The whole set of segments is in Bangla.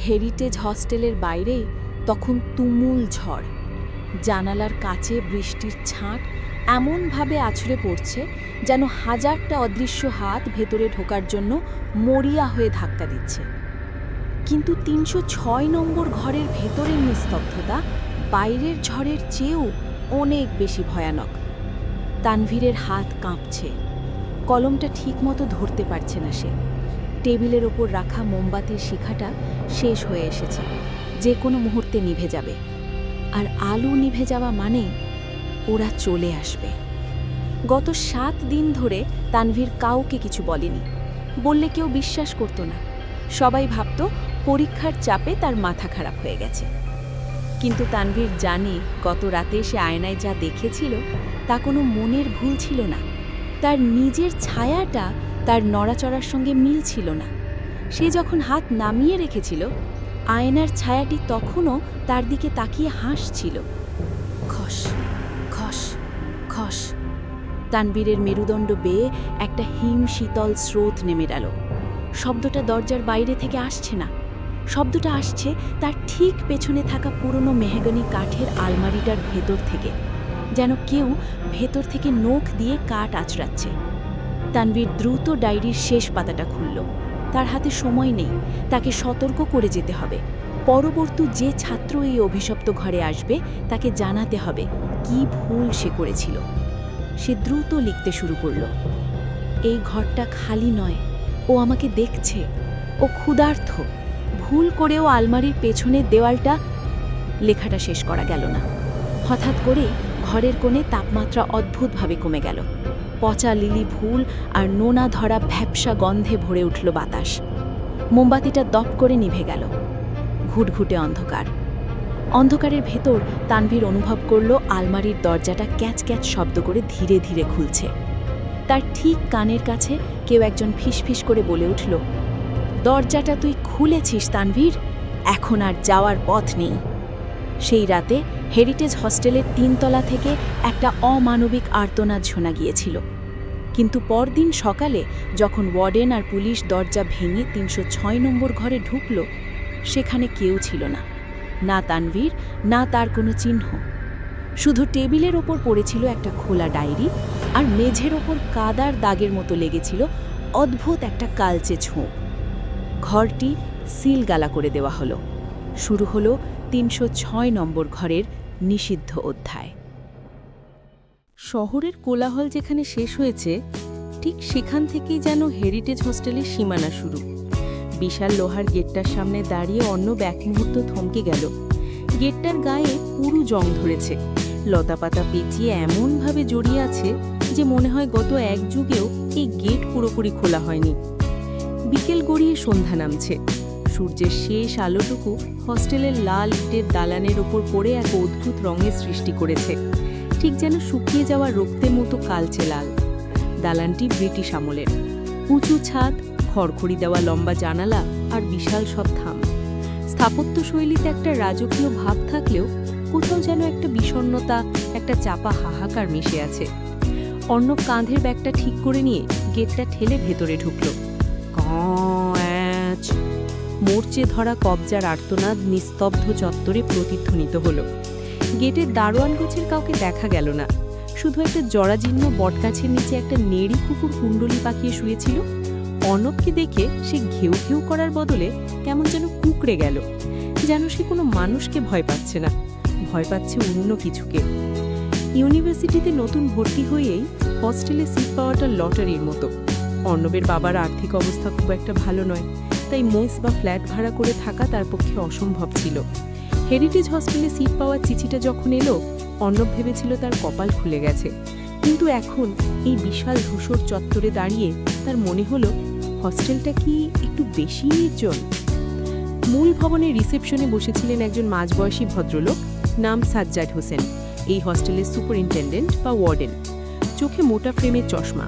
হেরিটেজ হস্টেলের বাইরে তখন তুমুল ঝড়। জানালার কাছে বৃষ্টির ছাঁট এমনভাবে আছড়ে পড়ছে যেন হাজারটা অদৃশ্য হাত ভেতরে ঢোকার জন্য মরিয়া হয়ে ধাক্কা দিচ্ছে। কিন্তু ৩০৬ নম্বর ঘরের ভেতরের নিস্তব্ধতা বাইরের ঝড়ের চেয়েও অনেক বেশি ভয়ানক। তানভীরের হাত কাঁপছে, কলমটা ঠিকমতো ধরতে পারছে না সে। টেবিলের ওপর রাখা মোমবাতির শিখাটা শেষ হয়ে এসেছে, যে কোনো মুহূর্তে নিভে যাবে। আর আলো নিভে যাওয়া মানে ওরা চলে আসবে। গত ৭ দিন ধরে তানভীর কাউকে কিছু বলেনি, বললে কেউ বিশ্বাস করত না। সবাই ভাবত পরীক্ষার চাপে তার মাথা খারাপ হয়ে গেছে। কিন্তু তানভীর জানে গত রাতে সে আয়নায় যা দেখেছিল তা কোনো মনের ভুল ছিল না। তার নিজের ছায়াটা তার নড়াচড়ার সঙ্গে মিল ছিল না। সে যখন হাত নামিয়ে রেখেছিল, আয়নার ছায়াটি তখনও তার দিকে তাকিয়ে হাসছিল। খস খস খস। তানভীরের মেরুদণ্ড বেয়ে একটা হিম শীতল স্রোত নেমে গেল। শব্দটা দরজার বাইরে থেকে আসছে না, শব্দটা আসছে তার ঠিক পেছনে থাকা পুরনো মেহগনি কাঠের আলমারিটার ভেতর থেকে, যেন কেউ ভেতর থেকে নখ দিয়ে কাঠ আঁচড়াচ্ছে। তানভীর দ্রুত ডায়েরির শেষ পাতাটা খুলল। তার হাতে সময় নেই, তাকে সতর্ক করে যেতে হবে। পরবর্তী যে ছাত্র এই অভিশপ্ত ঘরে আসবে তাকে জানাতে হবে কি ভুল সে করেছিল। সে দ্রুত লিখতে শুরু করল। এই ঘরটা খালি নয়, ও আমাকে দেখছে, ও ক্ষুধার্ত। ভুল করেও আলমারির পেছনের দেওয়ালটা। লেখাটা শেষ করা গেল না। হঠাৎ করে ঘরের কোণে তাপমাত্রা অদ্ভুতভাবে কমে গেল। পচা লিলি ফুল আর নোনা ধরা ভ্যাপসা গন্ধে ভরে উঠল বাতাস। মোমবাতিটা দপ করে নিভে গেল। ঘুটঘুটে অন্ধকার। অন্ধকারের ভেতর তানভীর অনুভব করল আলমারির দরজাটা ক্যাচ ক্যাচ শব্দ করে ধীরে ধীরে খুলছে। তার ঠিক কানের কাছে কেউ একজন ফিসফিস করে বলে উঠল, দরজাটা তুই খুলেছিস তানভীর, এখন আর যাওয়ার পথ নেই। সেই রাতে হেরিটেজ হস্টেলের ৩ তলা থেকে একটা অমানবিক আর্তনাদ শোনা গিয়েছিল। কিন্তু পরদিন সকালে যখন ওয়ার্ডেন আর পুলিশ দরজা ভেঙে ৩০৬ নম্বর ঘরে ঢুকল, সেখানে কেউ ছিল না, না তানভীর, না তার কোনো চিহ্ন। শুধু টেবিলের ওপর পড়েছিল একটা খোলা ডায়েরি, আর মেঝের ওপর কাদার দাগের মতো লেগেছিল অদ্ভুত একটা কালচে ছোপ। ঘরটি সিলগালা করে দেওয়া হলো। শুরু হলো ৩০৬ নম্বর ঘরের নিষিদ্ধ অধ্যায়। শহরের কোলাহল যেখানে শেষ হয়েছে, ঠিক সেখান থেকেই যেন হেরিটেজ হস্টেলের সীমানা শুরু। বিশাল লোহার গেটটার সামনে দাঁড়িয়ে অর্ণব এক মুহূর্ত থমকে গেল। গেটটার গায়ে পুরু জং ধরেছে, লতাপাতা পেঁচিয়ে এমনভাবে জড়িয়ে আছে যে মনে হয় গত এক যুগেও এই গেট পুরোপুরি খোলা হয়নি। বিকেল গড়িয়ে সন্ধ্যা নামছে। সূর্যের শেষ আলোটুকু হস্টেলের লাল ইটের দালানের ওপর পড়ে এক অদ্ভুত রঙের সৃষ্টি করেছে, ঠিক যেন শুকিয়ে যাওয়া রক্তের মতো কালচে লাল। দালানটি ব্রিটিশ আমলের। উঁচু ছাদ, খড়খড়ি দেওয়া লম্বা জানালা আর বিশাল সব থাম। স্থাপত্যশৈলীতে একটা রাজকীয় ভাব থাকলেও কোথাও যেন একটা বিষণ্ণতা, একটা চাপা হাহাকার মিশে আছে। অর্ণব কাঁধের ব্যাগটা ঠিক করে নিয়ে গেটটা ঠেলে ভেতরে ঢুকল। ক্যাঁচ! মোর্চে ধরা কবজার আর্তনাদ নিস্তব্ধ চত্বরে প্রতিধ্বনিত হল। গেটের দারোয়ান গোছের কাউকে দেখা গেল না। শুধু একটা জরাজীর্ণ বটগাছের নিচে একটা নেড়ি কুকুর কুণ্ডলি পাকিয়ে শুয়েছিল। অর্ণবকে দেখে সে ঘেউ ঘেউ করার বদলে কেমন যেন কুঁকড়ে গেল, যেন সে কোনো মানুষকে ভয় পাচ্ছে না, ভয় পাচ্ছে অন্য কিছুকে। ইউনিভার্সিটিতে নতুন ভর্তি হয়েই হস্টেলে সিট পাওয়াটা লটারির মতো। অর্ণবের বাবার আর্থিক অবস্থা খুব একটা ভালো নয়, তাই মেস বা ফ্ল্যাট ভাড়া করে থাকা তার পক্ষে অসম্ভব ছিল। হেরিটেজ হস্টেলে সিট পাওয়ার চিঠিটা যখন এলো, অর্ণব ভেবেছিল তার কপাল খুলে গেছে। কিন্তু এখন এই বিশাল ধূসর চত্বরে দাঁড়িয়ে তার মনে হলো হস্টেলটা কি একটু বেশি নির্জন। মূল ভবনের রিসেপশনে বসেছিলেন একজন মাঝবয়সী ভদ্রলোক, নাম সাজ্জাদ হোসেন, এই হস্টেলের সুপারিনটেন্ডেন্ট বা ওয়ার্ডেন। চোখে মোটা ফ্রেমের চশমা,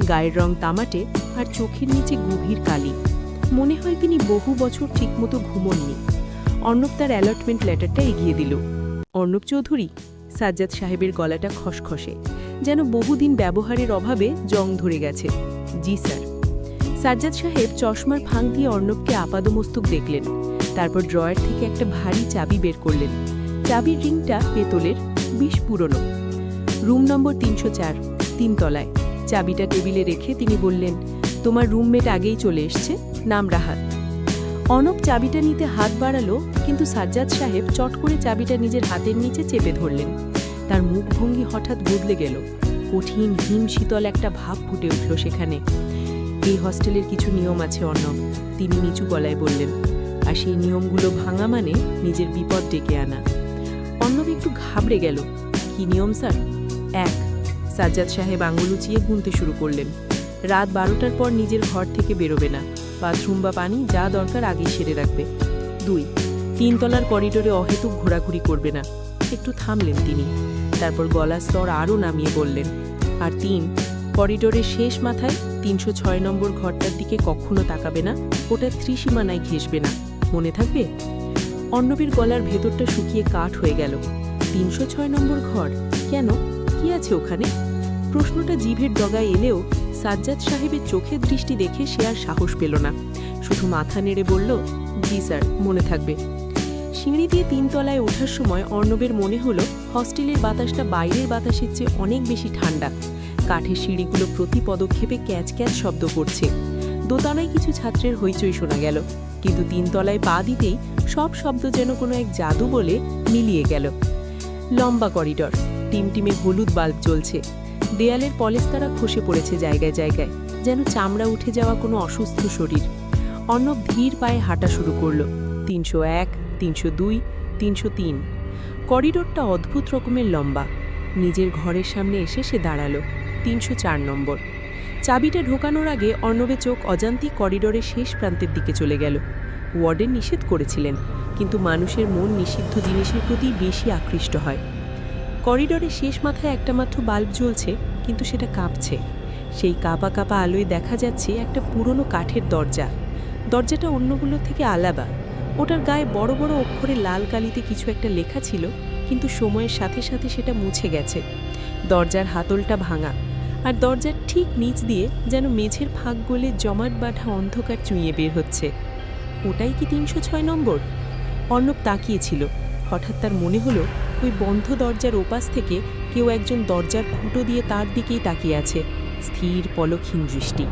গায়ের রং তামাটে আর চোখের নিচে গভীর কালি। মনে হয় তিনি বহু বছর ঠিকমতো ঘুমোননি। অর্ণব তার অ্যালটমেন্ট লেটারটা এগিয়ে দিল। অর্ণব চৌধুরী? সাজ্জাদ সাহেবের গলাটা খসখসে, যেন বহুদিন ব্যবহারের অভাবে জং ধরে গেছে। জি স্যার। সাজ্জাদ সাহেব চশমার ফাঁক দিয়ে অর্ণবকে আপাদমস্তক দেখলেন। তারপর ড্রয়ার থেকে একটা ভারী চাবি বের করলেন। চাবির রিংটা পেতলের, বেশ পুরনো। রুম নম্বর 304, 3 তলায়। চাবিটা টেবিলে রেখে তিনি বললেন, তোমার রুমমেট আগেই চলে এসছে, নাম রাহাত। অর্ণব চাবিটা নিতে হাত বাড়ালো, কিন্তু সাজ্জাদ সাহেব চট করে চাবিটা নিজের হাতের নিচে চেপে ধরলেন। তার মুখভঙ্গি হঠাৎ বদলে গেল। কঠিন হিম শীতল একটা ভাব ফুটে উঠল সেখানে। এই হস্টেলের কিছু নিয়ম আছে অর্ণব, তিনি নিচু গলায় বললেন, আর সেই নিয়মগুলো ভাঙা মানে নিজের বিপদ ডেকে আনা। অর্ণব একটু ঘাবড়ে গেল। কি নিয়ম স্যার? 1, সাজ্জাদ সাহেব আঙুল উঁচিয়ে গুনতে শুরু করলেন। রাত 12টার পর নিজের ঘর থেকে বেরোবে না, বাথরুম বা পানি যা দরকার আগেই সেরে রাখবে। 2, 3 তলার করিডোরে অহেতুক ঘোরাঘুরি করবে না। একটু থামলেন তিনি, তারপর গলার স্তর আরও নামিয়ে বললেন, আর 3, করিডোরের শেষ মাথায় 306 নম্বর ঘরটার দিকে কখনো তাকাবে না, ওটা ত্রিসীমানায় ঘেঁষবে না, মনে থাকবে? অর্ণবের গলার ভেতরটা শুকিয়ে কাঠ হয়ে গেল। 306 নম্বর ঘর? কেন, কি আছে ওখানে? প্রশ্নটা জিভের ডগায় এলেও সাজ্জাদ সাহেবের চোখের দৃষ্টি দেখে সে আর সাহস পেল না, শুধু মাথা নেড়ে বলল, জি স্যার, মনে থাকবে। সিঁড়ি দিয়ে 3 তলায় ওঠার সময় অর্ণবের মনে হলো হস্টেলের বাতাসটা বাইরের বাতাসের চেয়ে অনেক বেশি ঠান্ডা। কাঠের সিঁড়িগুলো প্রতি পদক্ষেপে ক্যাচ ক্যাচ শব্দ করছে। দোতলায় কিছু ছাত্রের হইচই শোনা গেল, কিন্তু 3 তলায় পা দিতেই সব শব্দ যেন কোনো এক জাদু বলে মিলিয়ে গেল। লম্বা করিডর, টিমটিমে হলুদ বাল্ব জ্বলছে। দেয়ালের পলেস্তারা খসে পড়েছে জায়গায় জায়গায়, যেন চামড়া উঠে যাওয়া কোনো অসুস্থ শরীর। অর্ণব ধীর পায়ে হাঁটা শুরু করল। 301, 302, 303। করিডোরটা অদ্ভুত রকমের লম্বা। নিজের ঘরের সামনে এসে সে দাঁড়ালো। 304 নম্বর। চাবিটা ঢোকানোর আগে অর্ণবের চোখ অজান্তিক করিডোরের শেষ প্রান্তের দিকে চলে গেল। ওয়ার্ডেন নিষেধ করেছিলেন, কিন্তু মানুষের মন নিষিদ্ধ জিনিসের প্রতি বেশি আকৃষ্ট হয়। করিডোরের শেষ মাথায় একটা মাত্র বাল্ব জ্বলছে, কিন্তু সেটা কাঁপছে। সেই কাঁপা কাঁপা আলোয় দেখা যাচ্ছে একটা পুরনো কাঠের দরজা। দরজাটা অন্যগুলো থেকে আলাদা। ওটার গায়ে বড় বড় অক্ষরে লাল কালিতে কিছু একটা লেখা ছিল, কিন্তু সময়ের সাথে সাথে সেটা মুছে গেছে। দরজার হাতলটা ভাঙা, আর দরজার ঠিক নিচ দিয়ে যেন মেঝের ফাঁক গলে জমাট বাঁধা অন্ধকার চুঁইয়ে বের হচ্ছে। ওটাই কি 306 নম্বর? অর্ণব তাকিয়েছিল। হঠাৎ তার মনে হলো ওই বন্ধ দরজার ওপাশ থেকে কেউ একজন দরজার ফুটো দিয়ে তার দিকেই তাকিয়ে আছে, স্থির পলকহীন দৃষ্টি।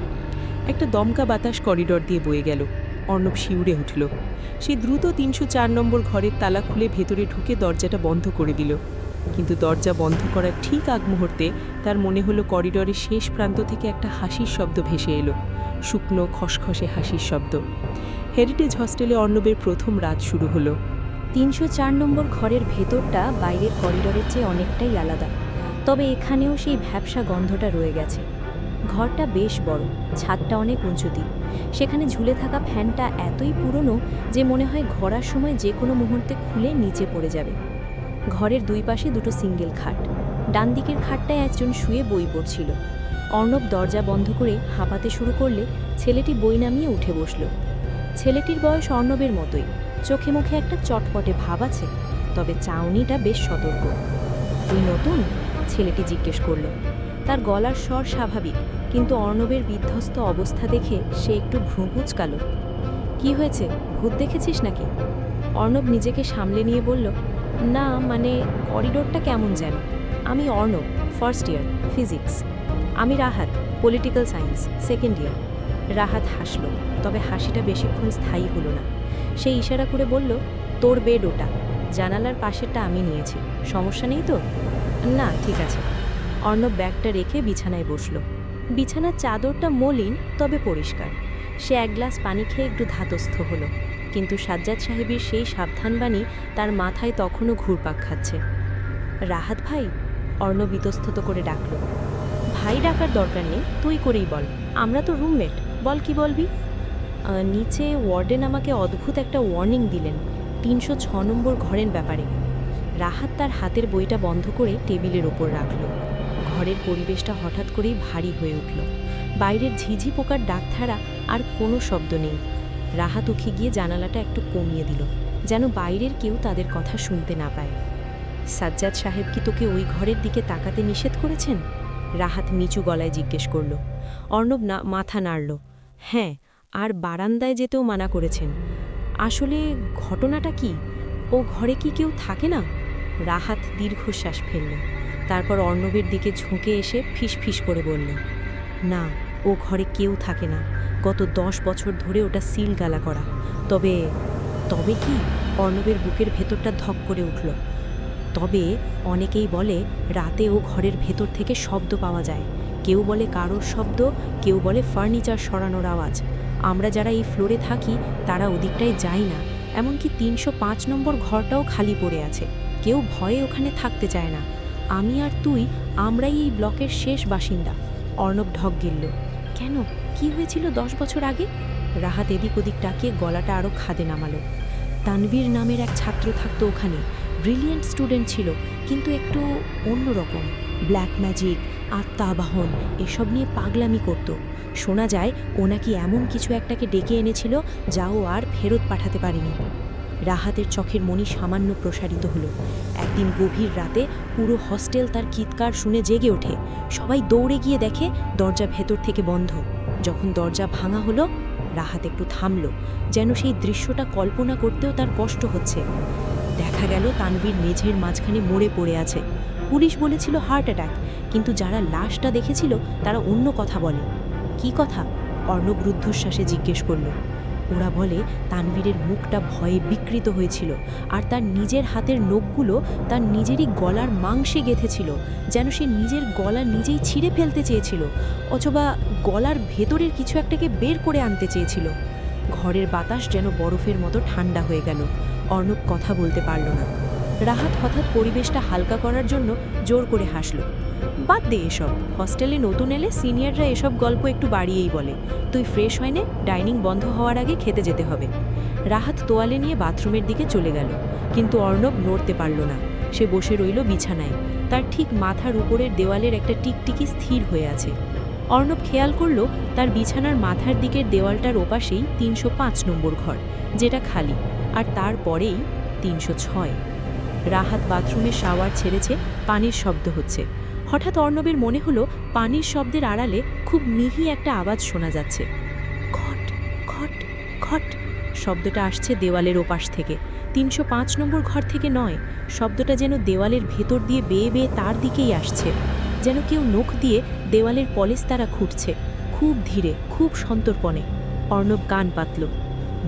একটা দমকা বাতাস করিডর দিয়ে বয়ে গেল। অর্ণব শিউরে উঠল। সে দ্রুত 304 নম্বর ঘরের তালা খুলে ভেতরে ঢুকে দরজাটা বন্ধ করে দিল। কিন্তু দরজা বন্ধ করার ঠিক আগ মুহূর্তে তার মনে হলো করিডরের শেষ প্রান্ত থেকে একটা হাসির শব্দ ভেসে এলো, শুকনো খসখসে হাসির শব্দ। হেরিটেজ হস্টেলে অর্ণবের প্রথম রাত শুরু হলো। 304 নম্বর ঘরের ভেতরটা বাইরের করিডোরের চেয়ে অনেকটাই আলাদা, তবে এখানেও সেই ভ্যাপসা গন্ধটা রয়ে গেছে। ঘরটা বেশ বড়, ছাদটা অনেক উঁচুতে। সেখানে ঝুলে থাকা ফ্যানটা এতই পুরনো যে মনে হয় ঘোরার সময় যে কোনো মুহূর্তে খুলে নিচে পড়ে যাবে। ঘরের দুই পাশে দুটো সিঙ্গেল খাট। ডান দিকের খাটটায় একজন শুয়ে বই পড়ছিল। অর্ণব দরজা বন্ধ করে হাঁপাতে শুরু করলে ছেলেটি বই নামিয়ে উঠে বসল। ছেলেটির বয়স অর্ণবের মতোই, চোখে মুখে একটা চটপটে ভাব আছে, তবে চাউনিটা বেশ সতর্ক। তুই নতুন? ছেলেটি জিজ্ঞেস করল। তার গলার স্বর স্বাভাবিক, কিন্তু অর্ণবের বিধ্বস্ত অবস্থা দেখে সে একটু ভ্রু কুঁচকাল। কি হয়েছে, ভূত দেখেছিস নাকি? অর্ণব নিজেকে সামলে নিয়ে বলল, না মানে করিডোরটা কেমন যেন। আমি অর্ণব, ফার্স্ট ইয়ার, ফিজিক্স। আমি Rahat, political science, second year. Rahat হাসল, তবে হাসিটা বেশিক্ষণ স্থায়ী হলো না। সে ইশারা করে বলল, তোর বেড ওটা, জানালার পাশেরটা আমি নিয়েছি, সমস্যা নেই তো? না, ঠিক আছে। অর্ণব ব্যাগটা রেখে বিছানায় বসল। বিছানার চাদরটা মলিন, তবে পরিষ্কার। সে এক গ্লাস পানি খেয়ে একটু ধাতস্থ হলো, কিন্তু সাজ্জাদ সাহেবের সেই সাবধানবাণী তার মাথায় তখনও ঘুরপাক খাচ্ছে। রাহাত ভাই, অর্ণব ইতস্তত করে ডাকল। ভাই ডাকার দরকার নেই, তুই করেই বল, আমরা তো রুমমেট, বল কি বলবি। নিচে ওয়ার্ডেন আমাকে অদ্ভুত একটা ওয়ার্নিং দিলেন 306 নম্বর ঘরের ব্যাপারে। রাহাত তার হাতের বইটা বন্ধ করে টেবিলের ওপর রাখল। ঘরের পরিবেশটা হঠাৎ করেই ভারী হয়ে উঠল। বাইরের ঝিঝি পোকার ডাক ছাড়া আর কোনো শব্দ নেই। রাহাত উঠে গিয়ে জানালাটা একটু কমিয়ে দিল, যেন বাইরের কেউ তাদের কথা শুনতে না পায়। সাজ্জাদ সাহেব কি তোকে ওই ঘরের দিকে তাকাতে নিষেধ করেছেন? রাহাত নিচু গলায় জিজ্ঞেস করল। অর্ণব মাথা নাড়ল। হ্যাঁ, আর বারান্দায় যেতেও মানা করেছেন। আসলে ঘটনাটা কি? ও ঘরে কি কেউ থাকে না? রাহাত দীর্ঘশ্বাস ফেলল। তারপর অর্ণবের দিকে ঝুঁকে এসে ফিসফিস করে বলল, না, ও ঘরে কেউ থাকে না। গত 10 বছর ধরে ওটা সিলগালা করা। তবে তবে কি? অর্ণবের বুকের ভেতরটা ধক করে উঠল। তবে অনেকেই বলে রাতে ও ঘরের ভেতর থেকে শব্দ পাওয়া যায়। কেউ বলে কারোর শব্দ, কেউ বলে ফার্নিচার সরানোর আওয়াজ। আমরা যারা এই ফ্লোরে থাকি তারা ওদিকটায় যাই না। এমনকি 305 নম্বর ঘরটাও খালি পড়ে আছে। কেউ ভয়ে ওখানে থাকতে চায় না। আমি আর তুই, আমরাই এই ব্লকের শেষ বাসিন্দা। অর্ণব ঢক গিলল। কেন? কি হয়েছিল 10 বছর আগে? রাহাত এদিক ওদিক তাকিয়ে গলাটা আরও খাদে নামালো। তানভীর নামের এক ছাত্র থাকতো ওখানে। ব্রিলিয়েন্ট স্টুডেন্ট ছিল, কিন্তু একটু অন্যরকম। ব্ল্যাক ম্যাজিক, আত্মা আবাহন এসব নিয়ে পাগলামি করত। শোনা যায় ও নাকি এমন কিছু একটাকে ডেকে এনেছিল যা ও আর ফেরত পাঠাতে পারেনি। রাহাতের চোখের মণি সামান্য প্রসারিত হলো। একদিন গভীর রাতে পুরো হস্টেল তার চিৎকার শুনে জেগে ওঠে। সবাই দৌড়ে গিয়ে দেখে দরজা ভেতর থেকে বন্ধ। যখন দরজা ভাঙা হলো, রাহাত একটু থামল, যেন সেই দৃশ্যটা কল্পনা করতেও তার কষ্ট হচ্ছে। দেখা গেল তানভীর মেঝের মাঝখানে মরে পড়ে আছে। পুলিশ বলেছিল হার্ট অ্যাটাক, কিন্তু যারা লাশটা দেখেছিল তারা অন্য কথা বলে। কি কথা? অর্ণব রুদ্ধশ্বাসে জিজ্ঞেস করল। ওরা বলে তানভীরের মুখটা ভয়ে বিকৃত হয়েছিল, আর তার নিজের হাতের নখগুলো তার নিজেরই গলার মাংসে গেঁথেছিল, যেন সে নিজের গলা নিজেই ছিঁড়ে ফেলতে চেয়েছিল, অথবা গলার ভেতরের কিছু একটাকে বের করে আনতে চেয়েছিল। ঘরের বাতাস যেন বরফের মতো ঠান্ডা হয়ে গেল। অর্ণব কথা বলতে পারল না। রাহাত হঠাৎ পরিবেশটা হালকা করার জন্য জোর করে হাসল। বাদ দে এসব। হস্টেলে নতুন এলে সিনিয়ররা এসব গল্প একটু বাড়িয়েই বলে। তুই ফ্রেশ হয় নে, ডাইনিং বন্ধ হওয়ার আগে খেতে যেতে হবে। রাহাত তোয়ালে নিয়ে বাথরুমের দিকে চলে গেল, কিন্তু অর্ণব নড়তে পারল না। সে বসে রইল বিছানায়। তার ঠিক মাথার উপরের দেওয়ালের একটা টিকটিকি স্থির হয়ে আছে। অর্ণব খেয়াল করল তার বিছানার মাথার দিকের দেওয়ালটার ওপাশেই 305 নম্বর ঘর, যেটা খালি, আর তারপরেই 306। রাহাত বাথরুমে শাওয়ার ছেড়েছে, পানির শব্দ হচ্ছে। হঠাৎ অর্ণবের মনে হলো পানির শব্দের আড়ালে খুব মিহি একটা আওয়াজ শোনা যাচ্ছে। খট খট খট শব্দটা আসছে দেওয়ালের ওপাশ থেকে। 305 নম্বর ঘর থেকে নয়। শব্দটা যেন দেওয়ালের ভেতর দিয়ে বেয়ে বেয়ে তার দিকেই আসছে, যেন কেউ নখ দিয়ে দেওয়ালের পলেস্তারা খুঁটছে, খুব ধীরে, খুব সন্তর্পণে। অর্ণব কান পাতল।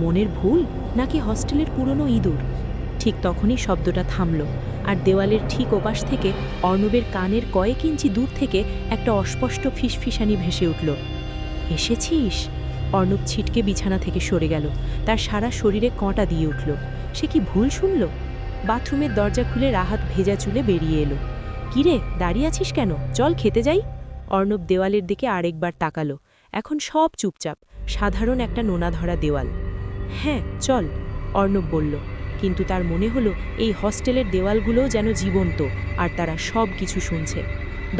মনের ভুল নাকি হস্টেলের পুরনো ইঁদুর? ঠিক তখনই শব্দটা থামল, আর দেওয়ালের ঠিক ওপাশ থেকে অর্ণবের কানের কয়েক ইঞ্চি দূর থেকে একটা অস্পষ্ট ফিসফিসানি ভেসে উঠল। এসেছিস? অর্ণব ছিটকে বিছানা থেকে সরে গেল। তার সারা শরীরে কাঁটা দিয়ে উঠল। সে কি ভুল শুনল? বাথরুমের দরজা খুলে রাহাত ভেজা চুলে বেরিয়ে এলো। কিরে, দাঁড়িয়ে আছিস কেন? চল খেতে যাই। অর্ণব দেওয়ালের দিকে আরেকবার তাকালো। এখন সব চুপচাপ, সাধারণ একটা নোনা ধরা দেওয়াল। হ্যাঁ চল, অর্ণব বলল, কিন্তু তার মনে হলো এই হস্টেলের দেওয়ালগুলোও যেন জীবন্ত, আর তারা সব কিছু শুনছে।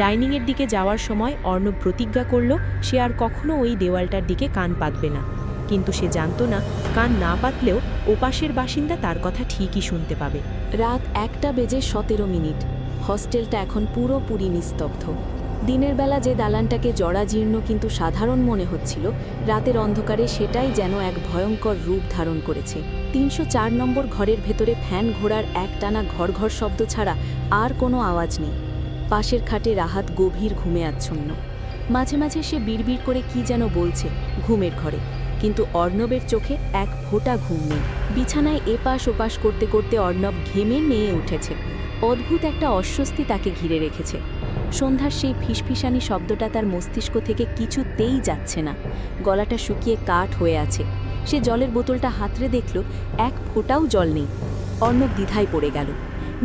ডাইনিংয়ের দিকে যাওয়ার সময় অর্ণব প্রতিজ্ঞা করল সে আর কখনো ওই দেওয়ালটার দিকে কান পাতবে না। কিন্তু সে জানত না, কান না পাতলেও ওপাশের বাসিন্দা তার কথা ঠিকই শুনতে পাবে। রাত 1:17। হস্টেলটা এখন পুরোপুরি নিস্তব্ধ। দিনের বেলা যে দালানটাকে জরাজীর্ণ কিন্তু সাধারণ মনে হচ্ছিল, রাতের অন্ধকারে সেটাই যেন এক ভয়ঙ্কর রূপ ধারণ করেছে। 304 নম্বর ঘরের ভেতরে ফ্যান ঘোরার একটানা ঘর ঘর শব্দ ছাড়া আর কোনো আওয়াজ নেই। পাশের খাটে রাহাত গভীর ঘুমে আচ্ছন্ন। মাঝে মাঝে সে বিড়বিড় করে কি যেন বলছে ঘুমের ঘরে, কিন্তু অর্ণবের চোখে এক ফোঁটা ঘুম নেই। বিছানায় এপাশ ওপাশ করতে করতে অর্ণব ঘেমে মেয়ে উঠেছে। অদ্ভুত একটা অস্বস্তি তাকে ঘিরে রেখেছে। সন্ধ্যার সেই ফিসফিসানি শব্দটা তার মস্তিষ্ক থেকে কিছুতেই যাচ্ছে না। গলাটা শুকিয়ে কাঠ হয়ে আছে। সে জলের বোতলটা হাতড়ে দেখল, এক ফোঁটাও জল নেই। অর্ণব দ্বিধায় পড়ে গেল।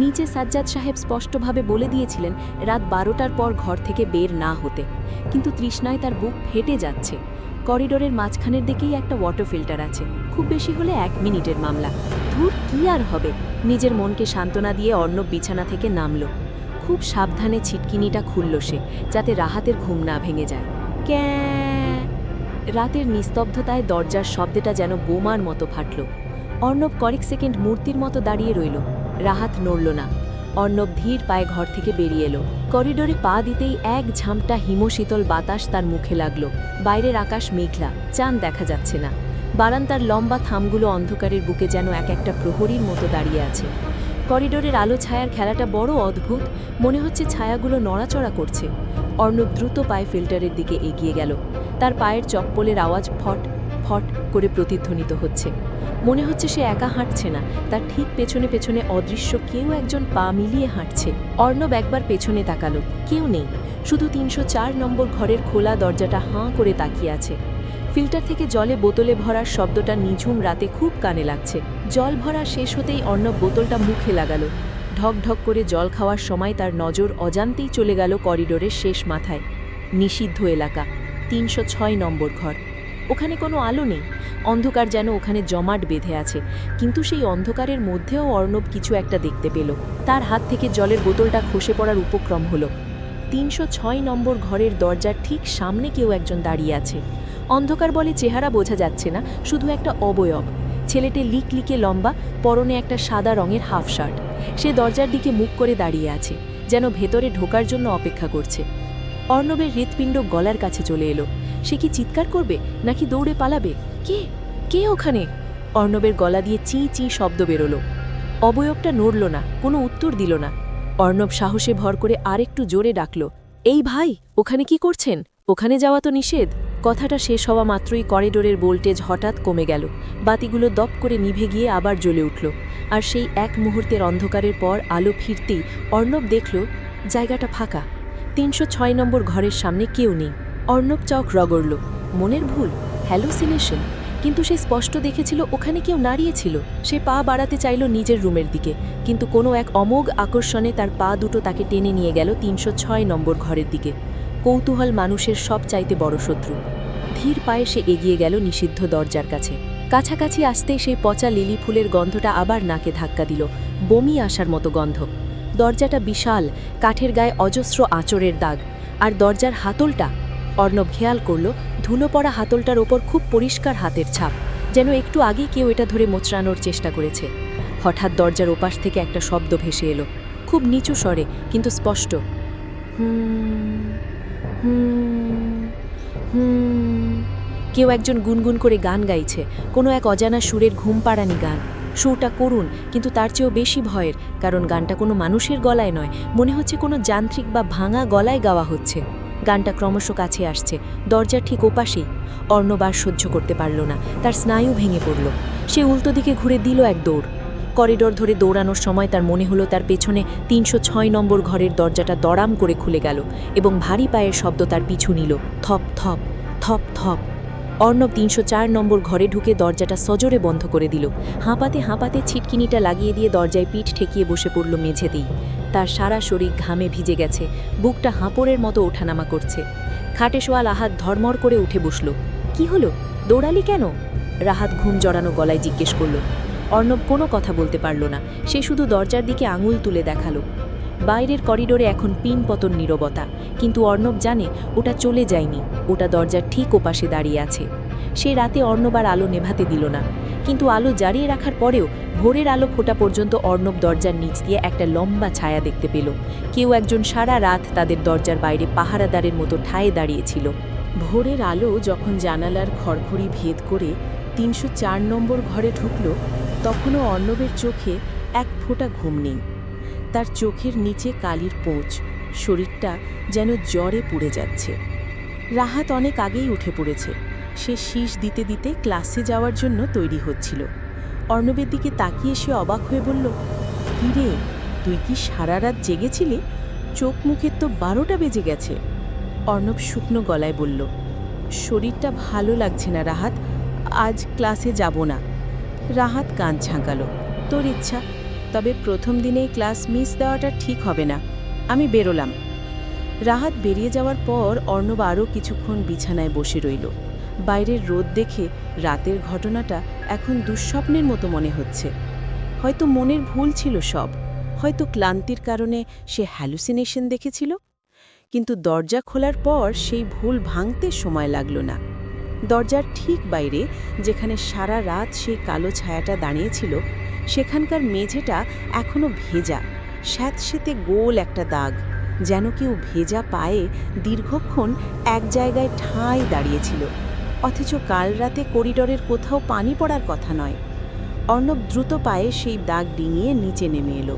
নিচে সাজ্জাদ সাহেব স্পষ্টভাবে বলে দিয়েছিলেন রাত 12টার পর ঘর থেকে বের না হতে, কিন্তু তৃষ্ণায় তার বুক ফেটে যাচ্ছে। করিডোরের মাঝখানের দিকেই একটা ওয়াটার ফিল্টার আছে, খুব বেশি হলে 1 মিনিটের মামলা। ধুর, কি আর হবে। নিজের মনকে সান্ত্বনা দিয়ে অর্ণব বিছানা থেকে নামল। খুব সাবধানে ছিটকিনিটা খুলল সে, যাতে রাহাতের ঘুম না ভেঙে যায়। ক্যাঁ! রাতের নিস্তব্ধতায় দরজার শব্দটা যেন বোমার মতো ফাটল। অর্ণব কয়েক সেকেন্ড মূর্তির মতো দাঁড়িয়ে রইল। রাহাত নড়ল না। অর্ণব ধীর পায়ে ঘর থেকে বেরিয়ে এলো। করিডোরে পা দিতেই এক ঝামটা হিমশীতল বাতাস তার মুখে লাগল। বাইরের আকাশ মেঘলা, চাঁদ দেখা যাচ্ছে না। বারান্দার লম্বা থামগুলো অন্ধকারের বুকে যেন এক একটা প্রহরীর মতো দাঁড়িয়ে আছে। করিডোরের আলো ছায়ার খেলাটা বড় অদ্ভুত, মনে হচ্ছে ছায়াগুলো নড়াচড়া করছে। অর্ণব দ্রুত পায়ে ফিল্টারের দিকে এগিয়ে গেল। তার পায়ের চপ্পলের আওয়াজ ফট ফট করে প্রতিধ্বনিত হচ্ছে। মনে হচ্ছে সে একা হাঁটছে না, তার ঠিক পেছনে পেছনে অদৃশ্য কেউ একজন পা মিলিয়ে হাঁটছে। অর্ণব একবার পেছনে তাকালো, কেউ নেই, শুধু ৩০৪ নম্বর ঘরের খোলা দরজাটা হাঁ করে তাকিয়ে আছে। ফিল্টার থেকে জলে বোতলে ভরার শব্দটা নিঝুম রাতে খুব কানে লাগছে। জল ভরা শেষ হতেই অর্ণব বোতলটা মুখে লাগালো। ঢক ঢক করে জল খাওয়ার সময় তার নজর অজান্তেই চলে গেল করিডোরের শেষ মাথায়। নিষিদ্ধ এলাকা, ৩০৬ নম্বর ঘর। ওখানে কোনো আলো নেই, অন্ধকার যেন ওখানে জমাট বেঁধে আছে, কিন্তু সেই অন্ধকারের মধ্যেও অর্ণব কিছু একটা দেখতে পেল। তার হাত থেকে জলের বোতলটা খসে পড়ার উপক্রম হলো। ৩০৬ নম্বর ঘরের দরজার ঠিক সামনে কেউ একজন দাঁড়িয়ে আছে। অন্ধকার বলে চেহারা বোঝা যাচ্ছে না, শুধু একটা অবয়ব। ছেলেটি লিকলিকে লম্বা, পরনে একটা সাদা রঙের হাফ শার্ট। সে দরজার দিকে মুখ করে দাঁড়িয়ে আছে, যেন ভেতরে ঢোকার জন্য অপেক্ষা করছে। অর্ণবের হৃৎপিণ্ড গলার কাছে চলে এলো। সে কি চিৎকার করবে নাকি দৌড়ে পালাবে? কে কে ওখানে? অর্ণবের গলা দিয়ে চি চি শব্দ বেরোলো। অবয়বটা নড়ল না, কোনো উত্তর দিল না। অর্ণব সাহসে ভর করে আরেকটু জোরে ডাকল, এই ভাই, ওখানে কি করছেন? ওখানে যাওয়া তো নিষেধ। কথাটা শেষ হওয়া মাত্রই করিডোরের ভোল্টেজ হঠাৎ কমে গেল। বাতিগুলো দপ করে নিভে গিয়ে আবার জ্বলে উঠল। আর সেই এক মুহূর্তের অন্ধকারের পর আলো ফিরতেই অর্ণব দেখল জায়গাটা ফাঁকা। ৩০৬ নম্বর ঘরের সামনে কেউ নেই। অর্ণব চোখ রগড়ল। মনের ভুল, হ্যালুসিনেশন। কিন্তু সে স্পষ্ট দেখেছিল ওখানে কেউ দাঁড়িয়েছিল। সে পা বাড়াতে চাইল নিজের রুমের দিকে, কিন্তু কোনো এক অমোঘ আকর্ষণে তার পা দুটো তাকে টেনে নিয়ে গেল ৩০৬ নম্বর ঘরের দিকে। কৌতূহল মানুষের সব চাইতে বড় শত্রু। ধীর পায়ে সে এগিয়ে গেল নিষিদ্ধ দরজার কাছে। কাছাকাছি আসতেই সেই পচা লিলি ফুলের গন্ধটা আবার নাকে ধাক্কা দিল, বমি আসার মতো গন্ধ। দরজাটা বিশাল, কাঠের গায়ে অজস্র আঁচড়ের দাগ। আর দরজার হাতলটা, অর্ণব খেয়াল করল ধুলো পড়া হাতলটার ওপর খুব পরিষ্কার হাতের ছাপ, যেন একটু আগে কেউ এটা ধরে মোচড়ানোর চেষ্টা করেছে। হঠাৎ দরজার ওপাশ থেকে একটা শব্দ ভেসে এলো, খুব নিচু স্বরে কিন্তু স্পষ্ট। কেউ একজন গুনগুন করে গান গাইছে, কোনো এক অজানা সুরের ঘুম পাড়ানি গান। সুরটা করুণ, কিন্তু তার চেয়েও বেশি ভয়ের, কারণ গানটা কোনো মানুষের গলায় নয়, মনে হচ্ছে কোনো যান্ত্রিক বা ভাঙা গলায় গাওয়া হচ্ছে। গানটা ক্রমশ কাছে আসছে, দরজার ঠিক ওপাশেই। অর্ণব আর সহ্য করতে পারল না, তার স্নায়ু ভেঙে পড়ল। সে উল্টো দিকে ঘুরে দিল এক দৌড়। করিডোর ধরে দৌড়ানোর সময় তার মনে হলো তার পেছনে ৩০৬ নম্বর ঘরের দরজাটা দড়াম করে খুলে গেল এবং ভারী পায়ের শব্দ তার পিছু নিল, থপ থপ থপ থপ। অর্ণব ৩০৪ নম্বর ঘরে ঢুকে দরজাটা সজোরে বন্ধ করে দিল। হাঁপাতে হাঁপাতে ছিটকিনিটা লাগিয়ে দিয়ে দরজায় পিঠ ঠেকিয়ে বসে পড়ল মেঝেতেই। তার সারা শরীর ঘামে ভিজে গেছে, বুকটা হাঁপড়ের মতো ওঠানামা করছে। খাটে শোয়া রাহাত ধর্মর করে উঠে বসল। কি হলো, দৌড়ালি কেন? রাহাত ঘুম জড়ানো গলায় জিজ্ঞেস করল। অর্ণব কোনো কথা বলতে পারল না, সে শুধু দরজার দিকে আঙুল তুলে দেখালো। বাইরের করিডোরে এখন পিনপতন নীরবতা, কিন্তু অর্ণব জানে ওটা চলে যায়নি, ওটা দরজার ঠিক ওপাশে দাঁড়িয়ে আছে। সে রাতে অর্ণব আর আলো নেভাতে দিল না, কিন্তু আলো জ্বালিয়ে রাখার পরেও ভোরের আলো ফোটা পর্যন্ত অর্ণব দরজার নিচ দিয়ে একটা লম্বা ছায়া দেখতে পেল। কেউ একজন সারা রাত তাদের দরজার বাইরে পাহারাদারের মতো ঠায়ে দাঁড়িয়েছিল। ভোরের আলো যখন জানালার খড়খড়ি ভেদ করে ৩০৪ নম্বর ঘরে ঢুকল, তখনও অর্ণবের চোখে এক ফোঁটা ঘুম নেই। তার চোখের নিচে কালির পোঁচ, শরীরটা যেন জ্বরে পুড়ে যাচ্ছে। রাহাত অনেক আগেই উঠে পড়েছে, সে শীষ দিতে দিতে ক্লাসে যাওয়ার জন্য তৈরি হচ্ছিল। অর্ণবের দিকে তাকিয়ে সে অবাক হয়ে বলল, কী রে, তুই কি সারা রাত জেগেছিলি? চোখ মুখের তো 12টা বেজে গেছে। অর্ণব শুকনো গলায় বলল, শরীরটা ভালো লাগছে না রাহাত, আজ ক্লাসে যাব না। রাহাত কান ঝাঁকালো, তোর ইচ্ছা, তবে প্রথম দিনেই ক্লাস মিস দেওয়াটা ঠিক হবে না, আমি বেরোলাম। রাহাত বেরিয়ে যাওয়ার পর অর্ণব আরও কিছুক্ষণ বিছানায় বসে রইল। বাইরের রোদ দেখে রাতের ঘটনাটা এখন দুঃস্বপ্নের মতো মনে হচ্ছে। হয়তো মনের ভুল ছিল সব, হয়তো ক্লান্তির কারণে সে হ্যালুসিনেশন দেখেছিল। কিন্তু দরজা খোলার পর সেই ভুল ভাঙতে সময় লাগল না। দরজার ঠিক বাইরে, যেখানে সারা রাত সেই কালো ছায়াটা দাঁড়িয়েছিল, সেখানকার মেঝেটা এখনো ভেজা, স্যাঁতসেঁতে গোল একটা দাগ, যেন কেউ ভেজা পায়ে দীর্ঘক্ষণ এক জায়গায় ঠাঁই দাঁড়িয়েছিল। অথচ কাল রাতে করিডরের কোথাও পানি পড়ার কথা নয়। অর্ণব দ্রুত পায়ে সেই দাগ ডিঙিয়ে নিচে নেমে এলো।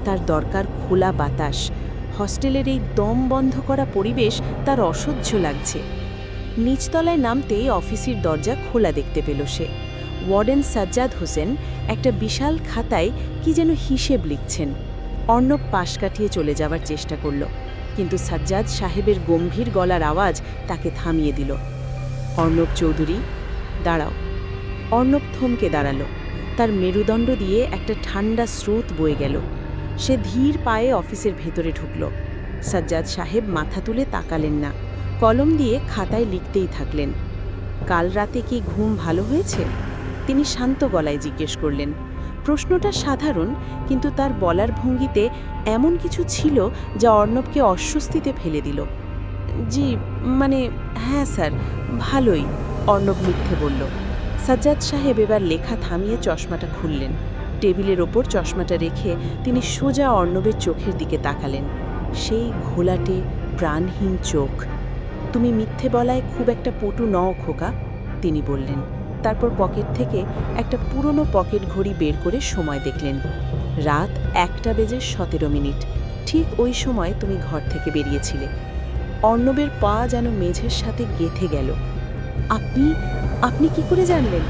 তার দরকার খোলা বাতাস। হস্টেলের এই দম বন্ধ করা পরিবেশ তার অসহ্য লাগছে। নিচতলায় নামতেই অফিসের দরজা খোলা দেখতে পেল সে। ওয়ার্ডেন সাজ্জাদ হোসেন একটা বিশাল খাতায় কি যেন হিসেব লিখছেন। অর্ণব পাশ কাটিয়ে চলে যাওয়ার চেষ্টা করল, কিন্তু সাজ্জাদ সাহেবের গম্ভীর গলার আওয়াজ তাকে থামিয়ে দিল। অর্ণব চৌধুরী, দাঁড়াও। অর্ণব থমকে দাঁড়ালো। তার মেরুদণ্ড দিয়ে একটা ঠান্ডা স্রোত বয়ে গেল। সে ধীর পায়ে অফিসের ভেতরে ঢুকল। সাজ্জাদ সাহেব মাথা তুলে তাকালেন না, কলম দিয়ে খাতায় লিখতেই থাকলেন। কাল রাতে কি ঘুম ভালো হয়েছে? তিনি শান্ত গলায় জিজ্ঞেস করলেন। প্রশ্নটা সাধারণ, কিন্তু তার বলার ভঙ্গিতে এমন কিছু ছিল যা অর্ণবকে অস্বস্তিতে ফেলে দিল। জি, মানে হ্যাঁ স্যার, ভালোই, অর্ণব মিথ্যে বলল। সাজ্জাদ সাহেব এবার লেখা থামিয়ে চশমাটা খুললেন। টেবিলের ওপর চশমাটা রেখে তিনি সোজা অর্ণবের চোখের দিকে তাকালেন। সেই ঘোলাটে প্রাণহীন চোখ। তুমি মিথ্যে বলায় খুব একটা পটু নও খোকা, তিনি বললেন। তারপর পকেট থেকে একটা পুরনো পকেট ঘড়ি বের করে সময় দেখলেন। রাত 1:17। ঠিক ওই সময় তুমি ঘর থেকে বেরিয়েছিলে। অর্ণবের পা যেন মেঝের সাথে গেঁথে গেল। আপনি আপনি কি করে জানলেন?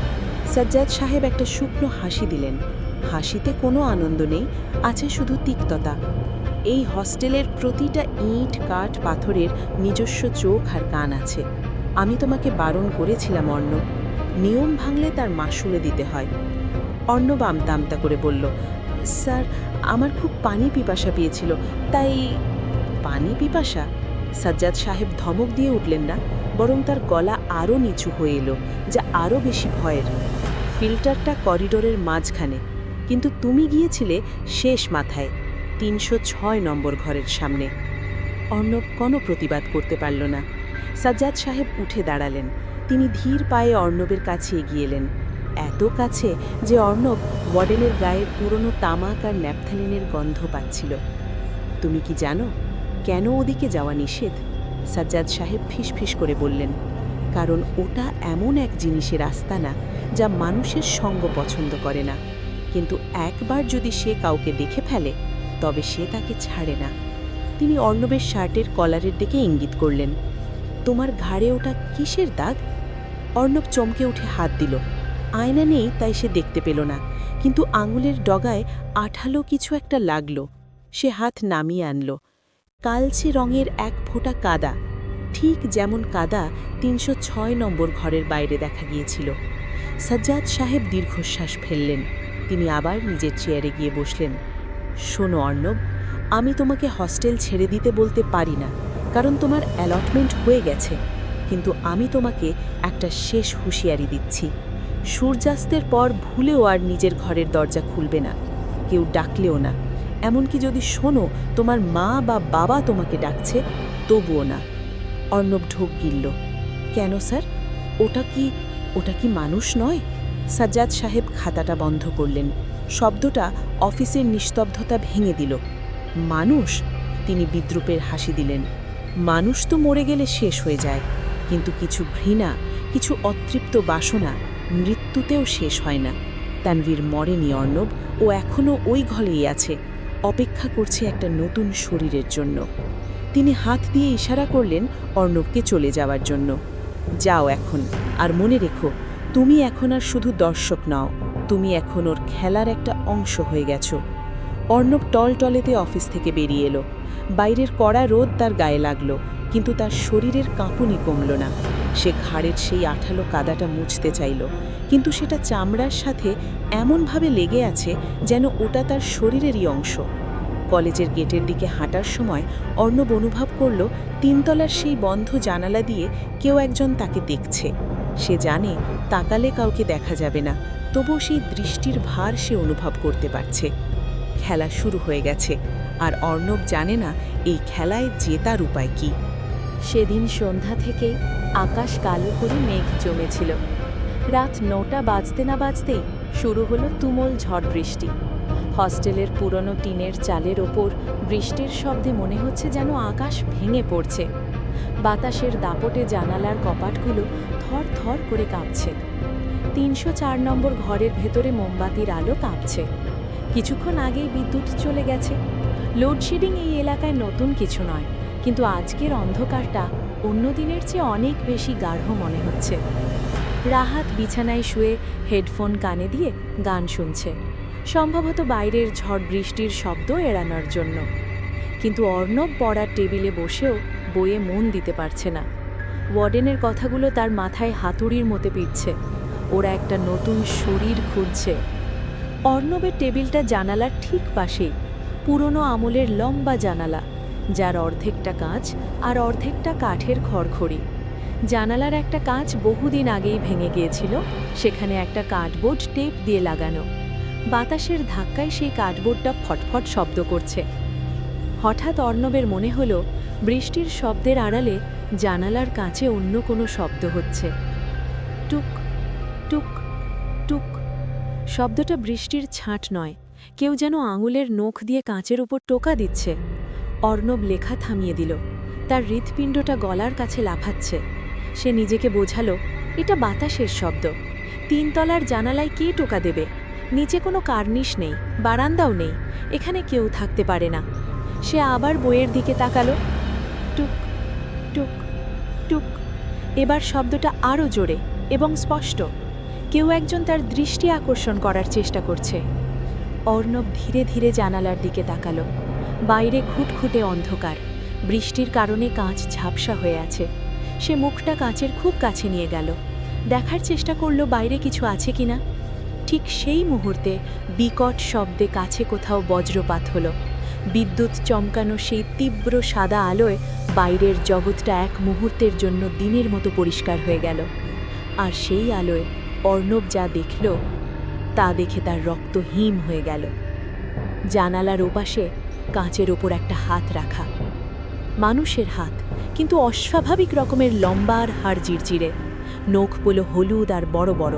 সাজ্জাদ সাহেব একটা শুকনো হাসি দিলেন। হাসিতে কোনো আনন্দ নেই, আছে শুধু তিক্ততা। এই হস্টেলের প্রতিটা ইট কাঠ পাথরের নিজস্ব চোখ আর কান আছে। আমি তোমাকে বারণ করেছিলাম অর্ণব, নিয়ম ভাঙলে তার মাশুলে দিতে হয়। অর্ণব আমতা আমতা করে বলল, স্যার, আমার খুব পানি পিপাসা পেয়েছিল, তাই। পানি পিপাসা? সাজ্জাদ সাহেব ধমক দিয়ে উঠলেন না, বরং তার গলা আরও নিচু হয়ে এলো, যা আরও বেশি ভয়ের। ফিল্টারটা করিডোরের মাঝখানে, কিন্তু তুমি গিয়েছিলে শেষ মাথায়, 306 নম্বর ঘরের সামনে। অর্ণব কোনো প্রতিবাদ করতে পারল না। সাজ্জাদ সাহেব উঠে দাঁড়ালেন। তিনি ধীর পায়ে অর্ণবের কাছে এগিয়ে এলেন, এত কাছে যে অর্ণব ওয়ার্ডেনের গায়ে পুরনো তামাক আর ন্যাপথালিনের গন্ধ পাচ্ছিল। তুমি কি জানো কেন ওদিকে যাওয়া নিষেধ? সাজ্জাদ সাহেব ফিসফিস করে বললেন, কারণ ওটা এমন এক জিনিসের আস্তানা যা মানুষের সঙ্গ পছন্দ করে না, কিন্তু একবার যদি সে কাউকে দেখে ফেলে তবে সে তাকে ছাড়ে না। তিনি অর্ণবের শার্টের কলারের দিকে ইঙ্গিত করলেন। তোমার ঘাড়ে ওটা কিসের দাগ? অর্ণব চমকে উঠে হাত দিল। আয়না নেই তাই সে দেখতে পেল না, কিন্তু আঙুলের ডগায় আঠালো কিছু একটা লাগল। সে হাত নামিয়ে আনল। কালচে রঙের এক ফোঁটা কাদা, ঠিক যেমন কাদা 306 নম্বর ঘরের বাইরে দেখা গিয়েছিল। সাজ্জাদ সাহেব দীর্ঘশ্বাস ফেললেন। তিনি আবার নিজের চেয়ারে গিয়ে বসলেন। শোনো অর্ণব, আমি তোমাকে হস্টেল ছেড়ে দিতে বলতে পারি না, কারণ তোমার অ্যালটমেন্ট হয়ে গেছে, কিন্তু আমি তোমাকে একটা শেষ হুঁশিয়ারি দিচ্ছি। সূর্যাস্তের পর ভুলেও আর নিজের ঘরের দরজা খুলবে না, কেউ ডাকলেও না। এমনকি যদি শোনো তোমার মা বা বাবা তোমাকে ডাকছে, তবুও না। অর্ণব ঢোক গিলল। কেন স্যার? ওটা কি মানুষ নয়? সাজ্জাদ সাহেব খাতাটা বন্ধ করলেন। শব্দটা অফিসের নিস্তব্ধতা ভেঙে দিল। মানুষ? তিনি বিদ্রূপের হাসি দিলেন। মানুষ তো মরে গেলে শেষ হয়ে যায়, কিন্তু কিছু ঘৃণা, কিছু অতৃপ্ত বাসনা মৃত্যুতেও শেষ হয় না। তানভীর মরেনি অর্ণব, ও এখনও ওই ঘরেই আছে, অপেক্ষা করছে একটা নতুন শরীরের জন্য। তিনি হাত দিয়ে ইশারা করলেন অর্ণবকে চলে যাওয়ার জন্য। যাও এখন, আর মনে রেখো, তুমি এখন আর শুধু দর্শক নাও, তুমি এখন ওর খেলার একটা অংশ হয়ে গেছো। অর্ণব টলটলেতে অফিস থেকে বেরিয়ে এলো। বাইরের কড়া রোদ তার গায়ে লাগলো, কিন্তু তার শরীরের কাঁপুনি কমল না। সে ঘাড়ের সেই আঠালো কাদাটা মুছতে চাইল, কিন্তু সেটা চামড়ার সাথে এমনভাবে লেগে আছে যেন ওটা তার শরীরেরই অংশ। কলেজের গেটের দিকে হাঁটার সময় অর্ণব অনুভব করল 3তলার সেই বন্ধ জানালা দিয়ে কেউ একজন তাকে দেখছে। সে জানে তাকালে কাউকে দেখা যাবে না, তবুও সেই দৃষ্টির ভার সে অনুভব করতে পারছে। খেলা শুরু হয়ে গেছে, আর অর্ণব জানে না এই খেলায় জেতার উপায় কী। সেদিন সন্ধ্যা থেকেই আকাশ কালো করে মেঘ জমেছিল। রাত 9টা বাজতে না বাজতেই শুরু হলো তুমুল ঝড় বৃষ্টি। হস্টেলের পুরনো টিনের চালের ওপর বৃষ্টির শব্দে মনে হচ্ছে যেন আকাশ ভেঙে পড়ছে। বাতাসের দাপটে জানালার কপাটগুলো থর থর করে কাঁপছে। 304 নম্বর ঘরের ভেতরে মোমবাতির আলো কাঁপছে। কিছুক্ষণ আগেই বিদ্যুৎ চলে গেছে। লোডশেডিং এই এলাকায় নতুন কিছু নয়, কিন্তু আজকের অন্ধকারটা অন্য দিনের চেয়ে অনেক বেশি গাঢ় মনে হচ্ছে। রাহাত বিছানায় শুয়ে হেডফোন কানে দিয়ে গান শুনছে, সম্ভবত বাইরের ঝড় বৃষ্টির শব্দ এড়ানোর জন্য। কিন্তু অর্ণব পড়ার টেবিলে বসেও বইয়ে মন দিতে পারছে না। ওয়ার্ডেনের কথাগুলো তার মাথায় হাতুড়ির মতো পিটছে। ওরা একটা নতুন শরীর খুঁজছে। অর্ণবের টেবিলটা জানালার ঠিক পাশেই, পুরনো আমলের লম্বা জানালা, যার অর্ধেকটা কাঁচ আর অর্ধেকটা কাঠের খড়খড়ি। জানালার একটা কাঁচ বহুদিন আগেই ভেঙে গিয়েছিল, সেখানে একটা কার্ডবোর্ড টেপ দিয়ে লাগানো। বাতাসের ধাক্কায় সেই কার্ডবোর্ডটা ফটফট শব্দ করছে। হঠাৎ অর্ণবের মনে হলো বৃষ্টির শব্দের আড়ালে জানালার কাছে অন্য কোনো শব্দ হচ্ছে। টুক টুক টুক। শব্দটা বৃষ্টির ছাঁট নয়, কেউ যেন আঙুলের নখ দিয়ে কাঁচের উপর টোকা দিচ্ছে। অর্ণব লেখা থামিয়ে দিল। তার হৃৎপিণ্ডটা গলার কাছে লাফাচ্ছে। সে নিজেকে বোঝালো, এটা বাতাসের শব্দ। 3 তলার জানালায় কে টোকা দেবে? নিচে কোনো কার্নিশ নেই, বারান্দাও নেই, এখানে কেউ থাকতে পারে না। সে আবার বইয়ের দিকে তাকালো। টুক টুক টুক। এবার শব্দটা আরও জোরে এবং স্পষ্ট। কেউ একজন তার দৃষ্টি আকর্ষণ করার চেষ্টা করছে। অর্ণব ধীরে ধীরে জানালার দিকে তাকালো। বাইরে খুঁটখুঁটে অন্ধকার, বৃষ্টির কারণে কাঁচ ঝাপসা হয়ে আছে। সে মুখটা কাঁচের খুব কাছে নিয়ে গেল, দেখার চেষ্টা করলো বাইরে কিছু আছে কিনা। ঠিক সেই মুহূর্তে বিকট শব্দে কাছে কোথাও বজ্রপাত হলো। বিদ্যুৎ চমকানো সেই তীব্র সাদা আলোয় বাইরের জগৎটা এক মুহূর্তের জন্য দিনের মতো পরিষ্কার হয়ে গেল। আর সেই আলোয় অর্ণব যা দেখল তা দেখে তার রক্ত হিম হয়ে গেল। জানালার ওপাশে কাঁচের ওপর একটা হাত রাখা, মানুষের হাত, কিন্তু অস্বাভাবিক রকমের লম্বা আর হাড় জিরজিরে। নখগুলো হলুদ আর বড় বড়।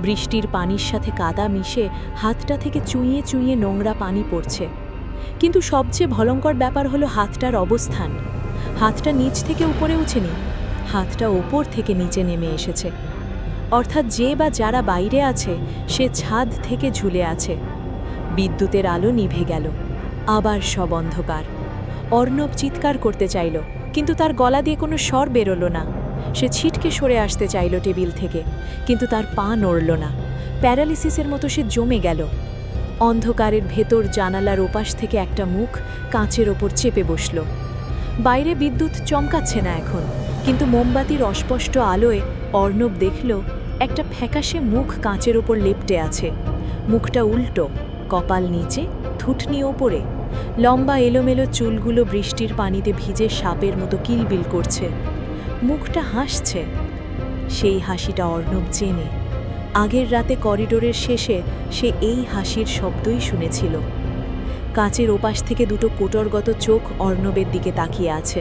বৃষ্টির পানির সাথে কাদা মিশে হাতটা থেকে চুইয়ে চুইয়ে নোংরা পানি পড়ছে। কিন্তু সবচেয়ে ভয়ঙ্কর ব্যাপার হলো হাতটার অবস্থান। হাতটা নিচ থেকে উপরে উঠেনি, হাতটা ওপর থেকে নিচে নেমে এসেছে। অর্থাৎ যে বা যারা বাইরে আছে সে ছাদ থেকে ঝুলে আছে। বিদ্যুতের আলো নিভে গেল, আবার সব অন্ধকার। অর্ণব চিৎকার করতে চাইল, কিন্তু তার গলা দিয়ে কোনো স্বর বেরোলো না। সে ছিটকে সরে আসতে চাইল টেবিল থেকে, কিন্তু তার পা নড়ল না। প্যারালিসিসের মতো সে জমে গেল। অন্ধকারের ভেতর জানালার ওপাশ থেকে একটা মুখ কাঁচের ওপর চেপে বসল। বাইরে বিদ্যুৎ চমকাচ্ছে না এখন, কিন্তু মোমবাতির অস্পষ্ট আলোয় অর্ণব দেখল একটা ফ্যাকাশে মুখ কাঁচের ওপর লেপ্টে আছে। মুখটা উল্টো, কপাল নিচে, থুটনি ওপরে। লম্বা এলোমেলো চুলগুলো বৃষ্টির পানিতে ভিজে সাপের মতো কিলবিল করছে। মুখটা হাসছে। সেই হাসিটা অর্ণব চেনে। আগের রাতে করিডোরের শেষে সে এই হাসির শব্দই শুনেছিল। কাঁচের ওপাশ থেকে দুটো কোটরগত চোখ অর্ণবের দিকে তাকিয়ে আছে।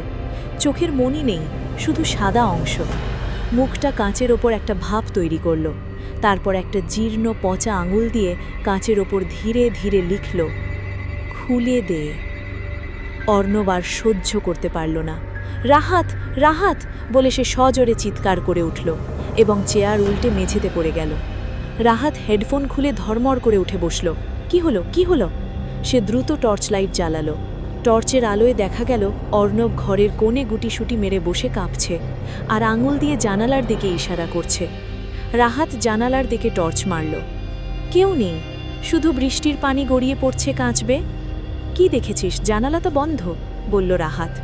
চোখের মনি নেই, শুধু সাদা অংশ। মুখটা কাঁচের ওপর একটা ভাব তৈরি করল। তারপর একটা জীর্ণ পচা আঙুল দিয়ে কাঁচের ওপর ধীরে ধীরে লিখল, খুলে দে। অর্ণব আর সহ্য করতে পারল না। রাহাত, রাহাত বলে সে সজোরে চিৎকার করে উঠল এবং চেয়ার উল্টে মেঝেতে পড়ে গেল। রাহাত হেডফোন খুলে ধর্মর করে উঠে বসল। কি হলো, কি হলো? সে দ্রুত টর্চ লাইট জ্বালালো। টর্চের আলোয় দেখা গেল অর্ণব ঘরের কোণে গুটিসুটি মেরে বসে কাঁপছে আর আঙুল দিয়ে জানালার দিকে ইশারা করছে। রাহাত জানালার দিকে টর্চ মারল। কেউ নেই, শুধু বৃষ্টির পানি গড়িয়ে পড়ছে কাঁচবে। কি দেখেছিস? জানালা তো বন্ধ, বলল রাহাত।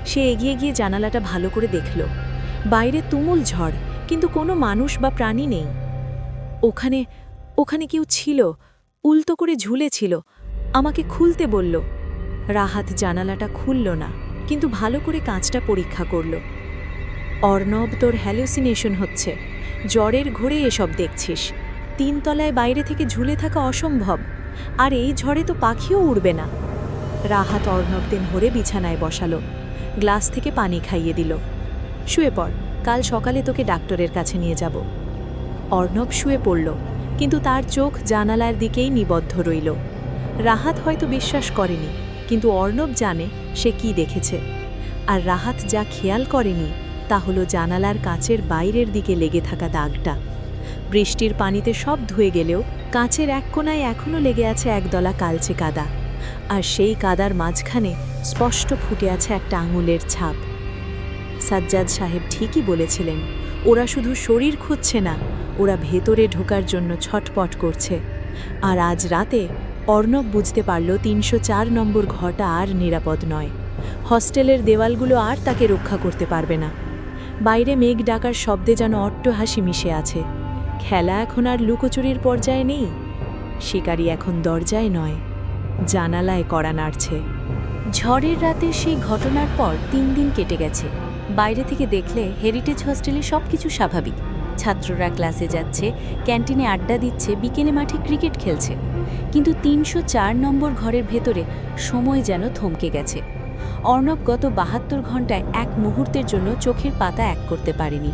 সে এগিয়ে গিয়ে জানালাটা ভালো করে দেখল। বাইরে তুমুল ঝড়, কিন্তু কোনো মানুষ বা প্রাণী নেই। ওখানে ওখানে কেউ ছিল, উল্টো করে ঝুলেছিল। আমাকে খুলতে বলল। রাহাত জানালাটা খুলল না, কিন্তু ভালো করে কাঁচটা পরীক্ষা করল। অর্ণব, তোর হ্যালুসিনেশন হচ্ছে। জ্বরের ঘোরে এসব দেখছিস। 3 তলায় বাইরে থেকে ঝুলে থাকা অসম্ভব, আর এই ঝড়ে তো পাখিও উড়বে না। রাহাত অর্ণবদের ধরে বিছানায় বসালো, গ্লাস থেকে পানি খাইয়ে দিল। শুয়ে পড়, কাল সকালে তোকে ডাক্তারের কাছে নিয়ে যাব। অর্ণব শুয়ে পড়ল, কিন্তু তার চোখ জানালার দিকেই নিবদ্ধ রইল। রাহাত হয়তো বিশ্বাস করেনি, কিন্তু অর্ণব জানে সে কি দেখেছে। আর রাহাত যা খেয়াল করেনি তা হলো জানালার কাচের বাইরের দিকে লেগে থাকা দাগটা। বৃষ্টির পানিতে সব ধুয়ে গেলেও কাচের এক কোণায় এখনও লেগে আছে একদলা কালচে কাদা, আর সেই কাদার মাঝখানে স্পষ্ট ফুটে আছে একটা আঙুলের ছাপ। সাজ্জাদ সাহেব ঠিকই বলেছিলেন, ওরা শুধু শরীর খুঁজছে না, ওরা ভেতরে ঢোকার জন্য ছটপট করছে। আর আজ রাতে অর্ণব বুঝতে পারল ৩০৪ নম্বর ঘরটা আর নিরাপদ নয়। হস্টেলের দেওয়ালগুলো আর তাকে রক্ষা করতে পারবে না। বাইরে মেঘ ডাকার শব্দে যেন অট্টহাসি মিশে আছে। খেলা এখন আর লুকোচুরির পর্যায়ে নেই। শিকারি এখন দরজায় নয়, জানালায় কড়া নাড়ছে। ঝড়ের রাতে সেই ঘটনার পর ৩ দিন কেটে গেছে। বাইরে থেকে দেখলে হেরিটেজ হস্টেলে সবকিছু স্বাভাবিক। ছাত্ররা ক্লাসে যাচ্ছে, ক্যান্টিনে আড্ডা দিচ্ছে, বিকেলে মাঠে ক্রিকেট খেলছে। কিন্তু ৩০৪ নম্বর ঘরের ভেতরে সময় যেন থমকে গেছে। অর্ণব গত ৭২ ঘন্টায় এক মুহূর্তের জন্য চোখের পাতা এক করতে পারেনি।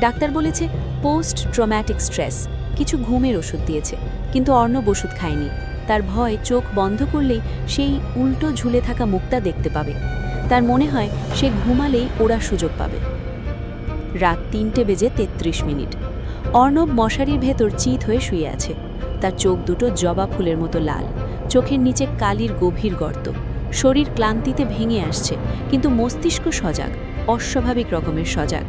ডাক্তার বলেছে পোস্ট ট্রমাটিক স্ট্রেস, কিছু ঘুমের ওষুধ দিয়েছে, কিন্তু অর্ণব ওষুধ খায়নি। তার ভয় চোখ বন্ধ করলেই সেই উল্টো ঝুলে থাকা মুখটা দেখতে পাবে। তার মনে হয় সে ঘুমালেই ওরা সুযোগ পাবে। রাত ৩:৩৩। অর্ণব মশারির ভেতর চিত হয়ে শুয়ে আছে। তার চোখ দুটো জবা ফুলের মতো লাল, চোখের নিচে কালির গভীর গর্ত। শরীর ক্লান্তিতে ভেঙে আসছে, কিন্তু মস্তিষ্ক সজাগ, অস্বাভাবিক রকমের সজাগ।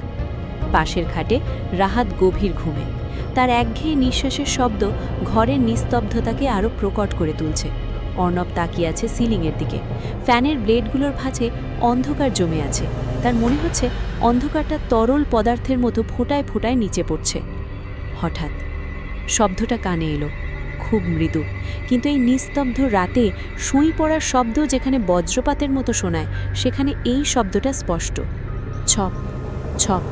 পাশের খাটে রাহাত গভীর ঘুমে। তার একঘেয়ে নিঃশ্বাসের শব্দ ঘরের নিস্তব্ধতাকে আরও প্রকট করে তুলছে। অর্ণব তাকিয়ে আছে সিলিংয়ের দিকে। ফ্যানের ব্লেডগুলোর ভাঁজে অন্ধকার জমে আছে। তার মনে হচ্ছে অন্ধকারটা তরল পদার্থের মতো ফোঁটায় ফোঁটায় নিচে পড়ছে। হঠাৎ শব্দটা কানে এলো, খুব মৃদু, কিন্তু এই নিস্তব্ধ রাতে সুঁই পড়ার শব্দ যেখানে বজ্রপাতের মতো শোনায়, সেখানে এই শব্দটা স্পষ্ট। ছপ ছপ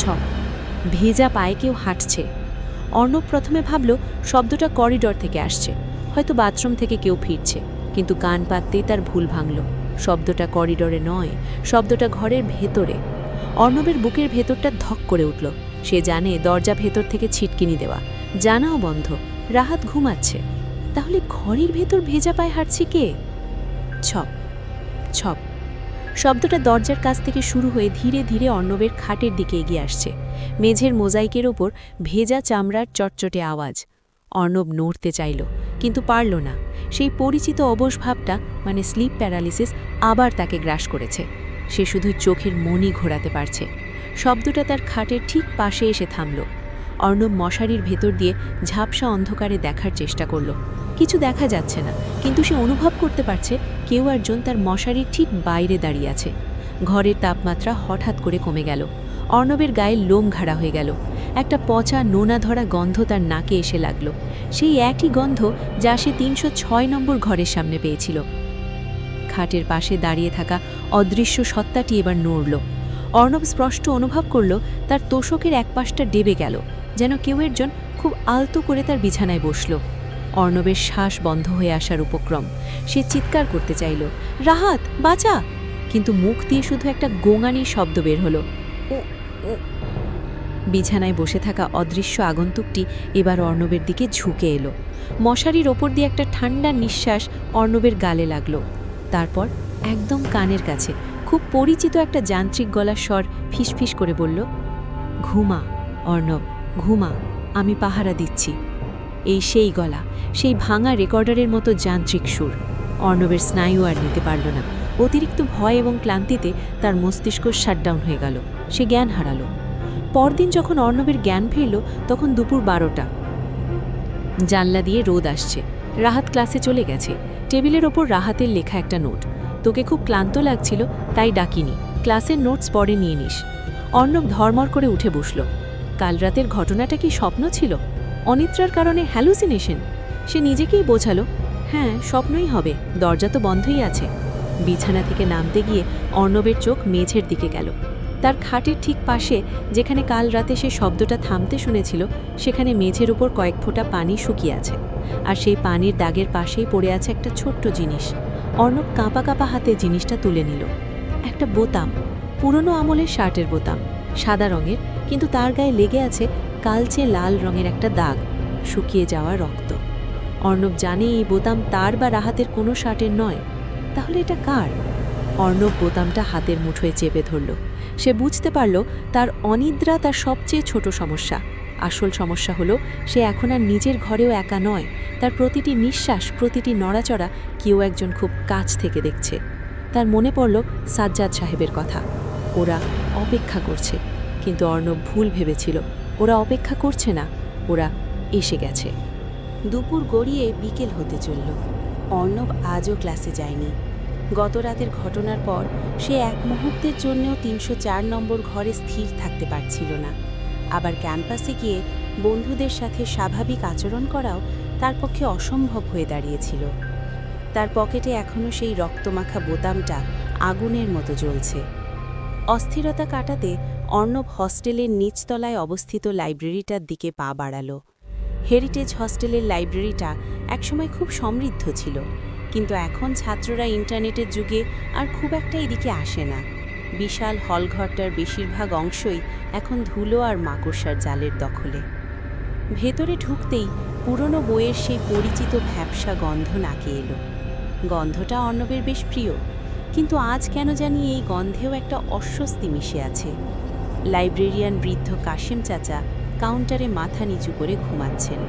ছপ। ভেজা পায়ে কেউ হাঁটছে। অর্ণব প্রথমে ভাবল শব্দটা করিডর থেকে আসছে, হয়তো বাথরুম থেকে কেউ ফিরছে। কিন্তু কান পাততেই তার ভুল ভাঙল। শব্দটা করিডরে নয়, শব্দটা ঘরের ভেতরে। অর্ণবের বুকের ভেতরটা ধক করে উঠল। সে জানে দরজা ভেতর থেকে ছিটকিনি দেওয়া, জানাও বন্ধ, রাহাত ঘুমাচ্ছে। তাহলে ঘরের ভেতর ভেজা পায়ে হাঁটছে কে? ছপ ছপ। শব্দটা দরজার কাছ থেকে শুরু হয়ে ধীরে ধীরে অর্ণবের খাটের দিকে এগিয়ে আসছে। মেঝের মোজাইকের ওপর ভেজা চামড়ার চটচটে আওয়াজ। অর্ণব নড়তে চাইল, কিন্তু পারল না। সেই পরিচিত অবশ ভাবটা, মানে স্লিপ প্যারালিসিস, আবার তাকে গ্রাস করেছে। সে শুধু চোখের মনি ঘোরাতে পারছে। শব্দটা তার খাটের ঠিক পাশে এসে থামল। অর্ণব মশারির ভেতর দিয়ে ঝাপসা অন্ধকারে দেখার চেষ্টা করল। কিছু দেখা যাচ্ছে না, কিন্তু সে অনুভব করতে পারছে কেউ একজন তার মশারির ঠিক বাইরে দাঁড়িয়ে আছে। ঘরের তাপমাত্রা হঠাৎ করে কমে গেল। অর্ণবের গায়ে লোম ঘাড়া হয়ে গেল। একটা পচা নোনা ধরা গন্ধ তার নাকে এসে লাগল, সেই একই গন্ধ যা সে ৩০৬ নম্বর ঘরের সামনে পেয়েছিল। খাটের পাশে দাঁড়িয়ে থাকা অদৃশ্য সত্তাটি এবার নড়ল। অর্ণব স্পষ্ট অনুভব করল তার তোষকের এক পাশটা ডেবে গেল, যেন কেউ একজন খুব আলতো করে তার বিছানায় বসল। অর্ণবের শ্বাস বন্ধ হয়ে আসার উপক্রম। সে চিৎকার করতে চাইল, রাহাত বাঁচা, কিন্তু মুখ দিয়ে শুধু একটা গোঙানির শব্দ বের হলো। বিছানায় বসে থাকা অদৃশ্য আগন্তুকটি এবার অর্ণবের দিকে ঝুঁকে এলো। মশারির ওপর দিয়ে একটা ঠান্ডা নিঃশ্বাস অর্ণবের গালে লাগলো। তারপর একদম কানের কাছে খুব পরিচিত একটা যান্ত্রিক গলার স্বর ফিসফিস করে বলল, ঘুমা অর্ণব, ঘুমা, আমি পাহারা দিচ্ছি। এই সেই গলা, সেই ভাঙা রেকর্ডারের মতো যান্ত্রিক সুর। অর্ণবের স্নায়ু আর নিতে পারল না। অতিরিক্ত ভয় এবং ক্লান্তিতে তার মস্তিষ্ক শাটডাউন হয়ে গেল। সে জ্ঞান হারালো। পরদিন যখন অর্ণবের জ্ঞান ফিরল, তখন দুপুর 12টা। জানলা দিয়ে রোদ আসছে। রাহাত ক্লাসে চলে গেছে। টেবিলের ওপর রাহাতের লেখা একটা নোট। তোকে খুব ক্লান্ত লাগছিল, তাই ডাকিনি, ক্লাসের নোটস পরে নিয়ে নিস। অর্ণব ধর্মর করে উঠে বসল। কাল রাতের ঘটনাটা কি স্বপ্ন ছিল? অনিদ্রার কারণে হ্যালুসিনেশন? সে নিজেকেই বোঝালো, হ্যাঁ স্বপ্নই হবে, দরজা তো বন্ধই আছে। বিছানা থেকে নামতে গিয়ে অর্ণবের চোখ মেঝের দিকে গেল। তার খাটের ঠিক পাশে, যেখানে কাল রাতে সে শব্দটা থামতে শুনেছিল, সেখানে মেঝের উপর কয়েক ফোঁটা পানি শুকিয়ে আছে। আর সেই পানির দাগের পাশেই পড়ে আছে একটা ছোট্ট জিনিস। অর্ণব কাঁপা কাঁপা হাতে জিনিসটা তুলে নিল। একটা বোতাম, পুরনো আমলের শার্টের বোতাম, সাদা রঙের, কিন্তু তার গায়ে লেগে আছে কালচে লাল রঙের একটা দাগ, শুকিয়ে যাওয়া রক্ত। অর্ণব জানে এই বোতাম তার বা রাহাতের কোনো শার্টের নয়। তাহলে এটা কার? অর্ণব বোতামটা হাতের মুঠোয় চেপে ধরল। সে বুঝতে পারল তার অনিদ্রা তার সবচেয়ে ছোট সমস্যা। আসল সমস্যা হলো সে এখন আর নিজের ঘরেও একা নয়, তার প্রতিটি নিঃশ্বাস, প্রতিটি নড়াচড়া কেউ একজন খুব কাছ থেকে দেখছে। তার মনে পড়ল সাজ্জাদ সাহেবের কথা। ওরা অপেক্ষা করছে, কিন্তু অর্ণব ভুল ভেবেছিল। ওরা অপেক্ষা করছে না, ওরা এসে গেছে। দুপুর গড়িয়ে বিকেল হতে চলল। অর্ণব আজও ক্লাসে যায়নি। গত রাতের ঘটনার পর সে এক মুহূর্তের জন্যও ৩০৪ নম্বর ঘরে স্থির থাকতে পারছিল না। আবার ক্যাম্পাসে গিয়ে বন্ধুদের সাথে স্বাভাবিক আচরণ করাও তার পক্ষে অসম্ভব হয়ে দাঁড়িয়েছিল। তার পকেটে এখনও সেই রক্তমাখা বোতামটা আগুনের মতো জ্বলছে। অস্থিরতা কাটাতে অর্ণব হস্টেলের নিচতলায় অবস্থিত লাইব্রেরিটার দিকে পা বাড়াল। হেরিটেজ হস্টেলের লাইব্রেরিটা একসময় খুব সমৃদ্ধ ছিল, কিন্তু এখন ছাত্ররা ইন্টারনেটের যুগে আর খুব একটা এদিকে আসে না। বিশাল হলঘরটার বেশিরভাগ অংশই এখন ধুলো আর মাকড়সার জালের দখলে। ভেতরে ঢুকতেই পুরনো বইয়ের সেই পরিচিত ভ্যাপসা গন্ধ নাকে এলো। গন্ধটা অর্ণবের বেশ প্রিয়, কিন্তু আজ কেন জানি এই গন্ধেও একটা অস্বস্তি মিশে আছে। লাইব্রেরিয়ান বৃদ্ধ কাশেম চাচা কাউন্টারে মাথা নিচু করে ঘুমাচ্ছেন।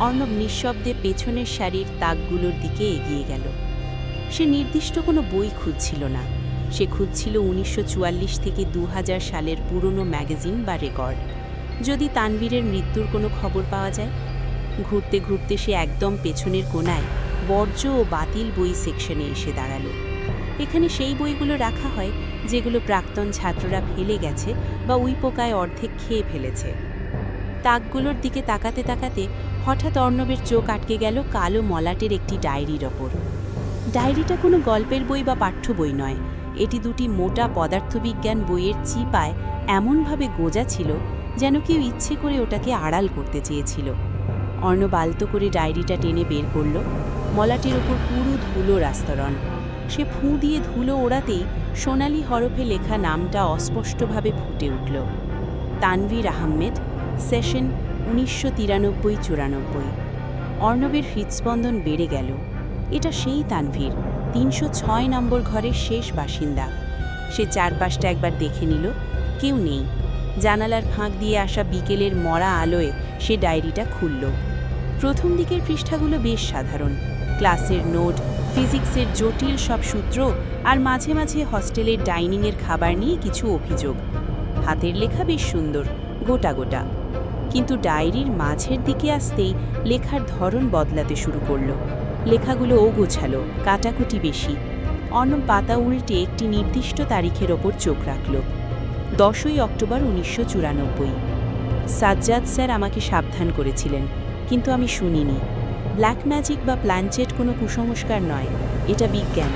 অর্ণব নিঃশব্দে পেছনের সারির তাকগুলোর দিকে এগিয়ে গেল। সে নির্দিষ্ট কোনো বই খুঁজছিল না, সে খুঁজছিল ১৯৪৪ থেকে ২০০০ সালের পুরনো ম্যাগাজিন বা রেকর্ড। যদি তানভীরের মৃত্যুর কোনো খবর পাওয়া যায়। ঘুরতে ঘুরতে সে একদম পেছনের কোণায় বর্জ্য ও বাতিল বই সেকশনে এসে দাঁড়ালো। এখানে সেই বইগুলো রাখা হয় যেগুলো প্রাক্তন ছাত্ররা ফেলে গেছে বা উইপোকায় অর্ধেক খেয়ে ফেলেছে। তাকগুলোর দিকে তাকাতে তাকাতে হঠাৎ অর্ণবের চোখ আটকে গেল কালো মলাটের একটি ডায়েরির ওপর। ডায়েরিটা কোনো গল্পের বই বা পাঠ্য বই নয়, এটি দুটি মোটা পদার্থবিজ্ঞান বইয়ের চিপায় এমনভাবে গোজা ছিল যেন কেউ ইচ্ছে করে ওটাকে আড়াল করতে চেয়েছিল। অর্ণব আলতো করে ডায়েরিটা টেনে বের করল। মলাটের ওপর পুরো ধুলোর আস্তরণ। সে ফুঁ দিয়ে ধুলো ওড়াতেই সোনালি হরফে লেখা নামটা অস্পষ্টভাবে ফুটে উঠল। তানভীর আহমেদ, সেশন ১৯৯৩-৯৪। অর্ণবের হৃৎস্পন্দন বেড়ে গেল। এটা সেই তানভীর, ৩০৬ নম্বর ঘরের শেষ বাসিন্দা। সে চারপাশটা একবার দেখে নিল, কেউ নেই। জানালার ফাঁক দিয়ে আসা বিকেলের মরা আলোয় সে ডায়েরিটা খুলল। প্রথম দিকের পৃষ্ঠাগুলো বেশ সাধারণ, ক্লাসের নোট, ফিজিক্সের জটিল সব সূত্র আর মাঝে মাঝে হস্টেলের ডাইনিংয়ের খাবার নিয়ে কিছু অভিযোগ। হাতের লেখা বেশ সুন্দর, গোটা গোটা। কিন্তু ডায়েরির মাঝের দিকে আসতেই লেখার ধরন বদলাতে শুরু করল। লেখাগুলো ওগোছালো, কাটাকুটি বেশি। অর্ণব পাতা উল্টে একটি নির্দিষ্ট তারিখের ওপর চোখ রাখল। 10ই অক্টোবর ১৯৯৪। সাজ্জাদ স্যার আমাকে সাবধান করেছিলেন, কিন্তু আমি শুনিনি। ব্ল্যাক ম্যাজিক বা প্ল্যানচেট কোনো কুসংস্কার নয়, এটা বিজ্ঞান।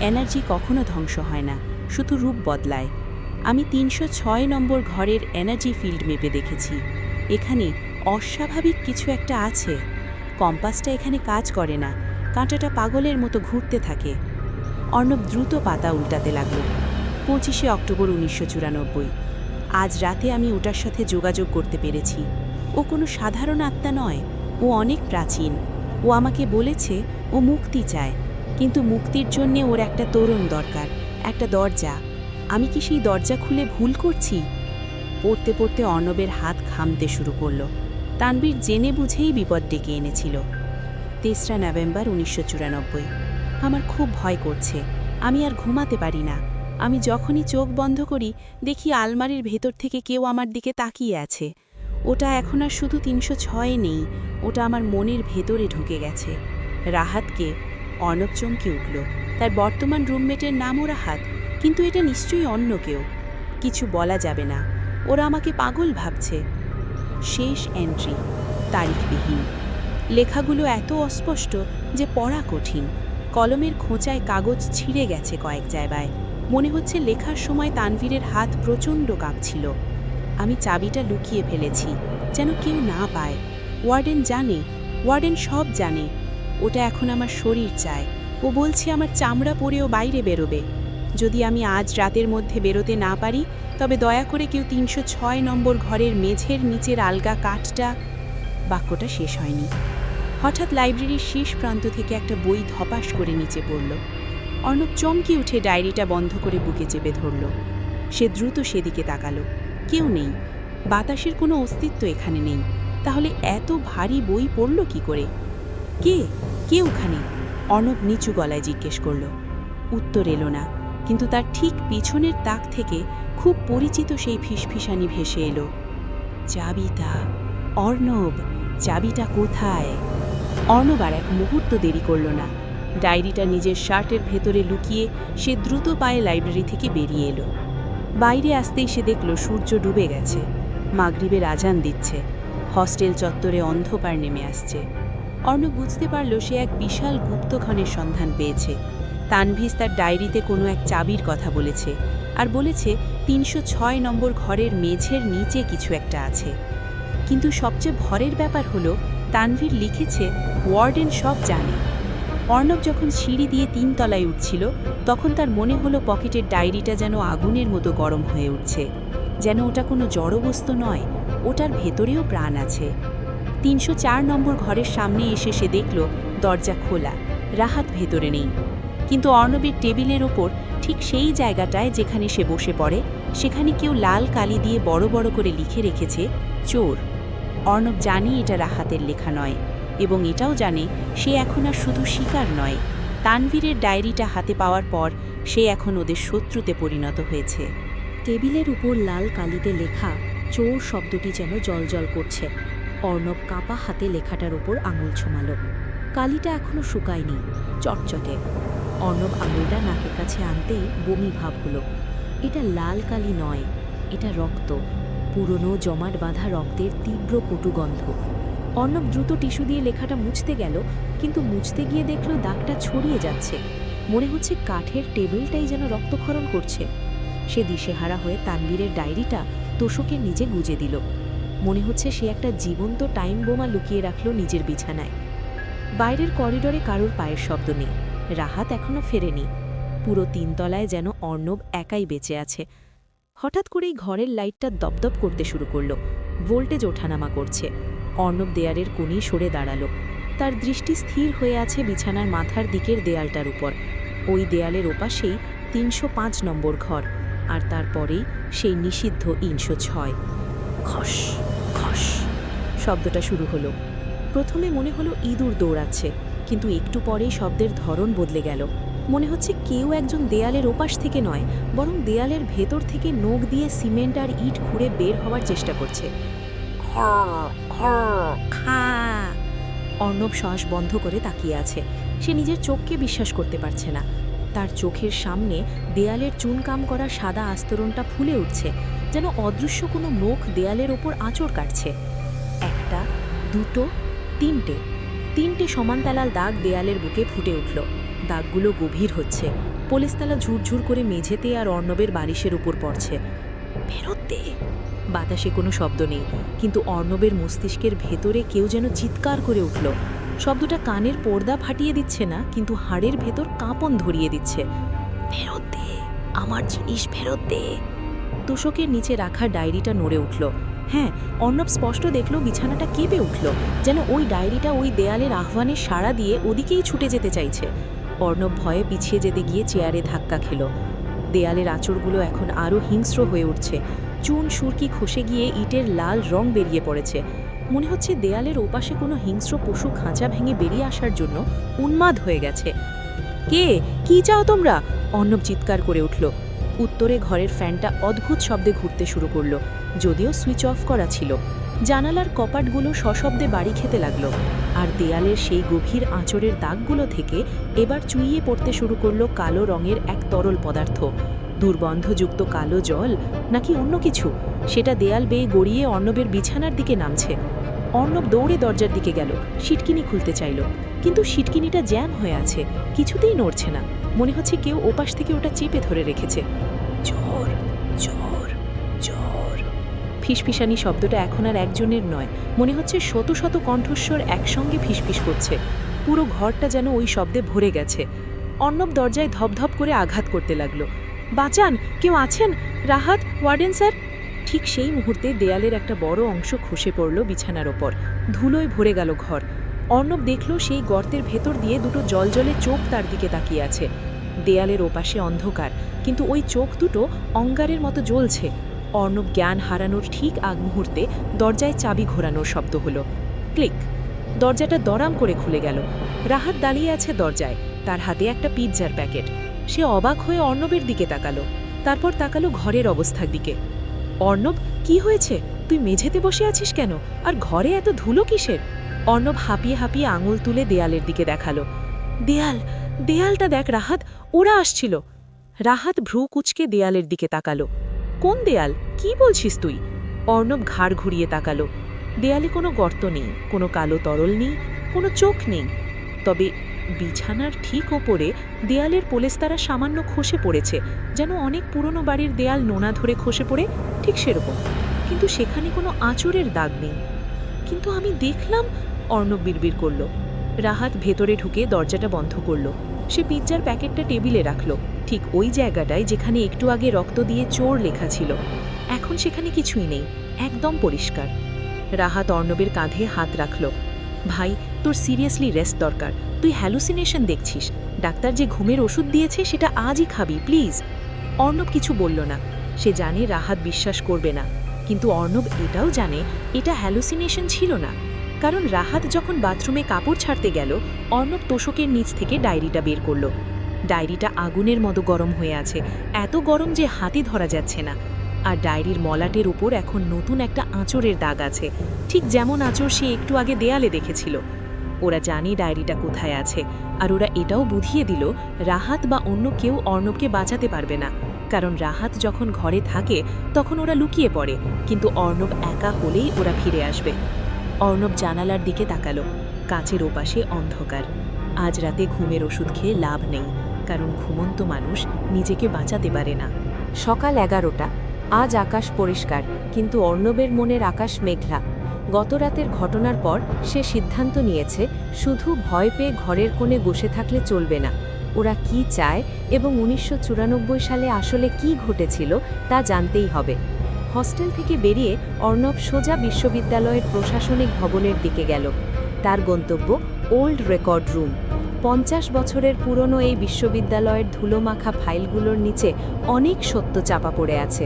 এনার্জি কখনো ধ্বংস হয় না, শুধু রূপ বদলায়। আমি ৩০৬ নম্বর ঘরের এনার্জি ফিল্ড মেপে দেখেছি। এখানে অস্বাভাবিক কিছু একটা আছে। কম্পাসটা এখানে কাজ করে না, কাঁটাটা পাগলের মতো ঘুরতে থাকে। অর্ণব দ্রুত পাতা উল্টাতে লাগল। ২৫শে অক্টোবর ১৯৯৪। আজ রাতে আমি ওটার সাথে যোগাযোগ করতে পেরেছি। ও কোনো সাধারণ আত্মা নয়, ও অনেক প্রাচীন। ও আমাকে বলেছে ও মুক্তি চায়, কিন্তু মুক্তির জন্যে ওর একটা তরুণ দরকার, একটা দরজা। আমি কি সেই দরজা খুলে ভুল করছি? পড়তে পড়তে অর্ণবের হাত ঘামতে শুরু করল। তানভীর জেনে বুঝেই বিপদ ডেকে এনেছিল। ৩রা নভেম্বর ১৯৯৪। আমার খুব ভয় করছে, আমি আর ঘুমাতে পারি না। আমি যখনই চোখ বন্ধ করি দেখি আলমারির ভেতর থেকে কেউ আমার দিকে তাকিয়ে আছে। ওটা এখন আর শুধু ৩০৬ নেই, ওটা আমার মনের ভেতরে ঢুকে গেছে। রাহাতকে। অর্ণব চমকে উঠল। তার বর্তমান রুমমেটের নামও রাহাত, কিন্তু এটা নিশ্চয়ই অন্য কেউ। কিছু বলা যাবে না, ওরা আমাকে পাগল ভাবছে। শেষ এন্ট্রি, তারিখবিহীন। লেখাগুলো এত অস্পষ্ট যে পড়া কঠিন। কলমের খোঁচায় কাগজ ছিঁড়ে গেছে কয়েক জায়গায়। মনে হচ্ছে লেখার সময় তানভীরের হাত প্রচণ্ড কাঁপছিল। আমি চাবিটা লুকিয়ে ফেলেছি, যেন কেউ না পায়। ওয়ার্ডেন জানে, ওয়ার্ডেন সব জানে। ওটা এখন আমার শরীর চায়। ও বলছে আমার চামড়া পরেও বাইরে বেরোবে। যদি আমি আজ রাতের মধ্যে বেরোতে না পারি, তবে দয়া করে কেউ ৩০৬ নম্বর ঘরের মেঝের নিচের আলগা কাঠটা। বাক্যটা শেষ হয়নি। হঠাৎ লাইব্রেরির শেষ প্রান্ত থেকে একটা বই ধপাস করে নিচে পড়ল। অর্ণব চমকে উঠে ডায়েরিটা বন্ধ করে বুকে চেপে ধরল। সে দ্রুত সেদিকে তাকালো। কেউ নেই, বাতাসের কোনো অস্তিত্ব এখানে নেই। তাহলে এত ভারী বই পড়ল কি করে? কে কে ওখানে? অর্ণব নিচু গলায় জিজ্ঞেস করল। উত্তর এলো না, কিন্তু তার ঠিক পিছনের তাক থেকে খুব পরিচিত সেই ফিসফিসানি ভেসে এলো। চাবিটা, অর্ণব, চাবিটা কোথায়? অর্ণব আর এক মুহূর্ত দেরি করল না। ডায়েরিটা নিজের শার্টের ভেতরে লুকিয়ে সে দ্রুত পায়ে লাইব্রেরি থেকে বেরিয়ে এলো। বাইরে আসতেই সে দেখল সূর্য ডুবে গেছে, মাগরিবের আজান দিচ্ছে, হস্টেল চত্বরে অন্ধকার নেমে আসছে। অর্ণব বুঝতে পারল সে এক বিশাল গুপ্তধনের সন্ধান পেয়েছে। তানভীজ তার ডায়েরিতে কোনো এক চাবির কথা বলেছে, আর বলেছে ৩০৬ নম্বর ঘরের মেঝের নিচে কিছু একটা আছে। কিন্তু সবচেয়ে ভরের ব্যাপার হলো তানভীর লিখেছে ওয়ার্ডেন সব জানে। অর্ণব যখন সিঁড়ি দিয়ে ৩ তলায় উঠছিল তখন তার মনে হলো পকেটের ডায়েরিটা যেন আগুনের মতো গরম হয়ে উঠছে, যেন ওটা কোনো জড়বস্তু নয়, ওটার ভেতরেও প্রাণ আছে। ৩০৪ নম্বর ঘরের সামনে এসে সে দেখল দরজা খোলা, রাহাত ভেতরে নেই। কিন্তু অর্ণবের টেবিলের ওপর ঠিক সেই জায়গাটায় যেখানে সে বসে পড়ে, সেখানে কেউ লাল কালি দিয়ে বড় বড় করে লিখে রেখেছে চোর। অর্ণব জানে এটা রাহাতের লেখা নয়, এবং এটাও জানে সে এখন আর শুধু শিকার নয়। তানভীরের ডায়েরিটা হাতে পাওয়ার পর সে এখন ওদের শত্রুতে পরিণত হয়েছে। টেবিলের উপর লাল কালিতে লেখা চোর শব্দটি যেন জলজল করছে। অর্ণব কাঁপা হাতে লেখাটার উপর আঙুল ছোমাল। কালিটা এখনো শুকায়নি, চটচটে। অর্ণব আঙুলটা নাকের কাছে আনতেই বমি ভাব হলো। এটা লাল কালি নয়, এটা রক্ত, পুরনো জমাট বাঁধা রক্তের তীব্র কটু গন্ধ। অর্ণব দ্রুত টিস্যু দিয়ে লেখাটা মুছতে গেল, কিন্তু মুছতে গিয়ে দেখল দাগটা ছড়িয়ে যাচ্ছে। মনে হচ্ছে কাঠের টেবিলটাই যেন রক্তক্ষরণ করছে। সে দিশেহারা হয়ে তানভীরের ডায়েরিটা তোষকের নিচে গুজে দিল। মনে হচ্ছে সে একটা জীবন্ত টাইম বোমা লুকিয়ে রাখল নিজের বিছানায়। বাইরের করিডোরে কারোর পায়ের শব্দ নেই, রাহাত এখনো ফেরেনি। পুরো ৩ তলায় যেন অর্ণব একাই বেঁচে আছে। হঠাৎ করেই ঘরের লাইটটা দপদপ করতে শুরু করলো, ভোল্টেজ ওঠানামা করছে। অর্ণব দেয়ালের কোণে সরে দাঁড়ালো। তার দৃষ্টি স্থির হয়ে আছে বিছানার মাথার দিকের দেয়ালটার উপর। ওই দেয়ালের ওপাশেই ৩০৫ নম্বর ঘর, আর তারপরেই সেই নিষিদ্ধ ৩০৬। খস খস শব্দটা শুরু হলো। প্রথমে মনে হলো ইঁদুর দৌড়াচ্ছে, কিন্তু একটু পরেই শব্দের ধরন বদলে গেল। মনে হচ্ছে কেউ একজন দেয়ালের ওপাশ থেকে নয়, বরং দেয়ালের ভেতর থেকে নখ দিয়ে সিমেন্ট আর ইট খুঁড়ে বের হওয়ার চেষ্টা করছে। অর্ণব শ্বাস বন্ধ করে তাকিয়ে আছে। সে নিজের চোখকে বিশ্বাস করতে পারছে না। তার চোখের সামনে দেয়ালের চুনকাম করা সাদা আস্তরণটা ফুলে উঠছে, যেন অদৃশ্য কোনো নখ দেয়ালের ওপর আঁচড় কাটছে। একটা, দুটো, তিনটে সমানতালাল দাগ দেয়ালের বুকে ফুটে উঠল। দাগগুলো গভীর হচ্ছে, পলিস্তালা ঝুরঝুর করে মেঝেতে আর অর্ণবের বালিশের উপর পড়ছে। ফেরত দে। বাতাসে কোনো শব্দ নেই, কিন্তু অর্ণবের মস্তিষ্কের ভেতরে কেউ যেন চিৎকার করে উঠল। শব্দটা কানের পর্দা ফাটিয়ে দিচ্ছে না, কিন্তু হাড়ের ভেতর কাঁপন ধরিয়ে দিচ্ছে। ফেরত দে, আমার জিনিস ফেরত দে। তোষকের নিচে রাখা ডায়েরিটা নড়ে উঠল। হ্যাঁ, অর্ণব স্পষ্ট দেখল বিছানাটা কেঁপে উঠল, যেন ওই ডায়েরিটা ওই দেয়ালের আহ্বানের সাড়া দিয়ে ওদিকেই ছুটে যেতে চাইছে। অর্ণব ভয়ে পিছিয়ে যেতে গিয়ে চেয়ারে ধাক্কা খেল। দেয়ালের আঁচড়গুলো এখন আরও হিংস্র হয়ে উঠছে। চুন সুরকি খসে গিয়ে ইটের লাল রং বেরিয়ে পড়েছে। মনে হচ্ছে দেয়ালের ওপাশে কোনো হিংস্র পশু খাঁচা ভেঙে বেরিয়ে আসার জন্য উন্মাদ হয়ে গেছে। কে, কি চাও তোমরা? অর্ণব চিৎকার করে উঠল। উত্তরে ঘরের ফ্যানটা অদ্ভুত শব্দে ঘুরতে শুরু করলো, যদিও সুইচ অফ করা ছিল। জানালার কপাটগুলো সশব্দে বাড়ি খেতে লাগলো, আর দেয়ালের সেই গভীর আঁচড়ের দাগগুলো থেকে এবার চুইয়ে পড়তে শুরু করলো কালো রঙের এক তরল পদার্থ। দুর্গন্ধযুক্ত কালো জল নাকি অন্য কিছু, সেটা দেয়াল বেয়ে গড়িয়ে অর্ণবের বিছানার দিকে নামছে। অর্ণব দৌড়ে দরজার দিকে গেল, সিটকিনি খুলতে চাইল, কিন্তু সিটকিনিটা জ্যাম হয়ে আছে, কিছুতেই নড়ছে না। মনে হচ্ছে কেউ ওপাশ থেকে ওটা চেপে ধরে রেখেছে। চোর, চোর, চোর। ফিসফিসানি শব্দটা এখন আর একজনের নয়, মনে হচ্ছে শত শত কণ্ঠস্বর একসঙ্গে ফিসফিস করছে। পুরো ঘরটা যেন ওই শব্দে ভরে গেছে। অর্ণব দরজায় ধপধপ করে আঘাত করতে লাগলো। বাঁচান, কেউ আছেন? Rahat, warden sir. ঠিক সেই মুহূর্তে দেয়ালের একটা বড় অংশ খসে পড়ল বিছানার ওপর। ধুলোয় ভরে গেল ঘর। অর্ণব দেখল সেই গর্তের ভেতর দিয়ে দুটো জলজলে চোখ তার দিকে তাকিয়ে আছে। দেয়ালের ওপাশে অন্ধকার, কিন্তু ওই চোখ দুটো অঙ্গারের মতো জ্বলছে। অর্ণব জ্ঞান হারানোর ঠিক আগ মুহূর্তে দরজায় চাবি ঘোরানোর শব্দ হলো। ক্লিক। দরজাটা দরাম করে খুলে গেল। রাহাত দাঁড়িয়ে আছে দরজায়, তার হাতে একটা পিৎজার প্যাকেট। সে অবাক হয়ে অর্ণবের দিকে তাকালো, তারপর তাকালো ঘরের অবস্থার দিকে। অর্ণব, কি হয়েছে? তুই মেঝেতে বসে আছিস কেন? আর ঘরে এত ধুলো কিসের? অর্ণব হাঁপিয়ে হাঁপিয়ে আঙুল তুলে দেয়ালের দিকে দেখালো। দেয়ালটা দেখ রাহাত, ওরা আসছিল। রাহাত ভ্রু কুঁচকে দেয়ালের দিকে তাকালো। কোন দেয়াল? কি বলছিস তুই? অর্ণব ঘাড় ঘুরিয়ে তাকালো। দেয়ালে কোনো গর্ত নেই, কোনো কালো তরল নেই, কোনো চোখ নেই। তবে বিছানার ঠিক ওপরে দেয়ালের পোলেস্তারা সামান্য খসে পড়েছে, যেন অনেক পুরনো বাড়ির দেয়াল নোনা ধরে খসে পড়ে, ঠিক সেরকম। কিন্তু সেখানে কোনো আঁচড়ের দাগ নেই। কিন্তু আমি দেখলাম, অর্ণব বিড়বিড় করল। রাহাত ভেতরে ঢুকে দরজাটা বন্ধ করল। সে পিৎজার প্যাকেটটা টেবিলে রাখল, ঠিক ওই জায়গাটায় যেখানে একটু আগে রক্ত দিয়ে চোর লেখা ছিল। এখন সেখানে কিছুই নেই, একদম পরিষ্কার। রাহাত অর্ণবের কাঁধে হাত রাখল। ভাই, তোর সিরিয়াসলি রেস্ট দরকার। তুই হ্যালুসিনেশন দেখছিস। ডাক্তার যে ঘুমের ওষুধ দিয়েছে সেটা আজই খাবি, প্লিজ। অর্ণব কিছু বলল না। সে জানে রাহাত বিশ্বাস করবে না, কিন্তু অর্ণব এটাও জানে এটা হ্যালুসিনেশন ছিল না। কারণ রাহাত যখন বাথরুমে কাপড় ছাড়তে গেল, অর্ণব তোষকের নিচ থেকে ডায়েরিটা বের করল। ডায়েরিটা আগুনের মতো গরম হয়ে আছে, এত গরম যে হাতে ধরা যাচ্ছে না। আর ডায়েরির মলাটের উপর এখন নতুন একটা আঁচড়ের দাগ আছে, ঠিক যেমন আঁচড় সে একটু আগে দেয়ালে দেখেছিল। ওরা জানে ডায়েরিটা কোথায় আছে, আর ওরা এটাও বুঝিয়ে দিল রাহাত বা অন্য কেউ অর্ণবকে বাঁচাতে পারবে না। কারণ রাহাত যখন ঘরে থাকে তখন ওরা লুকিয়ে পড়ে, কিন্তু অর্ণব একা হলেই ওরা ফিরে আসবে। অর্ণব জানালার দিকে তাকালো। কাঁচের ওপাশে অন্ধকার। আজ রাতে ঘুমের ওষুধ খেয়ে লাভ নেই, কারণ ঘুমন্ত মানুষ নিজেকে বাঁচাতে পারে না। সকাল 11টা। আজ আকাশ পরিষ্কার, কিন্তু অর্ণবের মনের আকাশ মেঘলা। গত রাতের ঘটনার পর সে সিদ্ধান্ত নিয়েছে শুধু ভয় পেয়ে ঘরের কোণে বসে থাকলে চলবে না। ওরা কি চায় এবং 1994 সালে আসলে কি ঘটেছিল তা জানতেই হবে। হস্টেল থেকে বেরিয়ে অর্ণব সোজা বিশ্ববিদ্যালয়ের প্রশাসনিক ভবনের দিকে গেল। তার গন্তব্য ওল্ড রেকর্ড রুম। 50 বছরের পুরনো এই বিশ্ববিদ্যালয়ের ধুলোমাখা ফাইলগুলোর নিচে অনেক সত্য চাপা পড়ে আছে।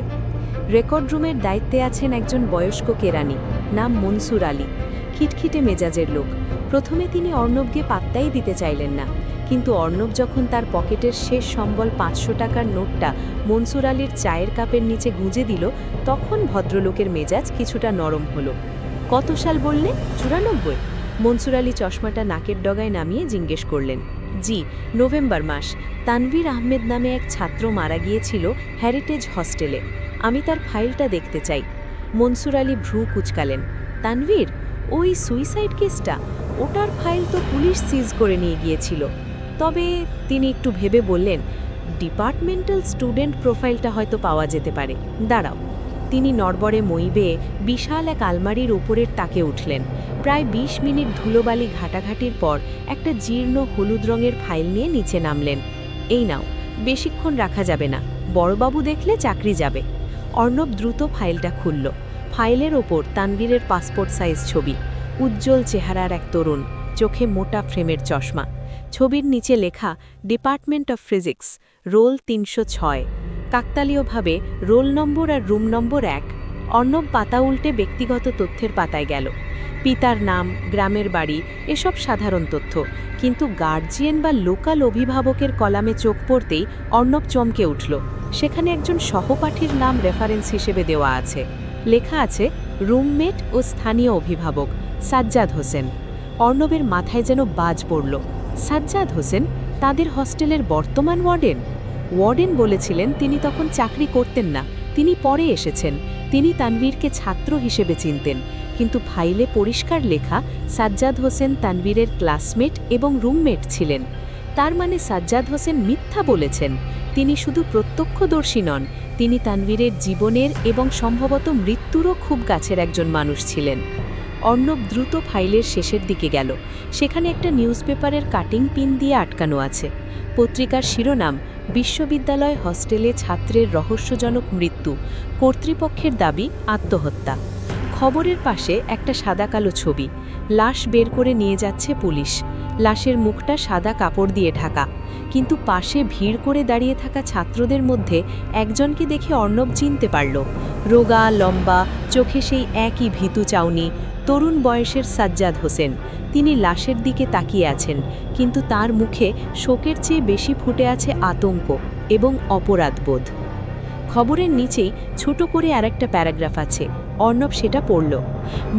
রেকর্ড রুমের দায়িত্বে আছেন একজন বয়স্ক কেরানি, নাম মনসুর আলী। খিটখিটে মেজাজের লোক। প্রথমে তিনি অর্ণবকে পাত্তাই দিতে চাইলেন না, কিন্তু অর্ণব যখন তার পকেটের শেষ সম্বল 500 টাকার নোটটা মনসুর আলীর চায়ের কাপের নিচে গুঁজে দিল, তখন ভদ্রলোকের মেজাজ কিছুটা নরম হলো। কত সাল বললে? 94? মনসুর আলী চশমাটা নাকের ডগায় নামিয়ে জিজ্ঞেস করলেন। জি, নভেম্বর মাস। তানভীর আহমেদ নামে এক ছাত্র মারা গিয়েছিল হেরিটেজ হস্টেলে। আমি তার ফাইলটা দেখতে চাই। মনসুর আলী ভ্রু কুচকালেন। তানভীর? ওই সুইসাইড কেসটা? ওটার ফাইল তো পুলিশ সিজ করে নিয়ে গিয়েছিল। তবে তিনি একটু ভেবে বললেন, ডিপার্টমেন্টাল স্টুডেন্ট প্রোফাইলটা হয়তো পাওয়া যেতে পারে। দাঁড়াও। তিনি নড়বড়ে মই বেয়ে বিশাল এক আলমারির উপরের তাকে উঠলেন। প্রায় 20 মিনিট ধুলোবালি ঘাটাঘাটির পর একটা জীর্ণ হলুদ রঙের ফাইল নিয়ে নিচে নামলেন। এই নাও, বেশিক্ষণ রাখা যাবে না, বড়বাবু দেখলে চাকরি যাবে। অর্ণব দ্রুত ফাইলটা খুলল। ফাইলের ওপর তানভীরের পাসপোর্ট সাইজ ছবি। উজ্জ্বল চেহারার এক তরুণ, চোখে মোটা ফ্রেমের চশমা। ছবির নিচে লেখা ডিপার্টমেন্ট অফ ফিজিক্স, রোল 306। কাকতালীয়ভাবে রোল নম্বর আর রুম নম্বর 1। অর্ণব পাতা উল্টে ব্যক্তিগত তথ্যের পাতায় গেল। পিতার নাম, গ্রামের বাড়ি, এসব সাধারণ তথ্য, কিন্তু গার্জিয়ান বা লোকাল অভিভাবকের কলামে চোখ পড়তেই অর্ণব চমকে উঠল। সেখানে একজন সহপাঠীর নাম রেফারেন্স হিসেবে দেওয়া আছে। লেখা আছে রুমমেট ও স্থানীয় অভিভাবক সাজ্জাদ হোসেন। অর্ণবের মাথায় যেন বাজ পড়ল। সাজ্জাদ হোসেন তাদের হস্টেলের বর্তমান ওয়ার্ডেন? ওয়ার্ডেন বলেছিলেন তিনি তখন চাকরি করতেন না, তিনি পরে এসেছেন। তিনি তানভীরকে ছাত্র হিসেবে চিনতেন, কিন্তু ফাইলে পরিষ্কার লেখা সাজ্জাদ হোসেন তানভীরের ক্লাসমেট এবং রুমমেট ছিলেন। তার মানে সাজ্জাদ হোসেন মিথ্যা বলেছেন। তিনি শুধু প্রত্যক্ষদর্শী নন, তিনি তানভীরের জীবনের এবং সম্ভবত মৃত্যুরও খুব কাছের একজন মানুষ ছিলেন। অর্ণব দ্রুত ফাইলের শেষের দিকে গেল। সেখানে একটা নিউজপেপারের কাটিং পিন দিয়ে আটকানো আছে। পত্রিকার শিরোনাম, বিশ্ববিদ্যালয় হস্টেলে ছাত্রের রহস্যজনক মৃত্যু, কর্তৃপক্ষের দাবি আত্মহত্যা। খবরের পাশে একটা সাদা কালো ছবি, লাশ বের করে নিয়ে যাচ্ছে পুলিশ। লাশের মুখটা সাদা কাপড় দিয়ে ঢাকা, কিন্তু পাশে ভিড় করে দাঁড়িয়ে থাকা ছাত্রদের মধ্যে একজনকে দেখে অর্ণব চিনতে পারল। রোগা, লম্বা, চোখে সেই একই ভীতু চাউনি, তরুণ বয়সের সাজ্জাদ হোসেন। তিনি লাশের দিকে তাকিয়ে আছেন, কিন্তু তার মুখে শোকের চেয়ে বেশি ফুটে আছে আতঙ্ক এবং অপরাধবোধ। খবরের নিচেই ছোট করে আরেকটা প্যারাগ্রাফ আছে। অর্ণব সেটা পড়ল।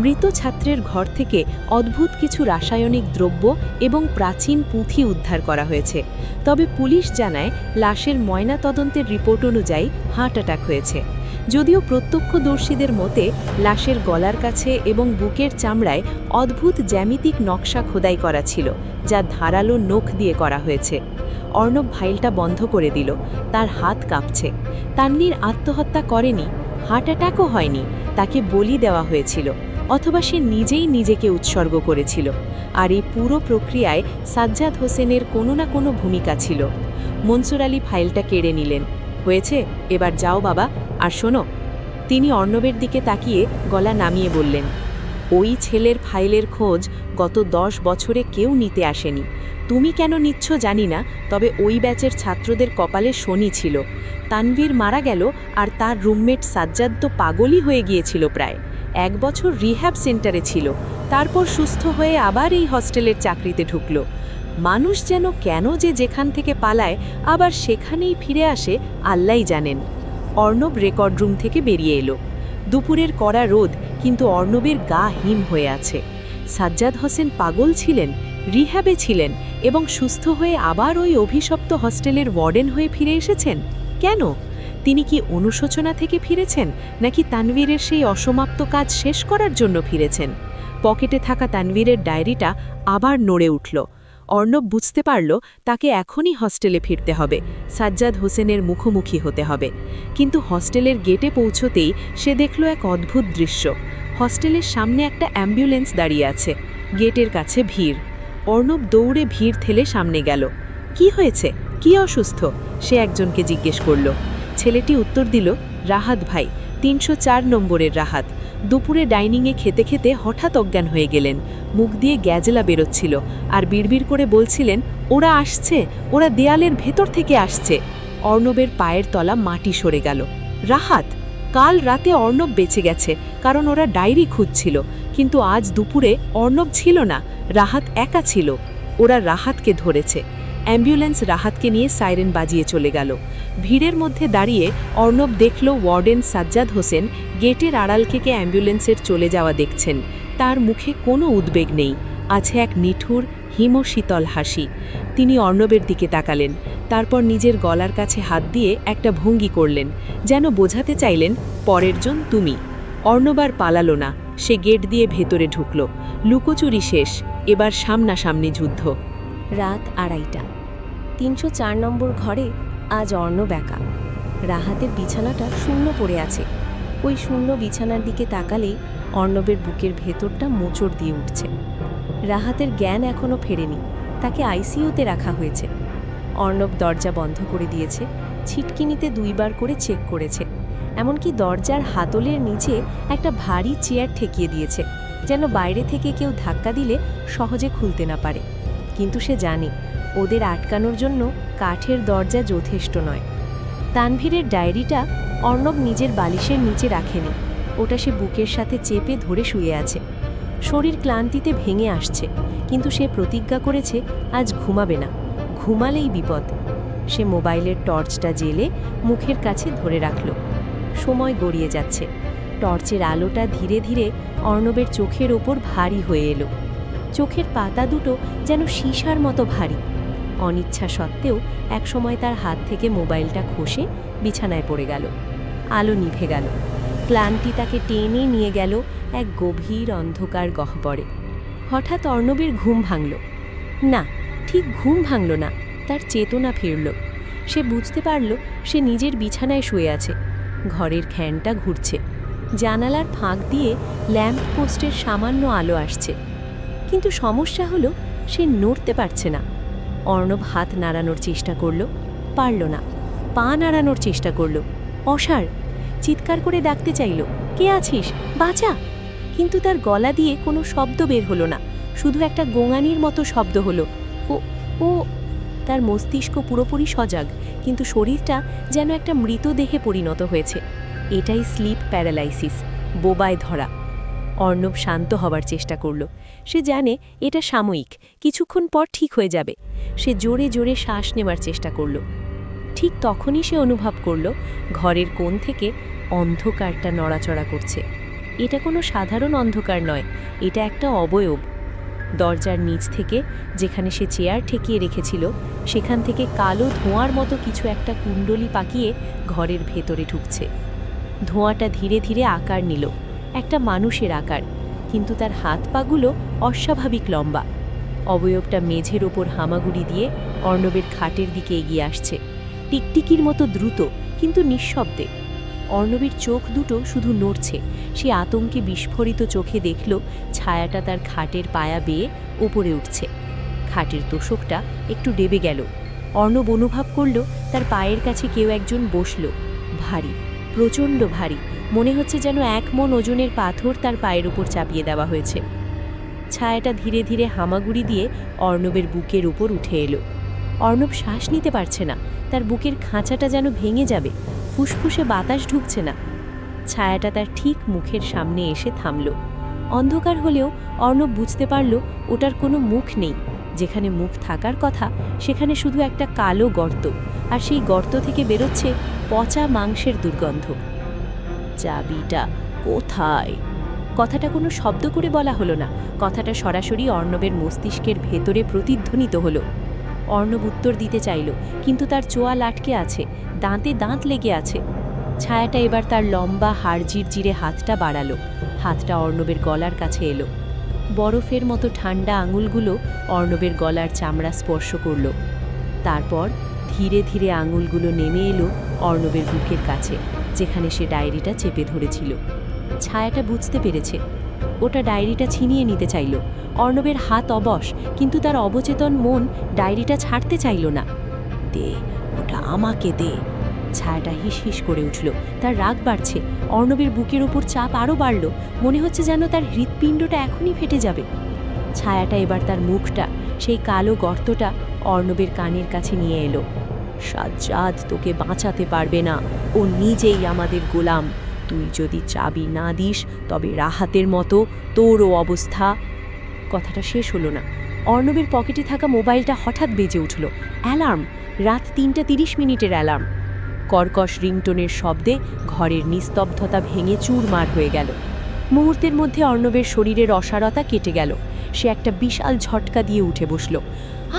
মৃত ছাত্রের ঘর থেকে অদ্ভুত কিছু রাসায়নিক দ্রব্য এবং প্রাচীন পুঁথি উদ্ধার করা হয়েছে। তবে পুলিশ জানায় লাশের ময়নাতদন্তের রিপোর্ট অনুযায়ী হার্ট অ্যাটাক হয়েছে। যদিও প্রত্যক্ষদর্শীদের মতে লাশের গলার কাছে এবং বুকের চামড়ায় অদ্ভুত জ্যামিতিক নকশা খোদাই করা ছিল, যা ধারালো নখ দিয়ে করা হয়েছে। অর্ণব ফাইলটা বন্ধ করে দিল। তার হাত কাঁপছে। তানভীর আত্মহত্যা করেনি, হার্ট অ্যাটাকও হয়নি, তাকে বলি দেওয়া হয়েছিল, অথবা সে নিজেই নিজেকে উৎসর্গ করেছিল। আর এই পুরো প্রক্রিয়ায় সাজ্জাদ হোসেনের কোনো না কোনো ভূমিকা ছিল। মনসুর আলী ফাইলটা কেড়ে নিলেন। হয়েছে, এবার যাও বাবা, আর শোনো। তিনি অর্ণবের দিকে তাকিয়ে গলা নামিয়ে বললেন, ওই ছেলের ফাইলের খোঁজ গত 10 বছরে কেউ নিতে আসেনি। তুমি কেন নিচ্ছ জানি না, তবে ওই ব্যাচের ছাত্রদের কপালে শনি ছিল। তানভীর মারা গেল, আর তার রুমমেট সাজ্জাদ তো পাগলই হয়ে গিয়েছিল প্রায়। 1 বছর রিহ্যাব সেন্টারে ছিল, তারপর সুস্থ হয়ে আবার এই হস্টেলের চাকরিতে ঢুকল। মানুষ যেন কেন যে যেখান থেকে পালায় আবার সেখানেই ফিরে আসে আল্লাহই জানেন। অর্ণব রেকর্ড রুম থেকে বেরিয়ে এলো। দুপুরের কড়া রোদ, কিন্তু অর্ণবের গা হিম হয়ে আছে। সাজ্জাদ হোসেন পাগল ছিলেন, রিহ্যাবে ছিলেন, এবং সুস্থ হয়ে আবার ওই অভিশপ্ত হস্টেলের ওয়ার্ডেন হয়ে ফিরে এসেছেন। কেন? তিনি কি অনুশোচনা থেকে ফিরেছেন, নাকি তানভীরের সেই অসমাপ্ত কাজ শেষ করার জন্য ফিরেছেন? পকেটে থাকা তানভীরের ডায়েরিটা আবার নড়ে উঠল। অর্ণব বুঝতে পারল তাকে এখনই হস্টেলে ফিরতে হবে, সাজ্জাদ হোসেনের মুখোমুখি হতে হবে। কিন্তু হস্টেলের গেটে পৌঁছতেই সে দেখল এক অদ্ভুত দৃশ্য। হস্টেলের সামনে একটা অ্যাম্বুলেন্স দাঁড়িয়ে আছে, গেটের কাছে ভিড়। অর্ণব দৌড়ে ভিড় ঠেলে সামনে গেল। কি হয়েছে? কি অসুস্থ? সে একজনকে জিজ্ঞেস করল। ছেলেটি উত্তর দিল, রাহাত ভাই, 304 নম্বরের রাহাত। দুপুরে ডাইনিংয়ে খেতে খেতে হঠাৎ অজ্ঞান হয়ে গেলেন। মুখ দিয়ে গ্যাজেলা বেরোচ্ছিল, আর বিড়বিড় করে বলছিলেন, ওরা আসছে, ওরা দেয়ালের ভেতর থেকে আসছে। অর্ণবের পায়ের তলা মাটি সরে গেল। রাহাত! কাল রাতে অর্ণব বেঁচে গেছে, কারণ ওরা ডায়েরি খুঁজছিল, কিন্তু আজ দুপুরে অর্ণব ছিল না, রাহাত একা ছিল। ওরা রাহাতকে ধরেছে। অ্যাম্বুলেন্স রাহাতকে নিয়ে সাইরেন বাজিয়ে চলে গেল। ভিড়ের মধ্যে দাঁড়িয়ে অর্ণব দেখল ওয়ার্ডেন সাজ্জাদ হোসেন গেটের আড়াল থেকে অ্যাম্বুলেন্সের চলে যাওয়া দেখছেন। তার মুখে কোনো উদ্বেগ নেই, আছে এক নিঠুর হিমশীতল হাসি। তিনি অর্ণবের দিকে তাকালেন, তারপর নিজের গলার কাছে হাত দিয়ে একটা ভঙ্গি করলেন, যেন বোঝাতে চাইলেন, পরের জন তুমি। অর্ণব আর পালালো না, সে গেট দিয়ে ভেতরে ঢুকল। লুকোচুরি শেষ, এবার সামনাসামনি যুদ্ধ। রাত 2:30। 304 নম্বর ঘরে আজ অর্ণব একা। রাহাতের বিছানাটা শূন্য পড়ে আছে। ওই শূন্য বিছানার দিকে তাকালেই অর্ণবের বুকের ভেতরটা মোচড় দিয়ে উঠছে। রাহাতের জ্ঞান এখনও ফেরেনি, তাকে আইসিইউতে রাখা হয়েছে। অর্ণব দরজা বন্ধ করে দিয়েছে, ছিটকিনিতে 2 বার করে চেক করেছে। এমনকি দরজার হাতলের নিচে একটা ভারী চেয়ার ঠেকিয়ে দিয়েছে, যেন বাইরে থেকে কেউ ধাক্কা দিলে সহজে খুলতে না পারে। কিন্তু সে জানে ওদের আটকানোর জন্য কাঠের দরজা যথেষ্ট নয়। তানভীরের ডায়েরিটা অর্ণব নিজের বালিশের নিচে রাখেনি, ওটা সে বুকের সাথে চেপে ধরে শুয়ে আছে। শরীর ক্লান্তিতে ভেঙে আসছে, কিন্তু সে প্রতিজ্ঞা করেছে আজ ঘুমাবে না, ঘুমালেই বিপদ। সে মোবাইলের টর্চটা জ্বেলে মুখের কাছে ধরে রাখল। সময় গড়িয়ে যাচ্ছে। টর্চের আলোটা ধীরে ধীরে অর্ণবের চোখের ওপর ভারী হয়ে এলো। চোখের পাতা দুটো যেন সীসার মতো ভারী। অনিচ্ছা সত্ত্বেও একসময় তার হাত থেকে মোবাইলটা খসে বিছানায় পড়ে গেল। আলো নিভে গেল। ক্লান্তি তাকে টেনে নিয়ে গেল এক গভীর অন্ধকার গহ্বরে। হঠাৎ অর্ণবের ঘুম ভাঙল। না, ঠিক ঘুম ভাঙল না, তার চেতনা ফিরল। সে বুঝতে পারল সে নিজের বিছানায় শুয়ে আছে। ঘরের ফ্যানটা ঘুরছে, জানালার ফাঁক দিয়ে ল্যাম্প পোস্টের সামান্য আলো আসছে। কিন্তু সমস্যা হলো সে নড়তে পারছে না। অর্ণব হাত নাড়ানোর চেষ্টা করল, পারল না। পা নাড়ানোর চেষ্টা করল, অসাড়। চিৎকার করে ডাকতে চাইল, কে আছিস, বাঁচা। কিন্তু তার গলা দিয়ে কোনো শব্দ বের হলো না, শুধু একটা গোঙানির মতো শব্দ হলো। ও ও তার মস্তিষ্ক পুরোপুরি সজাগ, কিন্তু শরীরটা যেন একটা মৃতদেহে পরিণত হয়েছে। এটাই স্লিপ প্যারালাইসিস, বোবায় ধরা। অর্ণব শান্ত হবার চেষ্টা করল। সে জানে এটা সাময়িক, কিছুক্ষণ পর ঠিক হয়ে যাবে। সে জোরে জোরে শ্বাস নেওয়ার চেষ্টা করল। ঠিক তখনই সে অনুভব করল ঘরের কোণ থেকে অন্ধকারটা নড়াচড়া করছে। এটা কোনো সাধারণ অন্ধকার নয়, এটা একটা অবয়ব। দরজার নিচ থেকে, যেখানে সে চেয়ার ঠেকিয়ে রেখেছিল, সেখান থেকে কালো ধোঁয়ার মতো কিছু একটা কুণ্ডলি পাকিয়ে ঘরের ভেতরে ঢুকছে। ধোঁয়াটা ধীরে ধীরে আকার নিল, একটা মানুষের আকার, কিন্তু তার হাত পাগুলো অস্বাভাবিক লম্বা। অবয়বটা মেঝের ওপর হামাগুড়ি দিয়ে অর্ণবের খাটের দিকে এগিয়ে আসছে, টিকটিকির মতো দ্রুত কিন্তু নিঃশব্দে। অর্ণবের চোখ দুটো শুধু নড়ছে। সে আতঙ্কে বিস্ফোরিত চোখে দেখল ছায়াটা তার খাটের পায়া বেয়ে ওপরে উঠছে। খাটের তোষকটা একটু ডেবে গেল। অর্ণব অনুভব করল তার পায়ের কাছে কেউ একজন বসল, ভারী, প্রচণ্ড ভারী, মনে হচ্ছে যেন 1 মণ ওজনের পাথর তার পায়ের উপর চাপিয়ে দেওয়া হয়েছে। ছায়াটা ধীরে ধীরে হামাগুড়ি দিয়ে অর্ণবের বুকের উপর উঠে এলো। অর্ণব শ্বাস নিতে পারছে না, তার বুকের খাঁচাটা যেন ভেঙে যাবে, ফুসফুসে বাতাস ঢুকছে না। ছায়াটা তার ঠিক মুখের সামনে এসে থামল। অন্ধকার হলেও অর্ণব বুঝতে পারল ওটার কোনো মুখ নেই। যেখানে মুখ থাকার কথা সেখানে শুধু একটা কালো গর্ত, আর সেই গর্ত থেকে বেরোচ্ছে পচা মাংসের দুর্গন্ধ। চাবিটা কোথায়? কথাটা কোনো শব্দ করে বলা হলো না, কথাটা সরাসরি অর্ণবের মস্তিষ্কের ভেতরে প্রতিধ্বনিত হলো। অর্ণব উত্তর দিতে চাইল, কিন্তু তার চোয়াল আটকে আছে, দাঁতে দাঁত লেগে আছে। ছায়াটা এবার তার লম্বা হাড়জিরজিরে হাতটা বাড়ালো। হাতটা অর্ণবের গলার কাছে এলো। বরফের মতো ঠান্ডা আঙুলগুলো অর্ণবের গলার চামড়া স্পর্শ করল। তারপর ধীরে ধীরে আঙুলগুলো নেমে এলো অর্ণবের বুকের কাছে, যেখানে সে ডায়েরিটা চেপে ধরেছিল। ছায়াটা বুঝতে পেরেছে, ওটা ডায়েরিটা ছিনিয়ে নিতে চাইল। অর্ণবের হাত অবশ, কিন্তু তার অবচেতন মন ডায়েরিটা ছাড়তে চাইল না। দে, ওটা আমাকে দে। ছায়াটা হিস হিস করে উঠল, তার রাগ বাড়ছে। অর্ণবের বুকের ওপর চাপ আরও বাড়ল, মনে হচ্ছে যেন তার হৃৎপিণ্ডটা এখনই ফেটে যাবে। ছায়াটা এবার তার মুখটা, সেই কালো গর্তটা অর্ণবের কানের কাছে নিয়ে এলো। সাজ্জাদ তোকে বাঁচাতে পারবে না, ও নিজেই আমাদের গোলাম। তুই যদি চাবি না দিস তবে রাহাতের মতো তোরও অবস্থা। কথাটা শেষ হলো না। অর্ণবের পকেটে থাকা মোবাইলটা হঠাৎ বেজে উঠল। অ্যালার্ম, রাত 3:30 অ্যালার্ম। কর্কশ রিংটোনের শব্দে ঘরের নিস্তব্ধতা ভেঙে চুরমার হয়ে গেল। মুহূর্তের মধ্যে অর্ণবের শরীরের অসারতা কেটে গেল। সে একটা বিশাল ঝটকা দিয়ে উঠে বসল।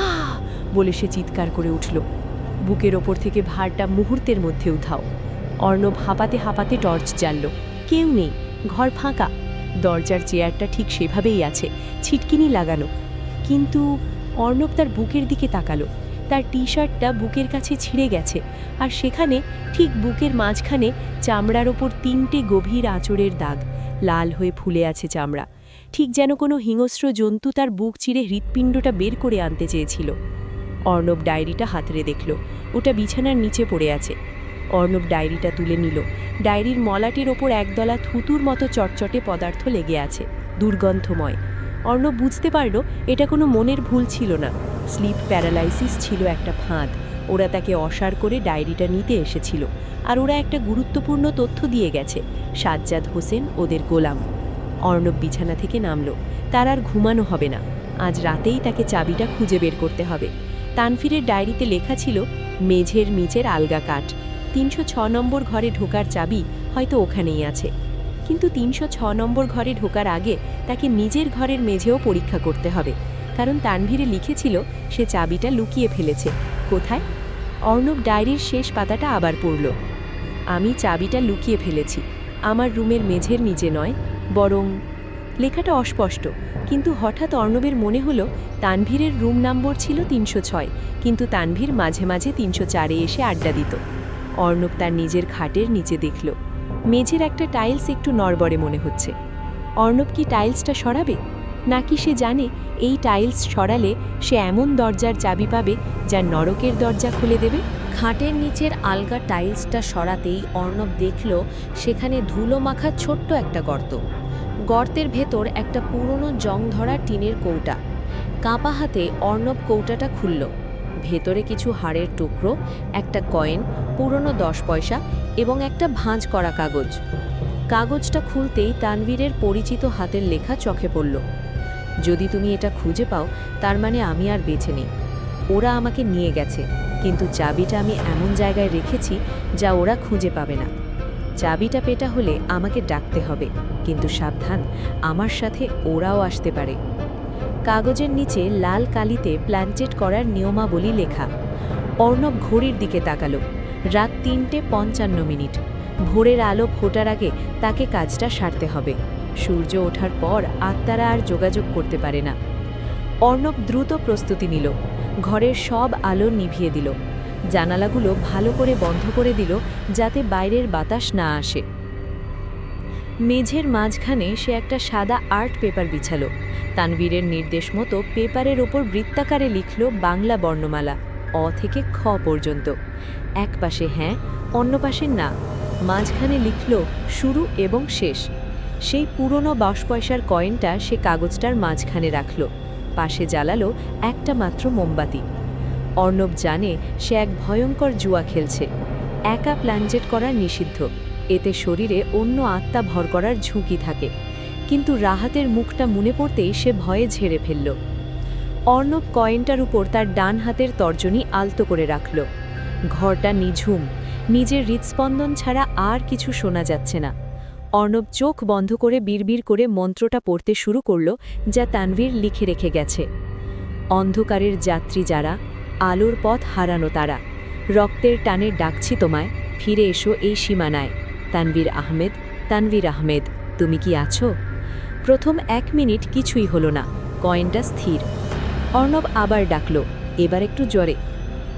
আহ বলে সে চিৎকার করে উঠল। বুকের ওপর থেকে ভারটা মুহূর্তের মধ্যে উধাও। অর্ণব হাঁপাতে হাঁপাতে টর্চ জ্বালল। কেউ নেই, ঘর ফাঁকা। দরজার চেয়ারটা ঠিক সেভাবেই আছে, ছিটকিনি লাগানো। কিন্তু অর্ণব তার বুকের দিকে তাকালো। তার টি-শার্টটা বুকের কাছে ছিঁড়ে গেছে, আর সেখানে ঠিক বুকের মাঝখানে চামড়ার ওপর 3টে গভীর আঁচড়ের দাগ, লাল হয়ে ফুলে আছে চামড়া, ঠিক যেন কোনো হিংস্র জন্তু তার বুক চিরে হৃৎপিণ্ডটা বের করে আনতে চেয়েছিল। অর্ণব ডায়েরিটা হাতড়ে দেখল, ওটা বিছানার নিচে পড়ে আছে। অর্ণব ডায়েরিটা তুলে নিল। ডায়েরির মলাটের ওপর একদলা থুতুর মতো চটচটে পদার্থ লেগে আছে, দুর্গন্ধময়। অর্ণব বুঝতে পারল এটা কোনো মনের ভুল ছিল না, স্লিপ প্যারালাইসিস ছিল একটা ফাঁদ। ওরা তাকে অসাড় করে ডায়েরিটা নিতে এসেছিল, আর ওরা একটা গুরুত্বপূর্ণ তথ্য দিয়ে গেছে, সাজ্জাদ হোসেন ওদের গোলাম। অর্ণব বিছানা থেকে নামল। তার আর ঘুমানো হবে না, আজ রাতেই তাকে চাবিটা খুঁজে বের করতে হবে। তানফিরের ডায়েরিতে লেখা ছিল মেঝের নিচের আলগা কাঠ। 306 নম্বর ঘরে ঢোকার চাবি হয়তো ওখানেই আছে। কিন্তু 306 নম্বর ঘরে ঢোকার আগে তাকে নিজের ঘরের মেঝেও পরীক্ষা করতে হবে, কারণ তানভীরে লিখেছিল সে চাবিটা লুকিয়ে ফেলেছে। কোথায়? অর্ণব ডায়েরির শেষ পাতাটা আবার পড়ল। আমি চাবিটা লুকিয়ে ফেলেছি, আমার রুমের মেঝের নিচে নয়, বরং... লেখাটা অস্পষ্ট, কিন্তু হঠাৎ অর্ণবের মনে হলো তানভীরের রুম নম্বর ছিল 306, কিন্তু তানভীর মাঝে মাঝে 304-এ এসে আড্ডা দিত। অর্ণব তার নিজের খাটের নিচে দেখল মেঝের একটা টাইলস একটু নড়বড়ে মনে হচ্ছে। অর্ণব কি টাইলসটা সরাবে, নাকি সে জানে এই টাইলস সরালে সে এমন দরজার চাবি পাবে যা নরকের দরজা খুলে দেবে? খাটের নিচের আলগা টাইলসটা সরাতেই অর্ণব দেখল সেখানে ধুলো মাখা ছোট্ট একটা গর্ত। গর্তের ভেতর একটা পুরনো জং ধরা টিনের কৌটা। কাঁপা হাতে অর্ণব কৌটাটা খুলল। ভেতরে কিছু হাড়ের টুকরো, একটা কয়েন, পুরনো 10 পয়সা এবং একটা ভাঁজ করা কাগজ। কাগজটা খুলতেই তানভীরের পরিচিত হাতের লেখা চোখে পড়ল। যদি তুমি এটা খুঁজে পাও, তার মানে আমি আর বেঁচে নেই। ওরা আমাকে নিয়ে গেছে, কিন্তু চাবিটা আমি এমন জায়গায় রেখেছি যা ওরা খুঁজে পাবে না। চাবিটা পেটা হলে আমাকে ডাকতে হবে, কিন্তু সাবধান, আমার সাথে ওরাও আসতে পারে। কাগজের নিচে লাল কালিতে প্ল্যান্টেড করার নিয়মাবলী লেখা। অর্ণব ঘড়ির দিকে তাকালো। রাত 3:55। ভোরের আলো ফোটার আগে তাকে কাজটা সারতে হবে। সূর্য ওঠার পর আত্মারা আর যোগাযোগ করতে পারে না। অর্ণব দ্রুত প্রস্তুতি নিল। ঘরের সব আলো নিভিয়ে দিল। জানালাগুলো ভালো করে বন্ধ করে দিল, যাতে বাইরের বাতাস না আসে। মেঝের মাঝখানে সে একটা সাদা আর্ট পেপার বিছালো। তানভীরের নির্দেশ মতো পেপারের ওপর বৃত্তাকারে লিখল বাংলা বর্ণমালা, অ থেকে খ পর্যন্ত। এক পাশে হ্যাঁ, অন্য পাশে না। মাঝখানে লিখল শুরু এবং শেষ। সেই পুরনো 10 পয়সার কয়েনটা সে কাগজটার মাঝখানে রাখল। পাশে জ্বালালো একটা মাত্র মোমবাতি। অর্ণব জানে সে এক ভয়ঙ্কর জুয়া খেলছে। একা প্ল্যানজেট করা নিষিদ্ধ, এতে শরীরে অন্য আত্মা ভর করার ঝুঁকি থাকে। কিন্তু রাহাতের মুখটা মনে পড়তেই সে ভয়ে ঝেড়ে ফেলল। অর্ণব কয়েনটার উপর তার ডান হাতের তর্জনী আলতো করে রাখল। ঘরটা নিঝুম, নিজের হৃৎস্পন্দন ছাড়া আর কিছু শোনা যাচ্ছে না। অর্ণব চোখ বন্ধ করে বিড়বিড় করে মন্ত্রটা পড়তে শুরু করল, যা তানভীর লিখে রেখে গেছে। অন্ধকারের যাত্রী যারা, আলোর পথ হারানো তারা, রক্তের টানে ডাকছি তোমায়, ফিরে এসো এই সীমানায়। তানভীর আহমেদ, তানভীর আহমেদ, তুমি কি আছো? প্রথম 1 মিনিট কিছুই হলো না, কয়েনটা স্থির। অর্ণব আবার ডাকল, এবার একটু জোরে।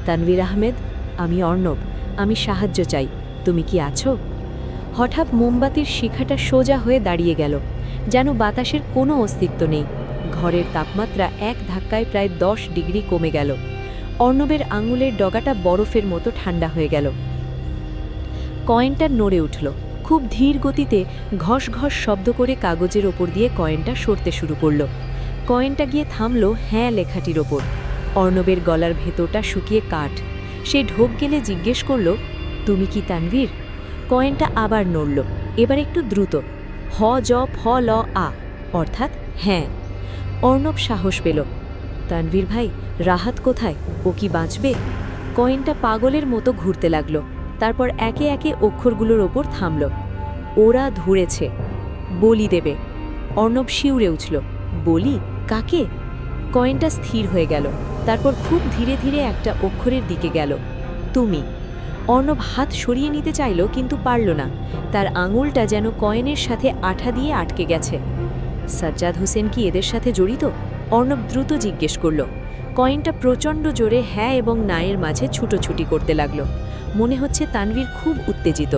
তানভীর আহমেদ, আমি অর্ণব, আমি সাহায্য চাই, তুমি কি আছো? হঠাৎ মোমবাতির শিখাটা সোজা হয়ে দাঁড়িয়ে গেল, যেন বাতাসের কোনো অস্তিত্ব নেই। ঘরের তাপমাত্রা এক ধাক্কায় প্রায় 10 ডিগ্রি কমে গেল। অর্ণবের আঙুলের ডগাটা বরফের মতো ঠান্ডা হয়ে গেল। কয়েনটা নড়ে উঠল। খুব ধীর গতিতে ঘস ঘস শব্দ করে কাগজের ওপর দিয়ে কয়েনটা সরতে শুরু করল। কয়েনটা গিয়ে থামল হ্যাঁ লেখাটির ওপর। অর্ণবের গলার ভেতরটা শুকিয়ে কাঠ। সে ঢোক গেলে জিজ্ঞেস করল, তুমি কি তানভীর? কয়েনটা আবার নড়ল, এবার একটু দ্রুত। হ জ ফ ল আ, অর্থাৎ হ্যাঁ। অর্ণব সাহস পেল। তানভীর ভাই, রাহাত কোথায়? ও কি বাঁচবে? কয়েনটা পাগলের মতো ঘুরতে লাগল। তারপর একে একে অক্ষরগুলোর ওপর থামল। ওরা ধরেছে, বলি দেবে। অর্ণব শিউরে উঠল। বলি? কাকে? কয়েনটা স্থির হয়ে গেল। তারপর খুব ধীরে ধীরে একটা অক্ষরের দিকে গেল, তুমি। অর্ণব হাত সরিয়ে নিতে চাইল, কিন্তু পারল না। তার আঙুলটা যেন কয়েনের সাথে আঠা দিয়ে আটকে গেছে। সাজ্জাদ হোসেন কি এদের সাথে জড়িত? অর্ণব দ্রুত জিজ্ঞেস করল। কয়েনটা প্রচণ্ড জোরে হ্যাঁ এবং নায়ের মাঝে ছুটোছুটি করতে লাগল। মনে হচ্ছে তানভীর খুব উত্তেজিত।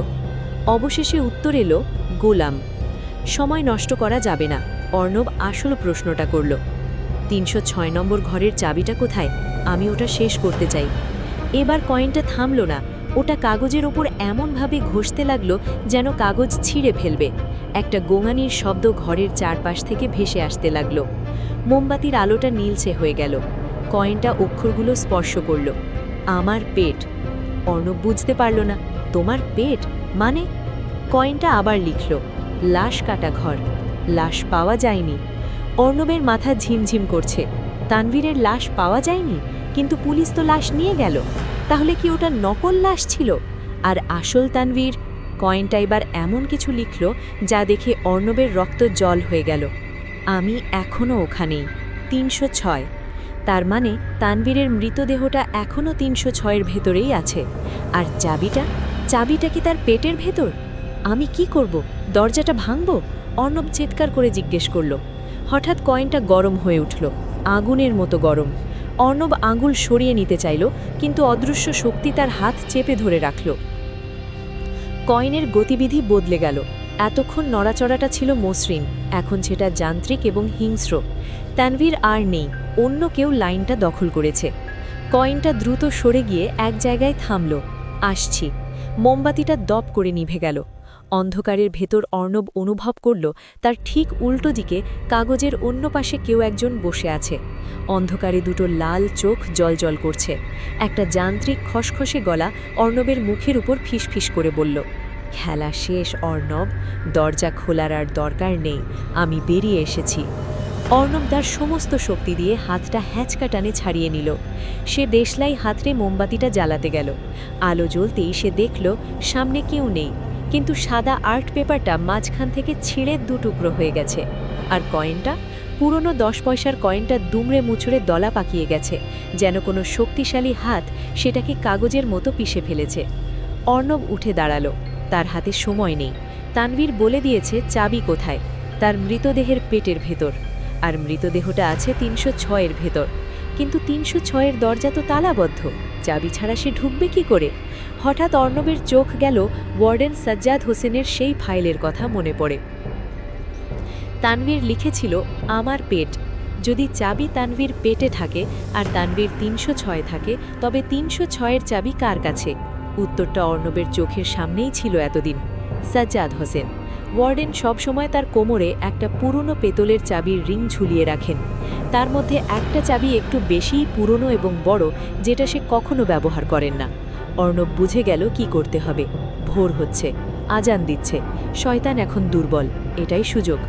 অবশেষে উত্তর এলো, গোলাম। সময় নষ্ট করা যাবে না। অর্ণব আসল প্রশ্নটা করল, 306 নম্বর ঘরের চাবিটা কোথায়? আমি ওটা শেষ করতে চাই। এবার কয়েনটা থামল না। ওটা কাগজের ওপর এমনভাবে ঘষতে লাগলো যেন কাগজ ছিঁড়ে ফেলবে। একটা গোঙানির শব্দ ঘরের চারপাশ থেকে ভেসে আসতে লাগল। মোমবাতির আলোটা নীলচে হয়ে গেল। কয়েনটা অক্ষরগুলো স্পর্শ করল, আমার পেট। অর্ণব বুঝতে পারল না। তোমার পেট মানে? কয়েনটা আবার লিখল, লাশ কাটা ঘর। লাশ পাওয়া যায়নি। অর্ণবের মাথা ঝিমঝিম করছে। তানভীরের লাশ পাওয়া যায়নি, কিন্তু পুলিশ তো লাশ নিয়ে গেল। তাহলে কি ওটা নকল লাশ ছিল? আর আসল তানভীর? কয়েনটা এবার এমন কিছু লিখল যা দেখে অর্ণবের রক্ত জল হয়ে গেল। আমি এখনও ওখানেই, 306। তার মানে তানভীরের মৃতদেহটা এখনও 306-এর ভেতরেই আছে। আর চাবিটা? চাবিটা কি তার পেটের ভেতর? আমি কি করব? দরজাটা ভাঙব? অর্ণব চিৎকার করে জিজ্ঞেস করল। হঠাৎ কয়েনটা গরম হয়ে উঠল, আগুনের মতো গরম। অর্ণব আঙুল সরিয়ে নিতে চাইল, কিন্তু অদৃশ্য শক্তি তার হাত চেপে ধরে রাখল। কয়েনের গতিবিধি বদলে গেল। এতক্ষণ নড়াচড়াটা ছিল মসৃণ, এখন সেটা যান্ত্রিক এবং হিংস্র। তানভীর আর নেই, অন্য কেউ লাইনটা দখল করেছে। কয়েনটা দ্রুত সরে গিয়ে এক জায়গায় থামল। আসছি। মোমবাতিটা দপ করে নিভে গেল। অন্ধকারের ভেতর অর্ণব অনুভব করল তার ঠিক উল্টো দিকে কাগজের অন্য পাশে কেউ একজন বসে আছে। অন্ধকারে দুটো লাল চোখ জ্বলজ্বল করছে। একটা যান্ত্রিক খসখসে গলা অর্ণবের মুখের উপর ফিসফিস করে বলল, খেলা শেষ অর্ণব, দরজা খোলার আর দরকার নেই, আমি বেরিয়ে এসেছি। অর্ণব তার সমস্ত শক্তি দিয়ে হাতটা হ্যাঁচকা টানে ছাড়িয়ে নিল। সে দেশলাই হাতড়ে মোমবাতিটা জ্বালাতে গেল। আলো জ্বলতেই সে দেখল সামনে কেউ নেই, কিন্তু সাদা আর্ট পেপারটা মাঝখান থেকে ছিঁড়ে দুটুকরো হয়ে গেছে। আর কয়েনটা, পুরনো 10 পয়সার কয়েনটা দুমড়ে মুচড়ে দলা পাকিয়ে গেছে, যেন কোনো শক্তিশালী হাত সেটাকে কাগজের মতো পিষে ফেলেছে। অর্ণব উঠে দাঁড়ালো। তার হাতে সময় নেই। তানভীর বলে দিয়েছে চাবি কোথায়, তার মৃতদেহের পেটের ভেতর। আর মৃতদেহটা আছে 306-এর ভেতর। কিন্তু 306-এর দরজা তো তালাবদ্ধ, চাবি ছাড়া সে ঢুকবে কি করে? হঠাৎ অর্ণবের চোখ গেল ওয়ার্ডেন সাজ্জাদ হোসেনের সেই ফাইলের কথা মনে পড়ে। তানভীর লিখেছিল, আমার পেট। যদি চাবি তানভীর পেটে থাকে আর তানভীর 306 থাকে, তবে 306-এর চাবি কার কাছে? উত্তরটা অর্ণবের চোখের সামনেই ছিল এতদিন। সাজ্জাদ হোসেন। ওয়ার্ডেন সবসময় তার কোমরে একটা পুরনো পেতলের চাবির রিং ঝুলিয়ে রাখেন। তার মধ্যে একটা চাবি একটু বেশিই পুরনো এবং বড়, যেটা সে কখনো ব্যবহার করেন না। অর্ণব বুঝে গেল কি করতে হবে। ভোর হচ্ছে, আজান দিচ্ছে, শয়তান এখন দুর্বল, এটাই সুযোগ।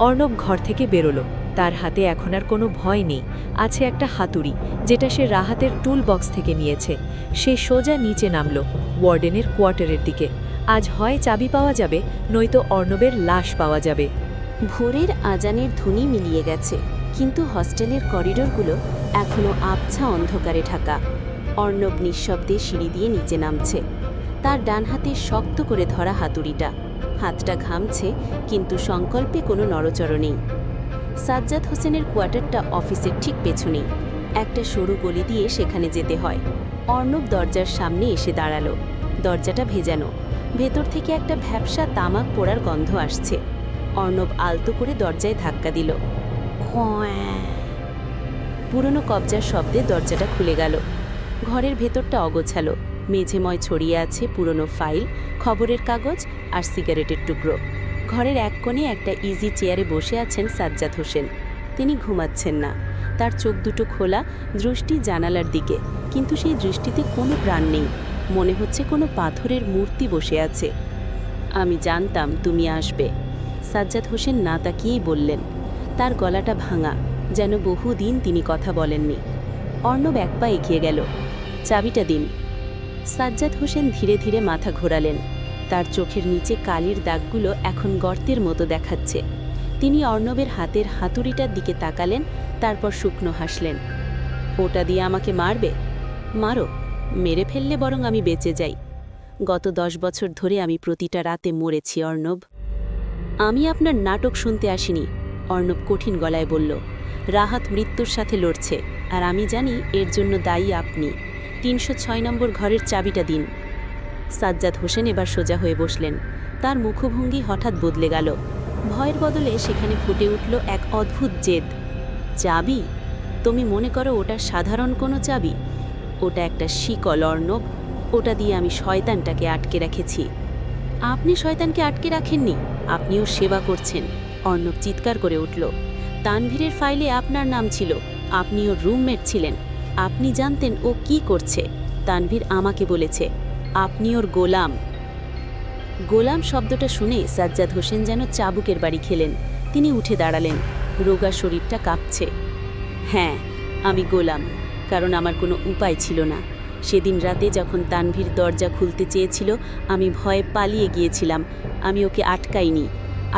অর্ণব ঘর থেকে বেরোলো। তার হাতে এখন আর কোনো ভয় নেই, আছে একটা হাতুড়ি, যেটা সে রাহাতের টুল বক্স থেকে নিয়েছে। সে সোজা নিচে নামল, ওয়ার্ডেনের কোয়ার্টারের দিকে। আজ হয় চাবি পাওয়া যাবে, নয়তো অর্ণবের লাশ পাওয়া যাবে। ভোরের আজানের ধ্বনি মিলিয়ে গেছে, কিন্তু হস্টেলের করিডোরগুলো এখনও আবছা অন্ধকারে ঢাকা। অর্ণব নিঃশব্দে সিঁড়ি দিয়ে নিচে নামছে। তার ডান হাতে শক্ত করে ধরা হাতুড়িটা। হাতটা ঘামছে, কিন্তু সংকল্পে কোনো নড়চড় নেই। সাজ্জাদ হোসেনের কোয়ার্টারটা অফিসের ঠিক পেছনেই। একটা সরু গলি দিয়ে সেখানে যেতে হয়। অর্ণব দরজার সামনে এসে দাঁড়ালো। দরজাটা ভেজানো, ভেতর থেকে একটা ভ্যাপসা তামাক পোড়ার গন্ধ আসছে। অর্ণব আলতো করে দরজায় ধাক্কা দিল। পুরনো কবজার শব্দে দরজাটা খুলে গেল। ঘরের ভেতরটা অগোছালো, মেঝেময় ছড়িয়ে আছে পুরনো ফাইল, খবরের কাগজ আর সিগারেটের টুকরো। ঘরের এক কোণে একটা ইজি চেয়ারে বসে আছেন সাজ্জাদ হোসেন। তিনি ঘুমাচ্ছেন না। তার চোখ দুটো খোলা, দৃষ্টি জানালার দিকে, কিন্তু সেই দৃষ্টিতে কোনো প্রাণ নেই। মনে হচ্ছে কোনো পাথরের মূর্তি বসে আছে। আমি জানতাম তুমি আসবে, সাজ্জাদ হোসেন না তাকিয়েই বললেন। তার গলাটা ভাঙা, যেন বহুদিন তিনি কথা বলেননি। অর্ণব এক পা এগিয়ে গেল। চাবিটা দিন। সাজ্জাদ হোসেন ধীরে ধীরে মাথা ঘোরালেন। তার চোখের নিচে কালির দাগগুলো এখন গর্তের মতো দেখাচ্ছে। তিনি অর্ণবের হাতের হাতুড়িটার দিকে তাকালেন, তারপর শুকনো হাসলেন। ওটা দিয়ে আমাকে মারবে? মারো, মেরে ফেললে বরং আমি বেঁচে যাই। গত 10 বছর ধরে আমি প্রতিটা রাতে মরেছি অর্ণব। আমি আপনার নাটক শুনতে আসিনি, অর্ণব কঠিন গলায় বলল। রাহাত মৃত্যুর সাথে লড়ছে, আর আমি জানি এর জন্য দায়ী আপনি। 306 নম্বর ঘরের চাবিটা দিন। সাজ্জাদ হোসেন এবার সোজা হয়ে বসলেন। তার মুখভঙ্গি হঠাৎ বদলে গেল। ভয়ের বদলে সেখানে ফুটে উঠল এক অদ্ভুত জেদ। চাবি? তুমি মনে করো ওটা সাধারণ কোনো চাবি? ওটা একটা শিকল অর্ণব। ওটা দিয়ে আমি শয়তানটাকে আটকে রেখেছি। আপনি শয়তানকে আটকে রাখেননি, আপনিও সেবা করছেন, অর্ণব চিৎকার করে উঠল। তানভীরের ফাইলে আপনার নাম ছিল, আপনি ওর রুমমেট ছিলেন। আপনি জানতেন ও কি করছে। তানভীর আমাকে বলেছে, আপনি ওর গোলাম। গোলাম শব্দটা শুনে সাজ্জাদ হোসেন যেন চাবুকের বাড়ি খেলেন। তিনি উঠে দাঁড়ালেন, রোগা শরীরটা কাঁপছে। হ্যাঁ, আমি গোলাম, কারণ আমার কোনো উপায় ছিল না। সেদিন রাতে যখন তানভীর দরজা খুলতে চেয়েছিল, আমি ভয়ে পালিয়ে গিয়েছিলাম। আমি ওকে আটকাইনি,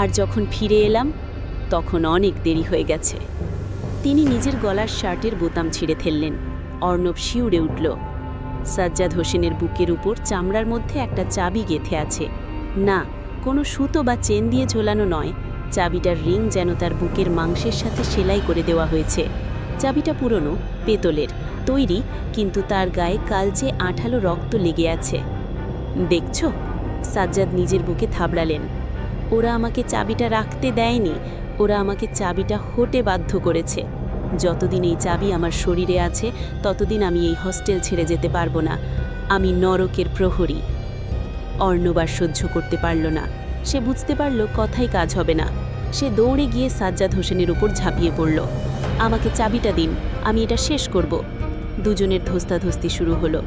আর যখন ফিরে এলাম তখন অনেক দেরি হয়ে গেছে। তিনি নিজের গলার শার্টের বোতাম ছিঁড়ে ফেললেন। অর্ণব শিউরে উঠল। সাজ্জাদ হোসেনের বুকের উপর চামড়ার মধ্যে একটা চাবি গেঁথে আছে। না, কোনো সুতো বা চেন দিয়ে ঝোলানো নয়। চাবিটার রিং যেন তার বুকের মাংসের সাথে সেলাই করে দেওয়া হয়েছে। চাবিটা পুরনো, পেতলের তৈরি, কিন্তু তার গায়ে কালচে আঠালো রক্ত লেগে আছে। দেখছো? সাজ্জাদ নিজের বুকে থাবড়ালেন। ওরা আমাকে চাবিটা রাখতে দেয়নি, ওরা আমাকে চাবিটা হতে বাধ্য করেছে। যতদিন এই চাবি আমার শরীরে আছে, ততদিন আমি এই হস্টেল ছেড়ে যেতে পারবো না। আমি নরকের প্রহরী। অর্ণব আর সহ্য করতে পারল না। সে বুঝতে পারল কথাই কাজ হবে না। সে দৌড়ে গিয়ে সাজ্জাদ হোসেনের উপর ঝাঁপিয়ে পড়ল। আমাকে চাবিটা দিন, আমি এটা শেষ করব। দুজনের ধস্তাধস্তি শুরু হলো।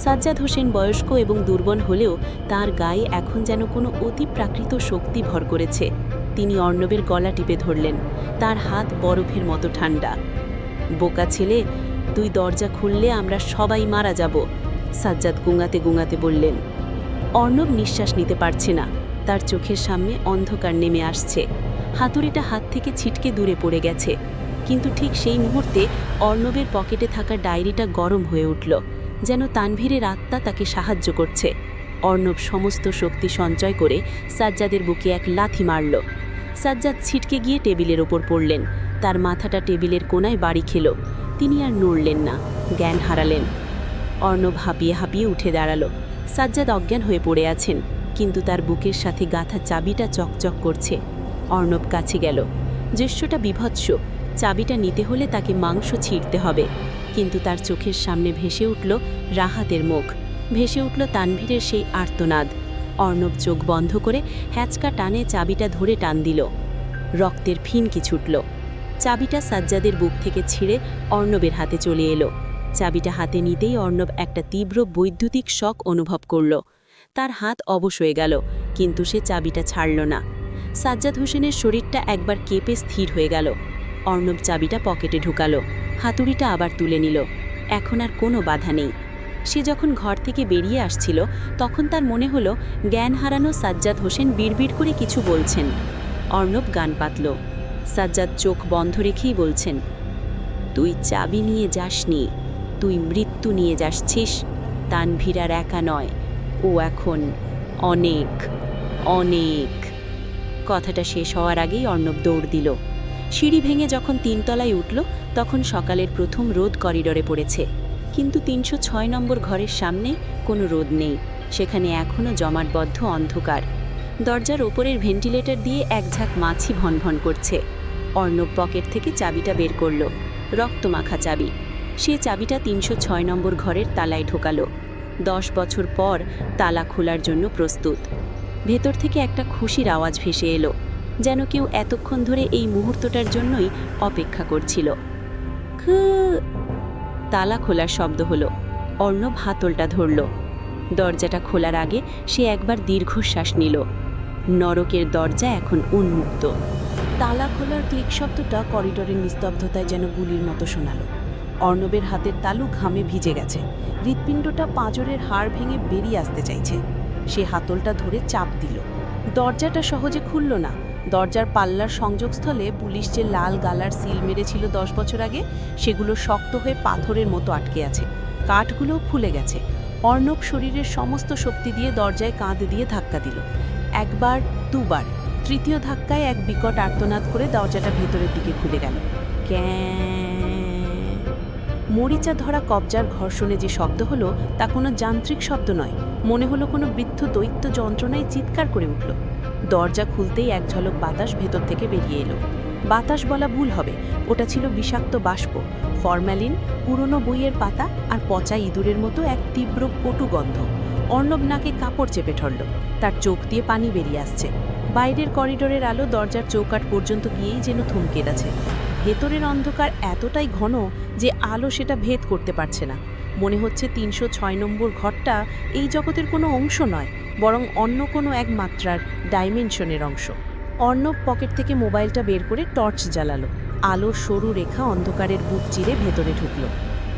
সাজ্জাদ হোসেন বয়স্ক এবং দুর্বল হলেও তার গায়ে এখন যেন কোনো অতি প্রাকৃত শক্তি ভর করেছে। তিনি অর্ণবের গলা টিপে ধরলেন। তার হাত বরফের মতো ঠান্ডা। বোকা ছেলে, তুই দরজা খুললে আমরা সবাই মারা যাব, সাজ্জাদ গুঙাতে গুঙাতে বললেন। অর্ণব নিঃশ্বাস নিতে পারছে না। তার চোখের সামনে অন্ধকার নেমে আসছে। হাতুড়িটা হাত থেকে ছিটকে দূরে পড়ে গেছে। কিন্তু ঠিক সেই মুহূর্তে অর্ণবের পকেটে থাকা ডায়েরিটা গরম হয়ে উঠল, যেন তানভীরের আত্মা তাকে সাহায্য করছে। অর্ণব সমস্ত শক্তি সঞ্চয় করে সাজ্জাদের বুকে এক লাথি মারল। সাজ্জাদ ছিটকে গিয়ে টেবিলের ওপর পড়লেন। তার মাথাটা টেবিলের কোণায় বাড়ি খেল। তিনি আর নড়লেন না, জ্ঞান হারালেন। অর্ণব হাঁপিয়ে হাঁপিয়ে উঠে দাঁড়ালো। সাজ্জাদ অজ্ঞান হয়ে পড়ে আছেন, কিন্তু তার বুকের সাথে গাঁথা চাবিটা চকচক করছে। অর্ণব কাছে গেল। দৃশ্যটা বিভৎস। চাবিটা নিতে হলে তাকে মাংস ছিঁড়তে হবে। কিন্তু তার চোখের সামনে ভেসে উঠল রাহাতের মুখ, ভেসে উঠল তানভীরের সেই আর্তনাদ। অর্ণব চোখ বন্ধ করে হ্যাচকা টানে চাবিটা ধরে টান দিল। রক্তের ফিনকি ছুটল। চাবিটা সাজ্জাদের বুক থেকে ছিঁড়ে অর্ণবের হাতে চলে এলো। চাবিটা হাতে নিতেই অর্ণব একটা তীব্র বৈদ্যুতিক শক অনুভব করল। তার হাত অবশ হয়ে গেল, কিন্তু সে চাবিটা ছাড়ল না। সাজ্জাদ হোসেনের শরীরটা একবার কেঁপে স্থির হয়ে গেল। অর্ণব চাবিটা পকেটে ঢুকালো, হাতুড়িটা আবার তুলে নিল। এখন আর কোনো বাধা নেই। সে যখন ঘর থেকে বেরিয়ে আসছিল, তখন তার মনে হলো জ্ঞান হারানো সাজ্জাদ হোসেন বিড়বিড় করে কিছু বলছেন। অর্ণব গান পাতল। সাজ্জাদ চোখ বন্ধ রেখেই বলছেন, তুই চাবি নিয়ে যাসনি, তুই মৃত্যু নিয়ে যাচ্ছিস। তানভীর আর একা নয়, ও এখন অনেক অনেক। কথাটা শেষ হওয়ার আগেই অর্ণব দৌড় দিল। সিঁড়ি ভেঙে যখন 3 তলায় উঠল, তখন সকালের প্রথম রোদ করিডোরে পড়েছে। কিন্তু 306 নম্বর ঘরের সামনে কোনো রোদ নেই। সেখানে এখনও জমাটবদ্ধ অন্ধকার। দরজার ওপরের ভেন্টিলেটর দিয়ে এক ঝাঁক মাছি ভনভন করছে। অর্ণব পকেট থেকে চাবিটা বের করল, রক্তমাখা চাবি। সে চাবিটা 306 নম্বর ঘরের তালায় ঢোকালো। 10 বছর পর তালা খোলার জন্য প্রস্তুত। ভেতর থেকে একটা খুশির আওয়াজ ভেসে এলো, যেন কেউ এতক্ষণ ধরে এই মুহূর্তটার জন্যই অপেক্ষা করছিল। তালা খোলার শব্দ হলো। অর্ণব হাতলটা ধরল। দরজাটা খোলার আগে সে একবার দীর্ঘশ্বাস নিল। নরকের দরজা এখন উন্মুক্ত। তালা খোলার ক্লিক শব্দটা করিডোরের নিস্তব্ধতায় যেন গুলির মতো শোনালো। অর্ণবের হাতের তালু ঘামে ভিজে গেছে। হৃৎপিণ্ডটা পাঁজরের হাড় ভেঙে বেরিয়ে আসতে চাইছে। সে হাতলটা ধরে চাপ দিল। দরজাটা সহজে খুলল না। দরজার পাল্লার সংযোগস্থলে পুলিশ যে লাল গালার সিল মেরেছিল 10 বছর আগে, সেগুলো শক্ত হয়ে পাথরের মতো আটকে আছে। কাঠগুলোও ফুলে গেছে। অর্ণব শরীরের সমস্ত শক্তি দিয়ে দরজায় কাঁধ দিয়ে ধাক্কা দিল। একবার, দুবার। তৃতীয় ধাক্কায় এক বিকট আর্তনাদ করে দরজাটা ভেতরের দিকে খুলে গেল। মরিচা ধরা কবজার ঘর্ষণে যে শব্দ হলো, তা কোনো যান্ত্রিক শব্দ নয়। মনে হলো কোনো বৃদ্ধ দৈত্য যন্ত্রণায় চিৎকার করে উঠল। দরজা খুলতেই এক ঝলক বাতাস ভেতর থেকে বেরিয়ে এলো। বাতাস বলা ভুল হবে, ওটা ছিল বিষাক্ত বাষ্প, ফরম্যালিন, পুরনো বইয়ের পাতা আর পচা ইঁদুরের মতো এক তীব্র কটু গন্ধ। অর্ণব নাকে কাপড় চেপে ধরল। তার চোখ দিয়ে পানি বেরিয়ে আসছে। বাইরের করিডোরের আলো দরজার চৌকাঠ পর্যন্ত গিয়েই যেন থমকে গেছে। ভেতরের অন্ধকার এতটাই ঘন যে আলো সেটা ভেদ করতে পারছে না। মনে হচ্ছে 306 নম্বর ঘরটা এই জগতের কোনো অংশ নয়, বরং অন্য কোনো এক মাত্রার ডাইমেনশনের অংশ। অর্ণব পকেট থেকে মোবাইলটা বের করে টর্চ জ্বালালো। আলোর সরু রেখা অন্ধকারের বুক চিরে ভেতরে ঢুকল।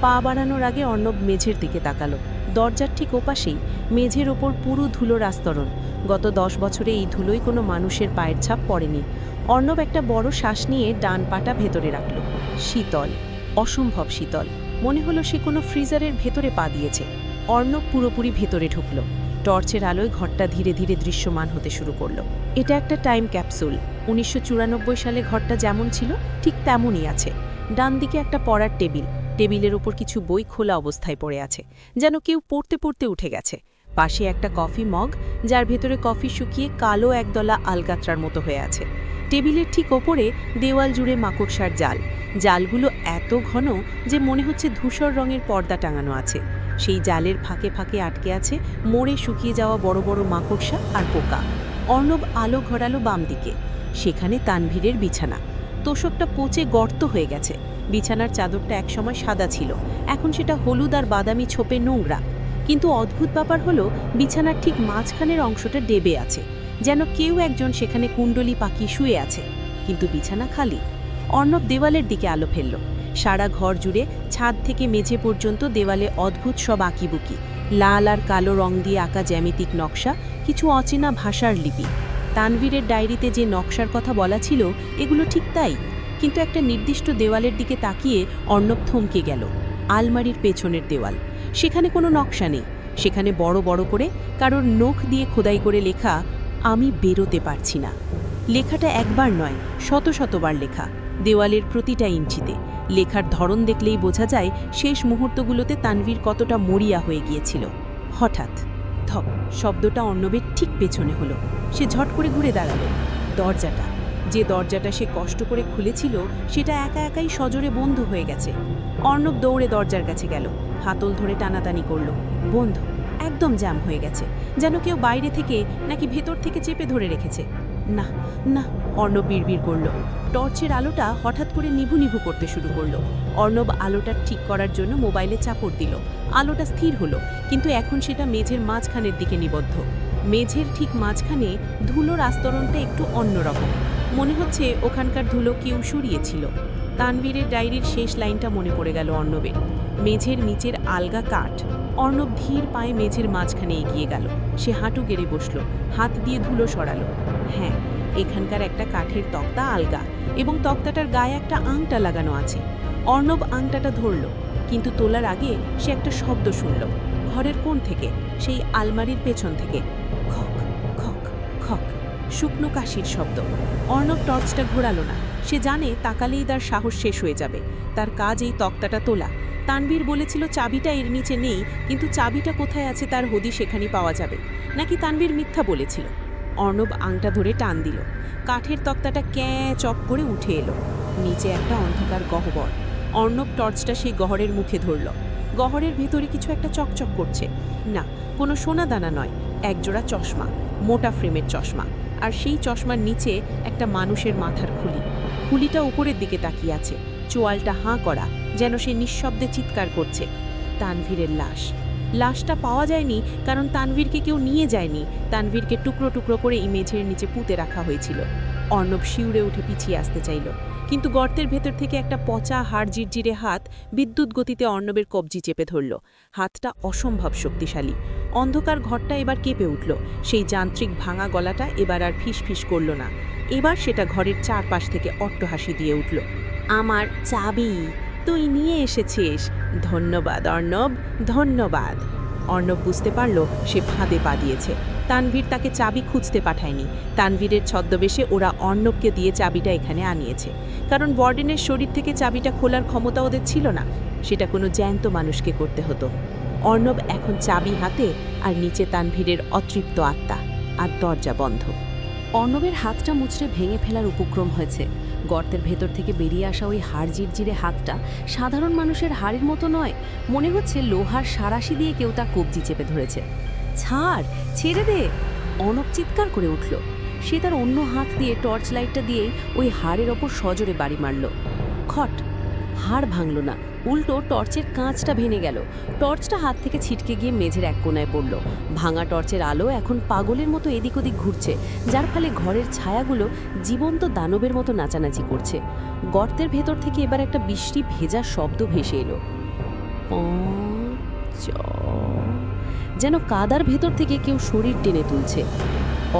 পা বাড়ানোর আগে অর্ণব মেঝের দিকে তাকালো। দরজার ঠিক ওপাশেই মেঝের ওপর পুরো ধুলোর আস্তরণ। গত 10 বছরে এই ধুলোয় কোনো মানুষের পায়ের ছাপ পড়েনি। অর্ণব একটা বড় শ্বাস নিয়ে ডান পাটা ভেতরে রাখল। শীতল, অসম্ভব শীতল। মনে হলো সে কোনো ফ্রিজারের ভেতরে পা দিয়েছে। অর্ণব পুরোপুরি ভেতরে ঢুকল। টর্চের আলোয় ঘরটা ধীরে ধীরে দৃশ্যমান হতে শুরু করলো। এটা একটা টাইম ক্যাপসুল। 1994 সালে ঘরটা যেমন ছিল ঠিক তেমনই আছে। ডান দিকে একটা পড়ার টেবিল। টেবিলের ওপর কিছু বই খোলা অবস্থায় পড়ে আছে, যেন কেউ পড়তে পড়তে উঠে গেছে। পাশে একটা কফি মগ, যার ভেতরে কফি শুকিয়ে কালো একদলা আলগাত্রার মতো হয়ে আছে। টেবিলের ঠিক ওপরে দেওয়াল জুড়ে মাকড়সার জাল। জালগুলো এত ঘন যে মনে হচ্ছে ধূসর রঙের পর্দা টাঙানো আছে। সেই জালের ফাঁকে ফাঁকে আটকে আছে মরে শুকিয়ে যাওয়া বড় বড় মাকড়সা আর পোকা। অর্ণব আলো ঘোরালো বাম দিকে। সেখানে তানভীরের বিছানা। তোষকটা পচে গর্ত হয়ে গেছে। বিছানার চাদরটা একসময় সাদা ছিল, এখন সেটা হলুদ আর বাদামি ছোপে নোংরা। কিন্তু অদ্ভুত ব্যাপার হলো বিছানার ঠিক মাঝখানের অংশটা ডেবে আছে, যেন কেউ একজন সেখানে কুণ্ডলি পাকিয়ে শুয়ে আছে। কিন্তু বিছানা খালি। অর্ণব দেওয়ালের দিকে আলো ফেলল। সারা ঘর জুড়ে ছাদ থেকে মেঝে পর্যন্ত দেওয়ালে অদ্ভুত সব আঁকিবুকি, লাল আর কালো রং দিয়ে আঁকা জ্যামিতিক নকশা, কিছু অচেনা ভাষার লিপি। তানভীরের ডায়েরিতে যে নকশার কথা বলা ছিল এগুলো ঠিক তাই, কিন্তু একটা নির্দিষ্ট দেওয়ালের দিকে তাকিয়ে অর্ণব থমকে গেল। আলমারির পেছনের দেওয়াল। সেখানে কোনো নকশা নেই। সেখানে বড় বড় করে কারোর নখ দিয়ে খোদাই করে লেখা, আমি বেরোতে পারছি না। লেখাটা একবার নয়, শত শতবার লেখা, দেওয়ালের প্রতিটা ইঞ্চিতে। লেখার ধরন দেখলেই বোঝা যায় শেষ মুহূর্তগুলোতে তানভীর কতটা মরিয়া হয়ে গিয়েছিল। হঠাৎ ধপ শব্দটা অর্ণবের ঠিক পেছনে হলো। সে ঝট করে ঘুরে দাঁড়ালো। দরজাটা, যে দরজাটা সে কষ্ট করে খুলেছিল, সেটা একা একাই সজোরে বন্ধ হয়ে গেছে। অর্ণব দৌড়ে দরজার কাছে গেল, হাতল ধরে টানাটানি করল। বন্ধ, একদম জ্যাম হয়ে গেছে, যেন কেউ বাইরে থেকে নাকি ভেতর থেকে চেপে ধরে রেখেছে। না না, অর্ণব বিড়বিড় করল। টর্চের আলোটা হঠাৎ করে নিভু নিভু করতে শুরু করলো। অর্ণব আলোটা ঠিক করার জন্য মোবাইলে চাপড় দিল। আলোটা স্থির হলো, কিন্তু এখন সেটা মেঝের মাঝখানের দিকে নিবদ্ধ। মেঝের ঠিক মাঝখানে ধুলোর আস্তরণটা একটু অন্যরকম। মনে হচ্ছে ওখানকার ধুলো কেউ সরিয়েছিল। তানভীরের ডায়েরির শেষ লাইনটা মনে পড়ে গেল অর্ণবের। মেঝের নিচের আলগা কাঠ। অর্ণব ধীর পায়ে মেঝের মাঝখানে এগিয়ে গেল। সে হাঁটু গেড়ে বসল, হাত দিয়ে ধুলো সরালো। হ্যাঁ, এখানকার একটা কাঠের তক্তা আলগা, এবং তক্তাটার গায়ে একটা আংটা লাগানো আছে। অর্ণব আংটাটা ধরল, কিন্তু তোলার আগে সে একটা শব্দ শুনল। ঘরের কোণ থেকে, সেই আলমারির পেছন থেকে। খক খক খক, শুকনো কাশির শব্দ। অর্ণব টর্চটা ঘোরালো না। সে জানে তাকালেই তার সাহস শেষ হয়ে যাবে। তার কাজ এই তক্তাটা তোলা। তানভীর বলেছিল চাবিটা এর নিচে নেই, কিন্তু চাবিটা কোথায় আছে তার হদিশ সেখানেই পাওয়া যাবে। নাকি তানভীর মিথ্যা বলেছিল? অর্ণব আংটা ধরে টান দিল। কাঠের তক্তাটা ক্যাঁ চপ করে উঠে এলো। নিচে একটা অন্ধকার গহ্বর। অর্ণব টর্চটা সেই গহ্বরের মুখে ধরল। গহ্বরের ভেতরে কিছু একটা চকচক করছে। না, কোনো সোনা দানা নয়, একজোড়া চশমা, মোটা ফ্রেমের চশমা। আর সেই চশমার নিচে একটা মানুষের মাথার খুলি। খুলিটা উপরের দিকে তাকিয়ে আছে, চোয়ালটা হাঁ করা, যেন সে নিঃশব্দে চিৎকার করছে। তানভীরের লাশ। লাশটা পাওয়া যায়নি কারণ তানভীরকে কেউ নিয়ে যায়নি। তানভীরকে টুকরো টুকরো করে ইমেজের নিচে পুঁতে রাখা হয়েছিল। অর্ণব শিউরে উঠে পিছিয়ে আসতে চাইল, কিন্তু গর্তের ভেতর থেকে একটা পচা হাড় জিরজিরে হাত বিদ্যুৎ গতিতে অর্ণবের কবজি চেপে ধরল। হাতটা অসম্ভব শক্তিশালী। অন্ধকার ঘরটা এবার কেঁপে উঠল। সেই যান্ত্রিক ভাঙা গলাটা এবার আর ফিসফিস করল না। এবার সেটা ঘরের চারপাশ থেকে অট্টহাসি দিয়ে উঠল। আমার চাবি তুই নিয়ে এসেছিস, ধন্যবাদ অর্ণব, ধন্যবাদ। অর্ণব বুঝতে পারল সে ফাঁদে পা দিয়েছে। তানভীর তাকে চাবি খুঁজতে পাঠায়নি। তানভীরের ছদ্মবেশে ওরা অর্ণবকে দিয়ে চাবিটা এখানে আনিয়েছে, কারণ ওয়ার্ডেনের শরীর থেকে চাবিটা খোলার ক্ষমতা ওদের ছিল না। সেটা কোনো জ্যান্ত মানুষকে করতে হতো। অর্ণব এখন চাবি হাতে, আর নিচে তানভীরের অতৃপ্ত আত্মা, আর দরজা বন্ধ। অর্ণবের হাতটা মুচড়ে ভেঙে ফেলার উপক্রম হয়েছে। গর্তের ভেতর থেকে বেরিয়ে আসা ওই হাড় জিরজিরে হাতটা সাধারণ মানুষের হাড়ের মতো নয়, মনে হচ্ছে লোহার সারাশি দিয়ে কেউ তার কবজি চেপে ধরেছে। ছাড়, ছেড়ে দে! অর্ণব চিৎকার করে উঠল। সে তার অন্য হাত দিয়ে টর্চ লাইটটা দিয়েই ওই হাড়ের ওপর সজোরে বাড়ি মারল। খট! হাড় ভাঙল না, উল্টো টর্চের কাঁচটা ভেঙে গেল। টর্চটা হাত থেকে ছিটকে গিয়ে মেঝের এক কোণায় পড়ল। ভাঙা টর্চের আলো এখন পাগলের মতো এদিক ওদিক ঘুরছে, যার ফলে ঘরের ছায়াগুলো জীবন্ত দানবের মতো নাচানাচি করছে। গর্তের ভেতর থেকে এবার একটা বৃষ্টি ভেজা শব্দ ভেসে এলো। যেন কাদার ভেতর থেকে কেউ শরীর টেনে তুলছে।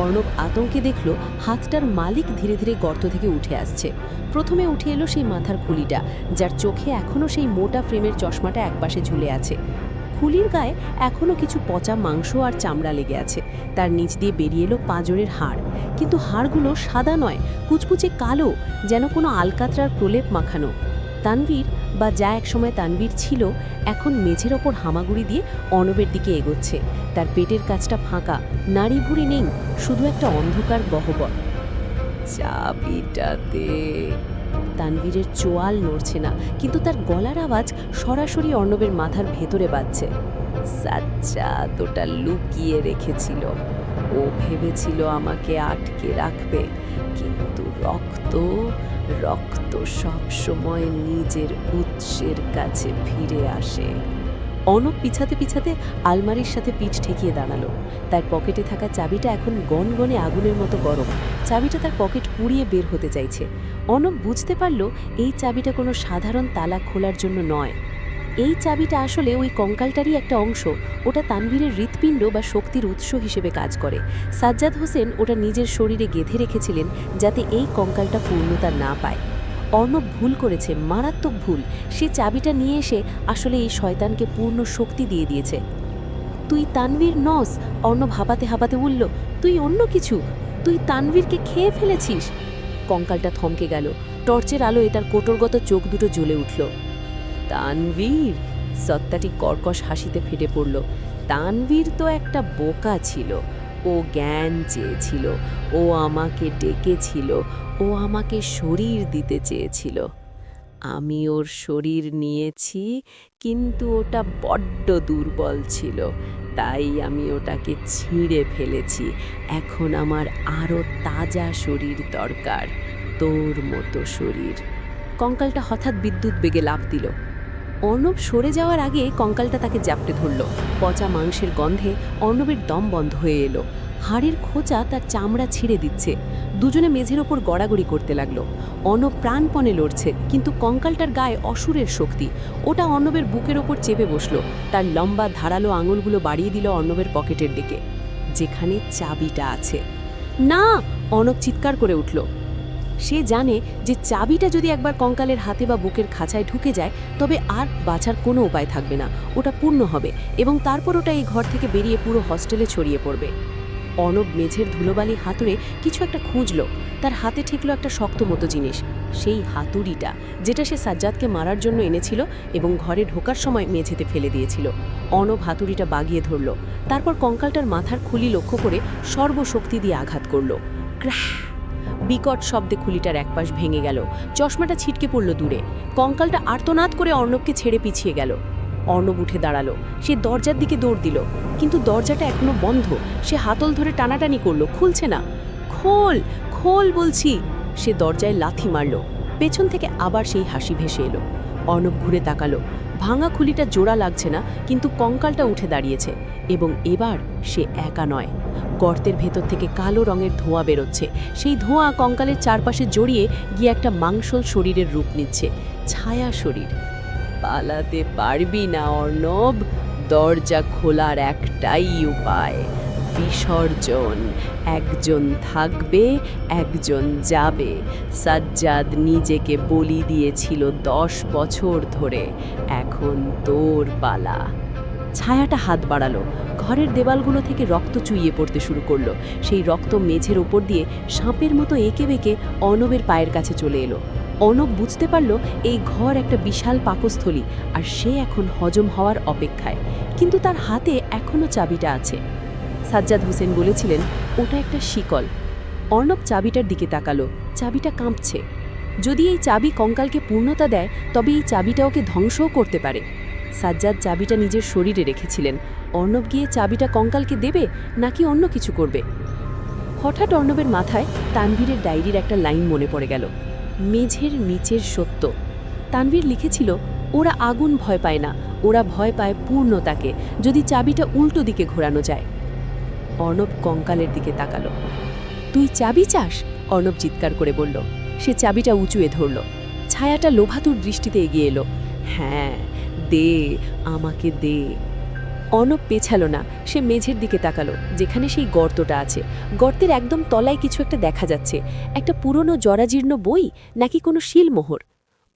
অর্ণব আতঙ্কে দেখল হাতটার মালিক ধীরে ধীরে গর্ত থেকে উঠে আসছে। প্রথমে উঠে এলো সেই মাথার খুলিটা, যার চোখে এখনও সেই মোটা ফ্রেমের চশমাটা একপাশে ঝুলে আছে। খুলির গায়ে এখনও কিছু পচা মাংস আর চামড়া লেগে আছে। তার নিচ দিয়ে বেরিয়ে এলো পাঁজরের হাড়, কিন্তু হাড়গুলো সাদা নয়, কুচকুচে কালো, যেন কোনো আলকাতরার প্রলেপ মাখানো। তানভীর, বা যা একসময় তানভীর ছিল, এখন মেঝের ওপর হামাগুড়ি দিয়ে অর্ণবের দিকে এগোচ্ছে। তার পেটের কাছটা ফাঁকা, নাড়ি ভুড়ি নেই, শুধু একটা অন্ধকার গহ্বর। চাবিটাতে। তানভীরের চোয়াল নড়ছে না, কিন্তু তার গলার আওয়াজ সরাসরি অর্ণবের মাথার ভেতরে বাজছে। সাজ্জাদ ওটা লুকিয়ে রেখেছিল। ও ভেবেছিল আমাকে আটকে রাখবে, কিন্তু রক্ত রক্ত সব সময় নিজের উৎসের কাছে ফিরে আসে। অনব পিছাতে পিছাতে আলমারির সাথে পিঠ ঠেকিয়ে দাঁড়ালো। তার পকেটে থাকা চাবিটা এখন গনগনে আগুনের মতো গরম। চাবিটা তার পকেট পুড়িয়ে বের হতে চাইছে। অনব বুঝতে পারল এই চাবিটা কোনো সাধারণ তালা খোলার জন্য নয়। এই চাবিটা আসলে ওই কঙ্কালটারই একটা অংশ। ওটা তানভীরের হৃৎপিণ্ড বা শক্তির উৎস হিসেবে কাজ করে। সাজ্জাদ হোসেন ওটা নিজের শরীরে গেঁথে রেখেছিলেন যাতে এই কঙ্কালটা পূর্ণতা না পায়। অর্ণব ভুল করেছে, মারাত্মক ভুল। সে চাবিটা নিয়ে এসে আসলে এই শয়তানকে পূর্ণ শক্তি দিয়ে দিয়েছে। তুই তানভীর নস, অর্ণব হাঁপাতে হাঁপাতে বলল। তুই অন্য কিছু, তুই তানভীরকে খেয়ে ফেলেছিস। কঙ্কালটা থমকে গেল। টর্চের আলোয় তার কোটরগত চোখ দুটো জ্বলে উঠল। তানভীর? সত্তাটি কর্কশ হাসিতে ফেটে পড়ল। তানভীর তো একটা বোকা ছিল। ও জ্ঞান চেয়েছিল, ও আমাকে ডেকেছিল, ও আমাকে শরীর দিতে চেয়েছিল। আমি ওর শরীর নিয়েছি, কিন্তু ওটা বড্ড দুর্বল ছিল, তাই আমি ওটাকে ছিঁড়ে ফেলেছি। এখন আমার আরও তাজা শরীর দরকার, তোর মতো শরীর। কঙ্কালটা হঠাৎ বিদ্যুৎ বেগে লাফ দিল। অর্ণব সরে যাওয়ার আগে কঙ্কালটা তাকে জাপটে ধরল। পচা মাংসের গন্ধে অর্ণবের দম বন্ধ হয়ে এলো। হাড়ের খোঁচা তার চামড়া ছিঁড়ে দিচ্ছে। দুজনে মেঝের ওপর গড়াগড়ি করতে লাগলো। অর্ণব প্রাণপণে লড়ছে, কিন্তু কঙ্কালটার গায়ে অসুরের শক্তি। ওটা অর্ণবের বুকের ওপর চেপে বসলো। তার লম্বা ধারালো আঙুলগুলো বাড়িয়ে দিল অর্ণবের পকেটের দিকে, যেখানে চাবিটা আছে। না! অর্ণব চিৎকার করে উঠল। সে জানে যে চাবিটা যদি একবার কঙ্কালের হাতে বা বুকের খাঁচায় ঢুকে যায়, তবে আর বাঁচার কোনো উপায় থাকবে না। ওটা পূর্ণ হবে এবং তারপর ওটা এই ঘর থেকে বেরিয়ে পুরো হস্টেলে ছড়িয়ে পড়বে। অর্ণব মেঝের ধুলোবালি হাতুড়ে কিছু একটা খুঁজল। তার হাতে ঠেকলো একটা শক্ত মতো জিনিস, সেই হাতুড়িটা যেটা সে সাজ্জাদকে মারার জন্য এনেছিল এবং ঘরে ঢোকার সময় মেঝেতে ফেলে দিয়েছিল। অর্ণব হাতুড়িটা বাগিয়ে ধরল, তারপর কঙ্কালটার মাথার খুলি লক্ষ্য করে সর্বশক্তি দিয়ে আঘাত করল। ক্র্যাশ! বিকট শব্দে খুলিটার একপাশ ভেঙে গেল। চশমাটা ছিটকে পড়ল দূরে। কঙ্কালটা আর্তনাদ করে অর্ণবকে ছেড়ে পিছিয়ে গেল। অর্ণব উঠে দাঁড়ালো। সে দরজার দিকে দৌড় দিল, কিন্তু দরজাটা এখনো বন্ধ। সে হাতল ধরে টানাটানি করলো, খুলছে না। খোল, খোল বলছি! সে দরজায় লাথি মারল। পেছন থেকে আবার সেই হাসি ভেসে এলো। অর্ণব ঘুরে তাকালো। ভাঙা খুলিটা জোড়া লাগছে না, কিন্তু কঙ্কালটা উঠে দাঁড়িয়েছে এবং এবার সে একা নয়। গর্তের ভেতর থেকে কালো রঙের ধোঁয়া বেরোচ্ছে। সেই ধোঁয়া কঙ্কালের চারপাশে জড়িয়ে গিয়ে একটা মাংসল শরীরের রূপ নিচ্ছে, ছায়া শরীর। পালাতে পারবি না অর্ণব, দরজা খোলার একটাই উপায়, বিসর্জন। একজন থাকবে, একজন যাবে। সাজ্জাদ নিজেকে বলি দিয়েছিল 10 বছর ধরে, এখন তোর পালা। ছায়াটা হাত বাড়ালো। ঘরের দেওয়ালগুলো থেকে রক্ত চুইয়ে পড়তে শুরু করলো। সেই রক্ত মেঝের ওপর দিয়ে সাপের মতো এঁকে বেঁকে অর্ণবের পায়ের কাছে চলে এলো। অর্ণব বুঝতে পারল এই ঘর একটা বিশাল পাকস্থলী, আর সে এখন হজম হওয়ার অপেক্ষায়। কিন্তু তার হাতে এখনও চাবিটা আছে। সাজ্জাদ হোসেন বলেছিলেন ওটা একটা শিকল। অর্ণব চাবিটার দিকে তাকালো। চাবিটা কাঁপছে। যদি এই চাবি কঙ্কালকে পূর্ণতা দেয়, তবে এই চাবিটা ওকে ধ্বংসও করতে পারে। সাজ্জাদ চাবিটা নিজের শরীরে রেখেছিলেন। অর্ণব গিয়ে চাবিটা কঙ্কালকে দেবে নাকি অন্য কিছু করবে? হঠাৎ অর্ণবের মাথায় তানভীরের ডায়েরির একটা লাইন মনে পড়ে গেল। মেঝের নিচের সত্য। তানভীর লিখেছিল, ওরা আগুন ভয় পায় না, ওরা ভয় পায় পূর্ণতাকে, যদি চাবিটা উল্টো দিকে ঘোরানো যায়। অর্ণব কঙ্কালের দিকে তাকালো। তুই চাবি চাস? অর্ণব চিৎকার করে বলল। সে চাবিটা উঁচুয়ে ধরল। ছায়াটা লোভাতুর দৃষ্টিতে এগিয়ে এলো। হ্যাঁ, দে, আমাকে দে। অর্ণব পেছালো না। সে মেঝের দিকে তাকালো, যেখানে সেই গর্তটা আছে। গর্তের একদম তলায় কিছু একটা দেখা যাচ্ছে। একটা পুরনো জরাজীর্ণ বই, নাকি কোনো শিলমোহর?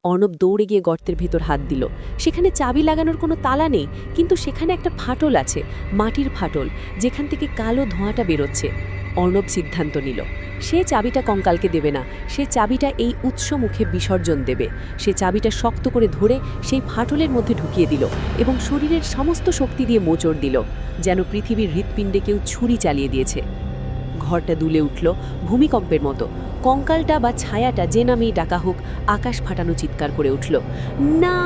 অর্ণব দৌড়ে গিয়ে গর্তের ভেতর হাত দিল। সেখানে চাবি লাগানোর কোনো তালা নেই, কিন্তু সেখানে একটা ফাটল আছে, মাটির ফাটল, যেখান থেকে কালো ধোঁয়াটা বেরোচ্ছে। অর্ণব সিদ্ধান্ত নিল, সে চাবিটা কঙ্কালকে দেবে না। সে চাবিটা এই উৎস মুখে বিসর্জন দেবে। সে চাবিটা শক্ত করে ধরে সেই ফাটলের মধ্যে ঢুকিয়ে দিল এবং শরীরের সমস্ত শক্তি দিয়ে মোচড় দিল, যেন পৃথিবীর হৃৎপিণ্ডে কেউ ছুরি চালিয়ে দিয়েছে। ঘরটা দুলে উঠল ভূমিকম্পের মতো। কঙ্কালটা বা ছায়াটা যে নামেই ডাকা হোক, আকাশ ফাটানো চিৎকার করে উঠল, না!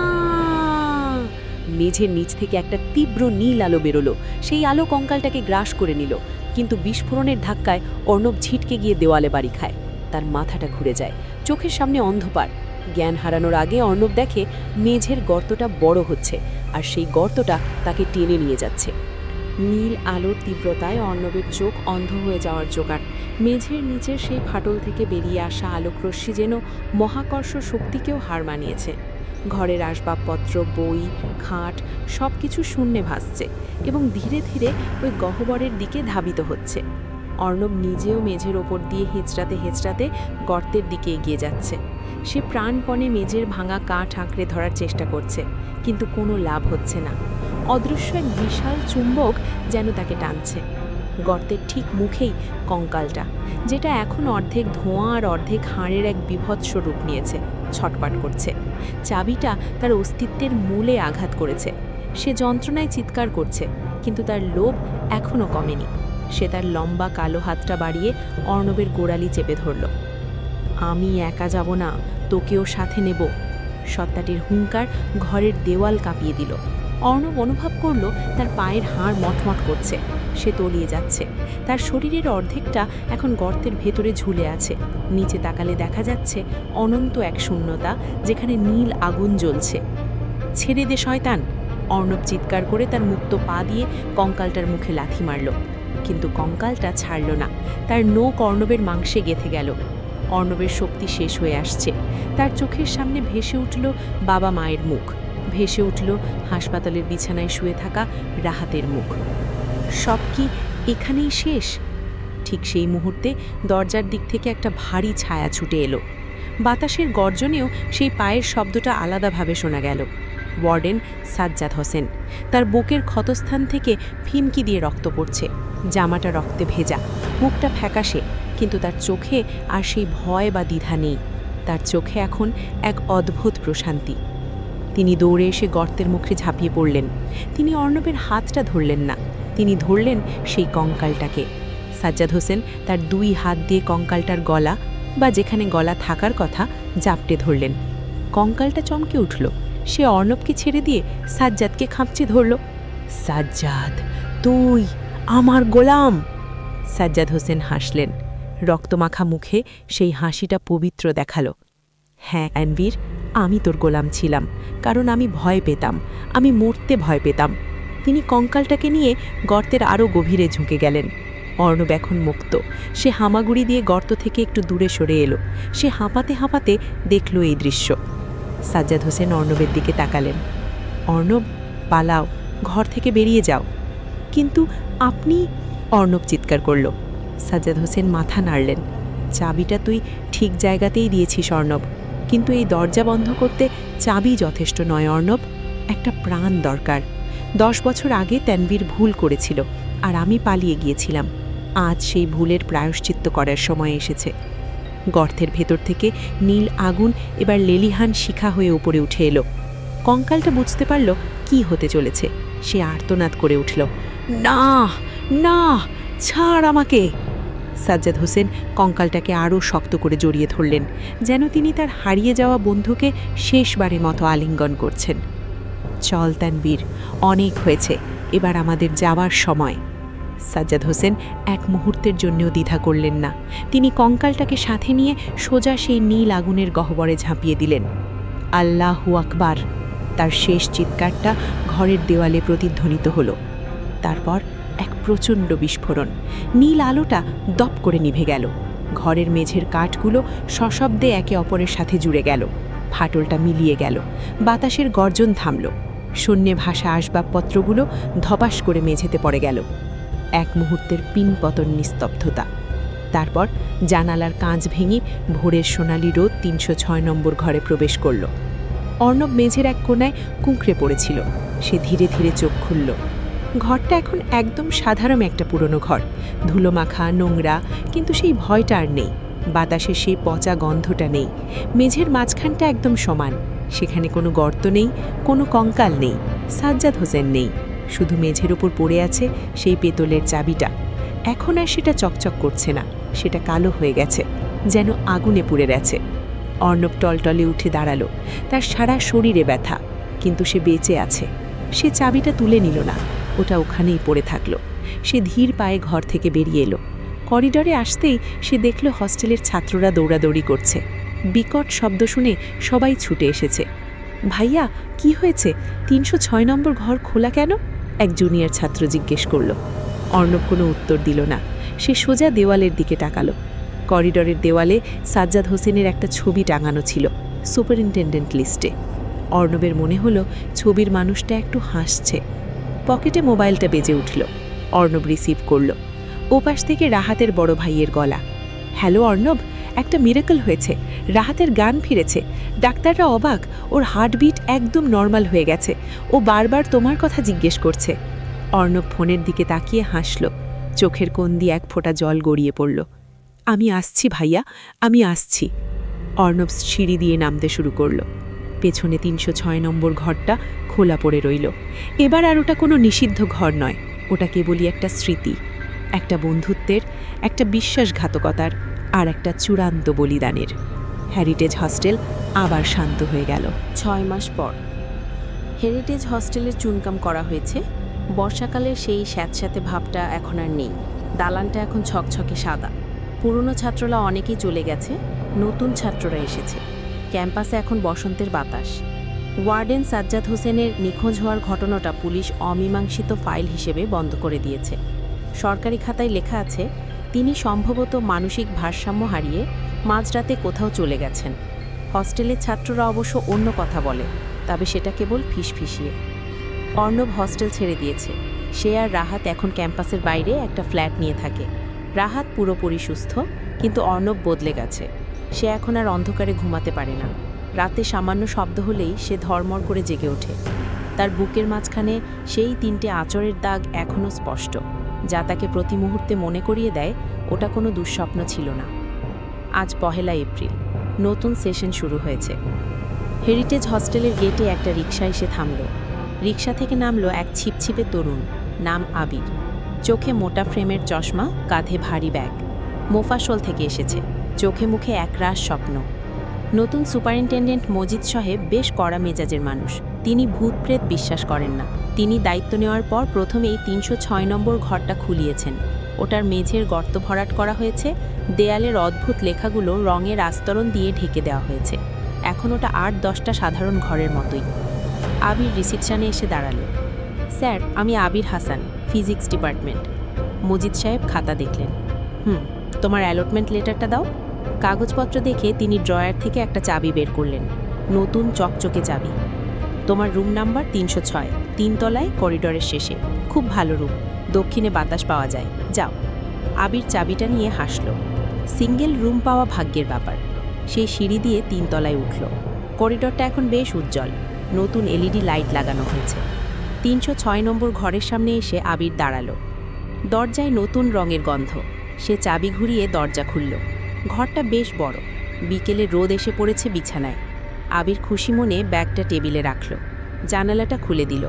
মেঝের নিচ থেকে একটা তীব্র নীল আলো বেরোলো। সেই আলো কঙ্কালটাকে গ্রাস করে নিল, কিন্তু বিস্ফোরণের ধাক্কায় অর্ণব ছিটকে গিয়ে দেওয়ালে বাড়ি খায়। তার মাথাটা ঘুরে যায়, চোখের সামনে অন্ধকার। জ্ঞান হারানোর আগে অর্ণব দেখে মেঝের গর্তটা বড় হচ্ছে, আর সেই গর্তটা তাকে টেনে নিয়ে যাচ্ছে। নীল আলোর তীব্রতায় অর্ণবের চোখ অন্ধ হয়ে যাওয়ার জোগাড়। মেঝের নিচের সেই ফাটল থেকে বেরিয়ে আসা আলোকরশ্মি যেন মহাকর্ষ শক্তিকেও হার মানিয়েছে। ঘরের আসবাবপত্র, বই, খাট সব কিছু শূন্যে ভাসছে এবং ধীরে ধীরে ওই গহ্বরের দিকে ধাবিত হচ্ছে। অর্ণব নিজেও মেঝের ওপর দিয়ে হেঁচড়াতে হেঁচড়াতে গর্তের দিকে এগিয়ে যাচ্ছে। সে প্রাণপণে মেঝের ভাঙা কাঠ আঁকড়ে ধরার চেষ্টা করছে, কিন্তু কোনো লাভ হচ্ছে না। অদৃশ্য এক বিশাল চুম্বক যেন তাকে টানছে। গর্তের ঠিক মুখেই কঙ্কালটা, যেটা এখন অর্ধেক ধোঁয়া আর অর্ধেক হাড়ের এক বীভৎস রূপ নিয়েছে, ছটপট করছে। চাবিটা তার অস্তিত্বের মূলে আঘাত করেছে। সে যন্ত্রণায় চিৎকার করছে, কিন্তু তার লোভ এখনও কমেনি। সে তার লম্বা কালো হাতটা বাড়িয়ে অর্ণবের গোড়ালি চেপে ধরল। আমি একা যাব না, তোকেও সাথে নেব। সত্তাটির হুঙ্কার ঘরের দেওয়াল কাঁপিয়ে দিল। অর্ণব অনুভব করল তার পায়ের হাড় মটমট করছে। সে তলিয়ে যাচ্ছে। তার শরীরের অর্ধেকটা এখন গর্তের ভেতরে ঝুলে আছে। নিচে তাকালে দেখা যাচ্ছে অনন্ত এক শূন্যতা, যেখানে নীল আগুন জ্বলছে। ছেড়ে দে শয়তান! অর্ণব চিৎকার করে তার মুক্ত পা দিয়ে কঙ্কালটার মুখে লাথি মারল, কিন্তু কঙ্কালটা ছাড়ল না। তার নোক অর্ণবের মাংসে গেঁথে গেল। অর্ণবের শক্তি শেষ হয়ে আসছে। তার চোখের সামনে ভেসে উঠল বাবা মায়ের মুখ, ভেসে উঠল হাসপাতালের বিছানায় শুয়ে থাকা রাহাতের মুখ। সব কি এখানেই শেষ? ঠিক সেই মুহূর্তে দরজার দিক থেকে একটা ভারী ছায়া ছুটে এলো। বাতাসের গর্জনেও সেই পায়ের শব্দটা আলাদাভাবে শোনা গেল। ওয়ার্ডেন সাজ্জাদ হোসেন। তার বুকের ক্ষতস্থান থেকে ফিনকি দিয়ে রক্ত পড়ছে, জামাটা রক্তে ভেজা, মুখটা ফ্যাকাশে, কিন্তু তার চোখে আর সেই ভয় বা দ্বিধা নেই। তার চোখে এখন এক অদ্ভুত প্রশান্তি। তিনি দৌড়ে এসে গর্তের মুখে ঝাঁপিয়ে পড়লেন। তিনি অর্ণবের হাতটা ধরলেন না, তিনি ধরলেন সেই কঙ্কালটাকে। সাজ্জাদ হোসেন তার দুই হাত দিয়ে কঙ্কালটার গলা, বা যেখানে গলা থাকার কথা, জাপটে ধরলেন। কঙ্কালটা চমকে উঠল। সে অর্ণবকে ছেড়ে দিয়ে সাজ্জাদকে খামচে ধরল। সাজ্জাদ, তুই আমার গোলাম! সাজ্জাদ হোসেন হাসলেন। রক্তমাখা মুখে সেই হাসিটা পবিত্র দেখালো। হ্যাঁ অ্যানভীর, আমি তোর গোলাম ছিলাম, কারণ আমি ভয় পেতাম, আমি মরতে ভয় পেতাম। তিনি কঙ্কালটাকে নিয়ে গর্তের আরও গভীরে ঝুঁকে গেলেন। অর্ণব এখন মুক্ত। সে হামাগুড়ি দিয়ে গর্ত থেকে একটু দূরে সরে এলো। সে হাঁপাতে হাঁপাতে দেখল এই দৃশ্য। সাজ্জাদ হোসেন অর্ণবের দিকে তাকালেন। অর্ণব, পালাও, ঘর থেকে বেরিয়ে যাও। কিন্তু আপনি! অর্ণব চিৎকার করল। সাজ্জাদ হোসেন মাথা নাড়লেন। চাবিটা তুই ঠিক জায়গাতেই দিয়েছিস অর্ণব, কিন্তু এই দরজা বন্ধ করতে চাবি যথেষ্ট নয় অর্ণব, একটা প্রাণ দরকার। 10 বছর আগে তানভীর ভুল করেছিল, আর আমি পালিয়ে গিয়েছিলাম। আজ সেই ভুলের প্রায়শ্চিত্ত করার সময় এসেছে। গর্তের ভেতর থেকে নীল আগুন এবার লেলিহান শিখা হয়ে উপরে উঠে এলো। কঙ্কালটা বুঝতে পারল কি হতে চলেছে। সে আর্তনাদ করে উঠল, না না, ছাড় আমাকে! সাজ্জাদ হোসেন কঙ্কালটাকে আরও শক্ত করে জড়িয়ে ধরলেন, যেন তিনি তার হারিয়ে যাওয়া বন্ধুকে শেষবারের মতো আলিঙ্গন করছেন। চল তানভীর, অনেক হয়েছে, এবার আমাদের যাওয়ার সময়। সাজ্জাদ হোসেন এক মুহূর্তের জন্যও দ্বিধা করলেন না। তিনি কঙ্কালটাকে সাথে নিয়ে সোজা সেই নীল আগুনের গহ্বরে ঝাঁপিয়ে দিলেন। আল্লাহু আকবার! তার শেষ চিৎকারটা ঘরের দেওয়ালে প্রতিধ্বনিত হলো। তারপর এক প্রচণ্ড বিস্ফোরণ। নীল আলোটা দপ করে নিভে গেল। ঘরের মেঝের কাঠগুলো সশব্দে একে অপরের সাথে জুড়ে গেল। ফাটলটা মিলিয়ে গেল। বাতাসের গর্জন থামল। শূন্যে ভাসা আসবাবপত্রগুলো ধপাস করে মেঝেতে পড়ে গেল। এক মুহূর্তের পিনপতন নিস্তব্ধতা। তারপর জানালার কাঁচ ভেঙে ভোরের সোনালি রোদ 306 নম্বর ঘরে প্রবেশ করল। অর্ণব মেঝের এক কোণায় কুঁকড়ে পড়েছিল। সে ধীরে ধীরে চোখ খুলল। ঘরটা এখন একদম সাধারণ একটা পুরনো ঘর, ধুলোমাখা, নোংরা, কিন্তু সেই ভয়টা আর নেই। বাতাসে সেই পচা গন্ধটা নেই। মেঝের মাঝখানটা একদম সমান। সেখানে কোনো গর্ত নেই, কোনো কঙ্কাল নেই, সাজ্জাদ হোসেন নেই। শুধু মেঝের ওপর পড়ে আছে সেই পেতলের চাবিটা। এখন আর সেটা চকচক করছে না, সেটা কালো হয়ে গেছে, যেন আগুনে পুড়ে গেছে। অর্ণব টলটলে উঠে দাঁড়ালো। তার সারা শরীরে ব্যথা, কিন্তু সে বেঁচে আছে। সে চাবিটা তুলে নিল না, ওটা ওখানেই পড়ে থাকলো। সে ধীর পায়ে ঘর থেকে বেরিয়ে এলো। করিডরে আসতেই সে দেখল হস্টেলের ছাত্ররা দৌড়াদৌড়ি করছে। বিকট শব্দ শুনে সবাই ছুটে এসেছে। ভাইয়া, কি হয়েছে? ৩০৬ নম্বর ঘর খোলা কেন? এক জুনিয়র ছাত্র জিজ্ঞেস করল। অর্ণব কোনো উত্তর দিল না। সে সোজা দেওয়ালের দিকে তাকালো। করিডরের দেওয়ালে সাজ্জাদ হোসেনের একটা ছবি টাঙানো ছিল, সুপারিনটেন্ডেন্ট লিস্টে। অর্ণবের মনে হলো ছবির মানুষটা একটু হাসছে। পকেটে মোবাইলটা বেজে উঠল। অর্ণব রিসিভ করল। ওপাশ থেকে রাহাতের বড় ভাইয়ের গলা। হ্যালো অর্ণব, একটা মিরাকল হয়েছে। রাহাতের গান ফিরেছে। ডাক্তাররা অবাক, ওর হার্টবিট একদম নর্মাল হয়ে গেছে। ও বারবার তোমার কথা জিজ্ঞেস করছে। অর্ণব ফোনের দিকে তাকিয়ে হাসল। চোখের কোণ দিয়ে এক ফোঁটা জল গড়িয়ে পড়ল। আমি আসছি ভাইয়া, আমি আসছি। অর্ণব সিঁড়ি দিয়ে নামতে শুরু করল। পেছনে ৩০৬ নম্বর ঘরটা খোলা পড়ে রইল। এবার আর ওটা কোনো নিষিদ্ধ ঘর নয়, ওটা কেবলই একটা স্মৃতি, একটা বন্ধুত্বের, একটা বিশ্বাসঘাতকতার, আর একটা চূড়ান্ত বলিদানের। হেরিটেজ হস্টেল আবার শান্ত হয়ে গেল। ৬ মাস পর হেরিটেজ হস্টেলের চুনকাম করা হয়েছে। বর্ষাকালের সেই স্যাঁতস্যাঁতে ভাবটা এখন আর নেই। দালানটা এখন ছকছকে সাদা। পুরনো ছাত্ররা অনেকেই চলে গেছে, নতুন ছাত্ররা এসেছে। ক্যাম্পাসে এখন বসন্তের বাতাস। ওয়ার্ডেন সাজ্জাদ হোসেনের নিখোঁজ হওয়ার ঘটনাটা পুলিশ অমীমাংসিত ফাইল হিসেবে বন্ধ করে দিয়েছে। সরকারি খাতায় লেখা আছে তিনি সম্ভবত মানসিক ভারসাম্য হারিয়ে মাঝরাতে কোথাও চলে গেছেন। হস্টেলের ছাত্ররা অবশ্য অন্য কথা বলে, তবে সেটা কেবল ফিসফিসিয়ে। অর্ণব হস্টেল ছেড়ে দিয়েছে। সে আর রাহাত এখন ক্যাম্পাসের বাইরে একটা ফ্ল্যাট নিয়ে থাকে। রাহাত পুরোপুরি সুস্থ, কিন্তু অর্ণব বদলে গেছে। সে এখন আর অন্ধকারে ঘুমাতে পারে না। রাতে সামান্য শব্দ হলেই সে ধর্মর করে জেগে ওঠে। তার বুকের মাঝখানে সেই 3টে আঁচড়ের দাগ এখনও স্পষ্ট, যা তাকে প্রতি মুহূর্তে মনে করিয়ে দেয় ওটা কোনো দুঃস্বপ্ন ছিল না। আজ 1 এপ্রিল, নতুন সেশন শুরু হয়েছে। হেরিটেজ হস্টেলের গেটে একটা রিকশা এসে থামল। রিকশা থেকে নামলো এক ছিপছিপে তরুণ, নাম আবির। চোখে মোটা ফ্রেমের চশমা, কাঁধে ভারী ব্যাগ। মোফাসল থেকে এসেছে, চোখে মুখে একরাশ স্বপ্ন। নতুন সুপারিনটেন্ডেন্ট মজিদ সাহেব বেশ কড়া মেজাজের মানুষ। তিনি ভূতপ্রেত বিশ্বাস করেন না। তিনি দায়িত্ব নেওয়ার পর প্রথমেই ৩০৬ নম্বর ঘরটা খুলিয়েছেন। ওটার মেঝের গর্ত ভরাট করা হয়েছে, দেয়ালের অদ্ভুত লেখাগুলো রঙের আস্তরণ দিয়ে ঢেকে দেওয়া হয়েছে। এখন ওটা ৮-১০টা সাধারণ ঘরের মতোই। আবির রিসিপশনে এসে দাঁড়ালো। স্যার, আমি আবির হাসান, ফিজিক্স ডিপার্টমেন্ট। মজিদ সাহেব খাতা দেখলেন। তোমার অ্যালটমেন্ট লেটারটা দাও। কাগজপত্র দেখে তিনি ড্রয়ার থেকে একটা চাবি বের করলেন, নতুন চকচকে চাবি। তোমার রুম নাম্বার ৩০৬, ৩ তলায়, করিডরের শেষে। খুব ভালো রুম, দক্ষিণে বাতাস পাওয়া যায়, যাও। আবির চাবিটা নিয়ে হাসল। সিঙ্গেল রুম পাওয়া ভাগ্যের ব্যাপার। সেই সিঁড়ি দিয়ে ৩ তলায় উঠল। করিডরটা এখন বেশ উজ্জ্বল, নতুন এলইডি লাইট লাগানো হয়েছে। ৩০৬ নম্বর ঘরের সামনে এসে আবির দাঁড়ালো। দরজায় নতুন রঙের গন্ধ। সে চাবি ঘুরিয়ে দরজা খুলল। ঘরটা বেশ বড়। বিকেলে রোদ এসে পড়েছে বিছানায়। আবির খুশি মনে ব্যাগটা টেবিলে রাখল। জানালাটা খুলে দিল।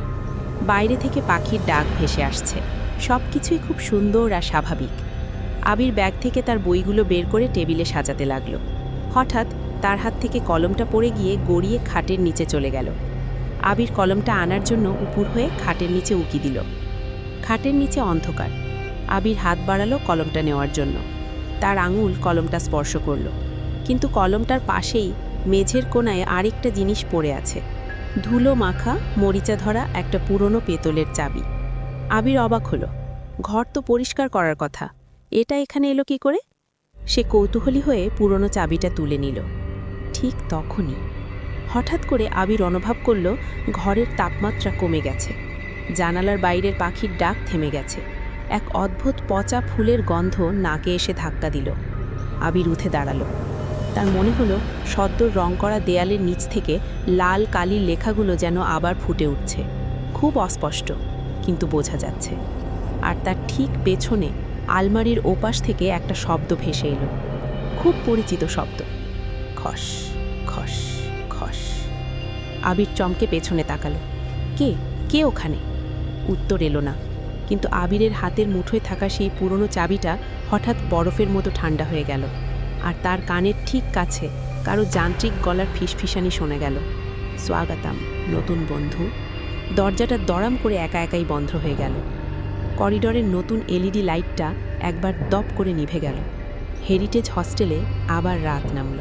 বাইরে থেকে পাখির ডাক ভেসে আসছে। সব কিছুই খুব সুন্দর আর স্বাভাবিক। আবির ব্যাগ থেকে তার বইগুলো বের করে টেবিলে সাজাতে লাগল। হঠাৎ তার হাত থেকে কলমটা পড়ে গিয়ে গড়িয়ে খাটের নিচে চলে গেল। আবির কলমটা আনার জন্য উপুর হয়ে খাটের নিচে উকি দিল। খাটের নিচে অন্ধকার। আবির হাত বাড়ালো কলমটা নেওয়ার জন্য। তার আঙুল কলমটা স্পর্শ করল, কিন্তু কলমটার পাশেই মেঝের কোণায় আরেকটা জিনিস পড়ে আছে, ধুলো মাখা, মরিচা ধরা একটা পুরনো পেতলের চাবি। আবির অবাক হলো। ঘর তো পরিষ্কার করার কথা, এটা এখানে এলো কি করে? সে কৌতূহলী হয়ে পুরনো চাবিটা তুলে নিল। ঠিক তখনই হঠাৎ করে আবির অনুভব করল ঘরের তাপমাত্রা কমে গেছে। জানালার বাইরের পাখির ডাক থেমে গেছে। এক অদ্ভুত পচা ফুলের গন্ধ নাকে এসে ধাক্কা দিল। আবির উঠে দাঁড়ালো। তার মনে হলো সদ্য রং করা দেয়ালের নিচ থেকে লাল কালির লেখাগুলো যেন আবার ফুটে উঠছে। খুব অস্পষ্ট, কিন্তু বোঝা যাচ্ছে। আর তার ঠিক পেছনে আলমারির ওপাশ থেকে একটা শব্দ ভেসে এলো, খুব পরিচিত শব্দ, খস খস খস। আবির চমকে পেছনে তাকালো। কে কে ওখানে? উত্তর এলো না, কিন্তু আবিরের হাতের মুঠোয় থাকা সেই পুরনো চাবিটা হঠাৎ বরফের মতো ঠান্ডা হয়ে গেল। আর তার কানের ঠিক কাছে কারো যান্ত্রিক গলার ফিসফিসানি শোনা গেল, স্বাগতম নতুন বন্ধু। দরজাটা দড়াম করে একা একাই বন্ধ হয়ে গেল। করিডরের নতুন এলইডি লাইটটা একবার দপ করে নিভে গেল। হেরিটেজ হস্টেলে আবার রাত নামল।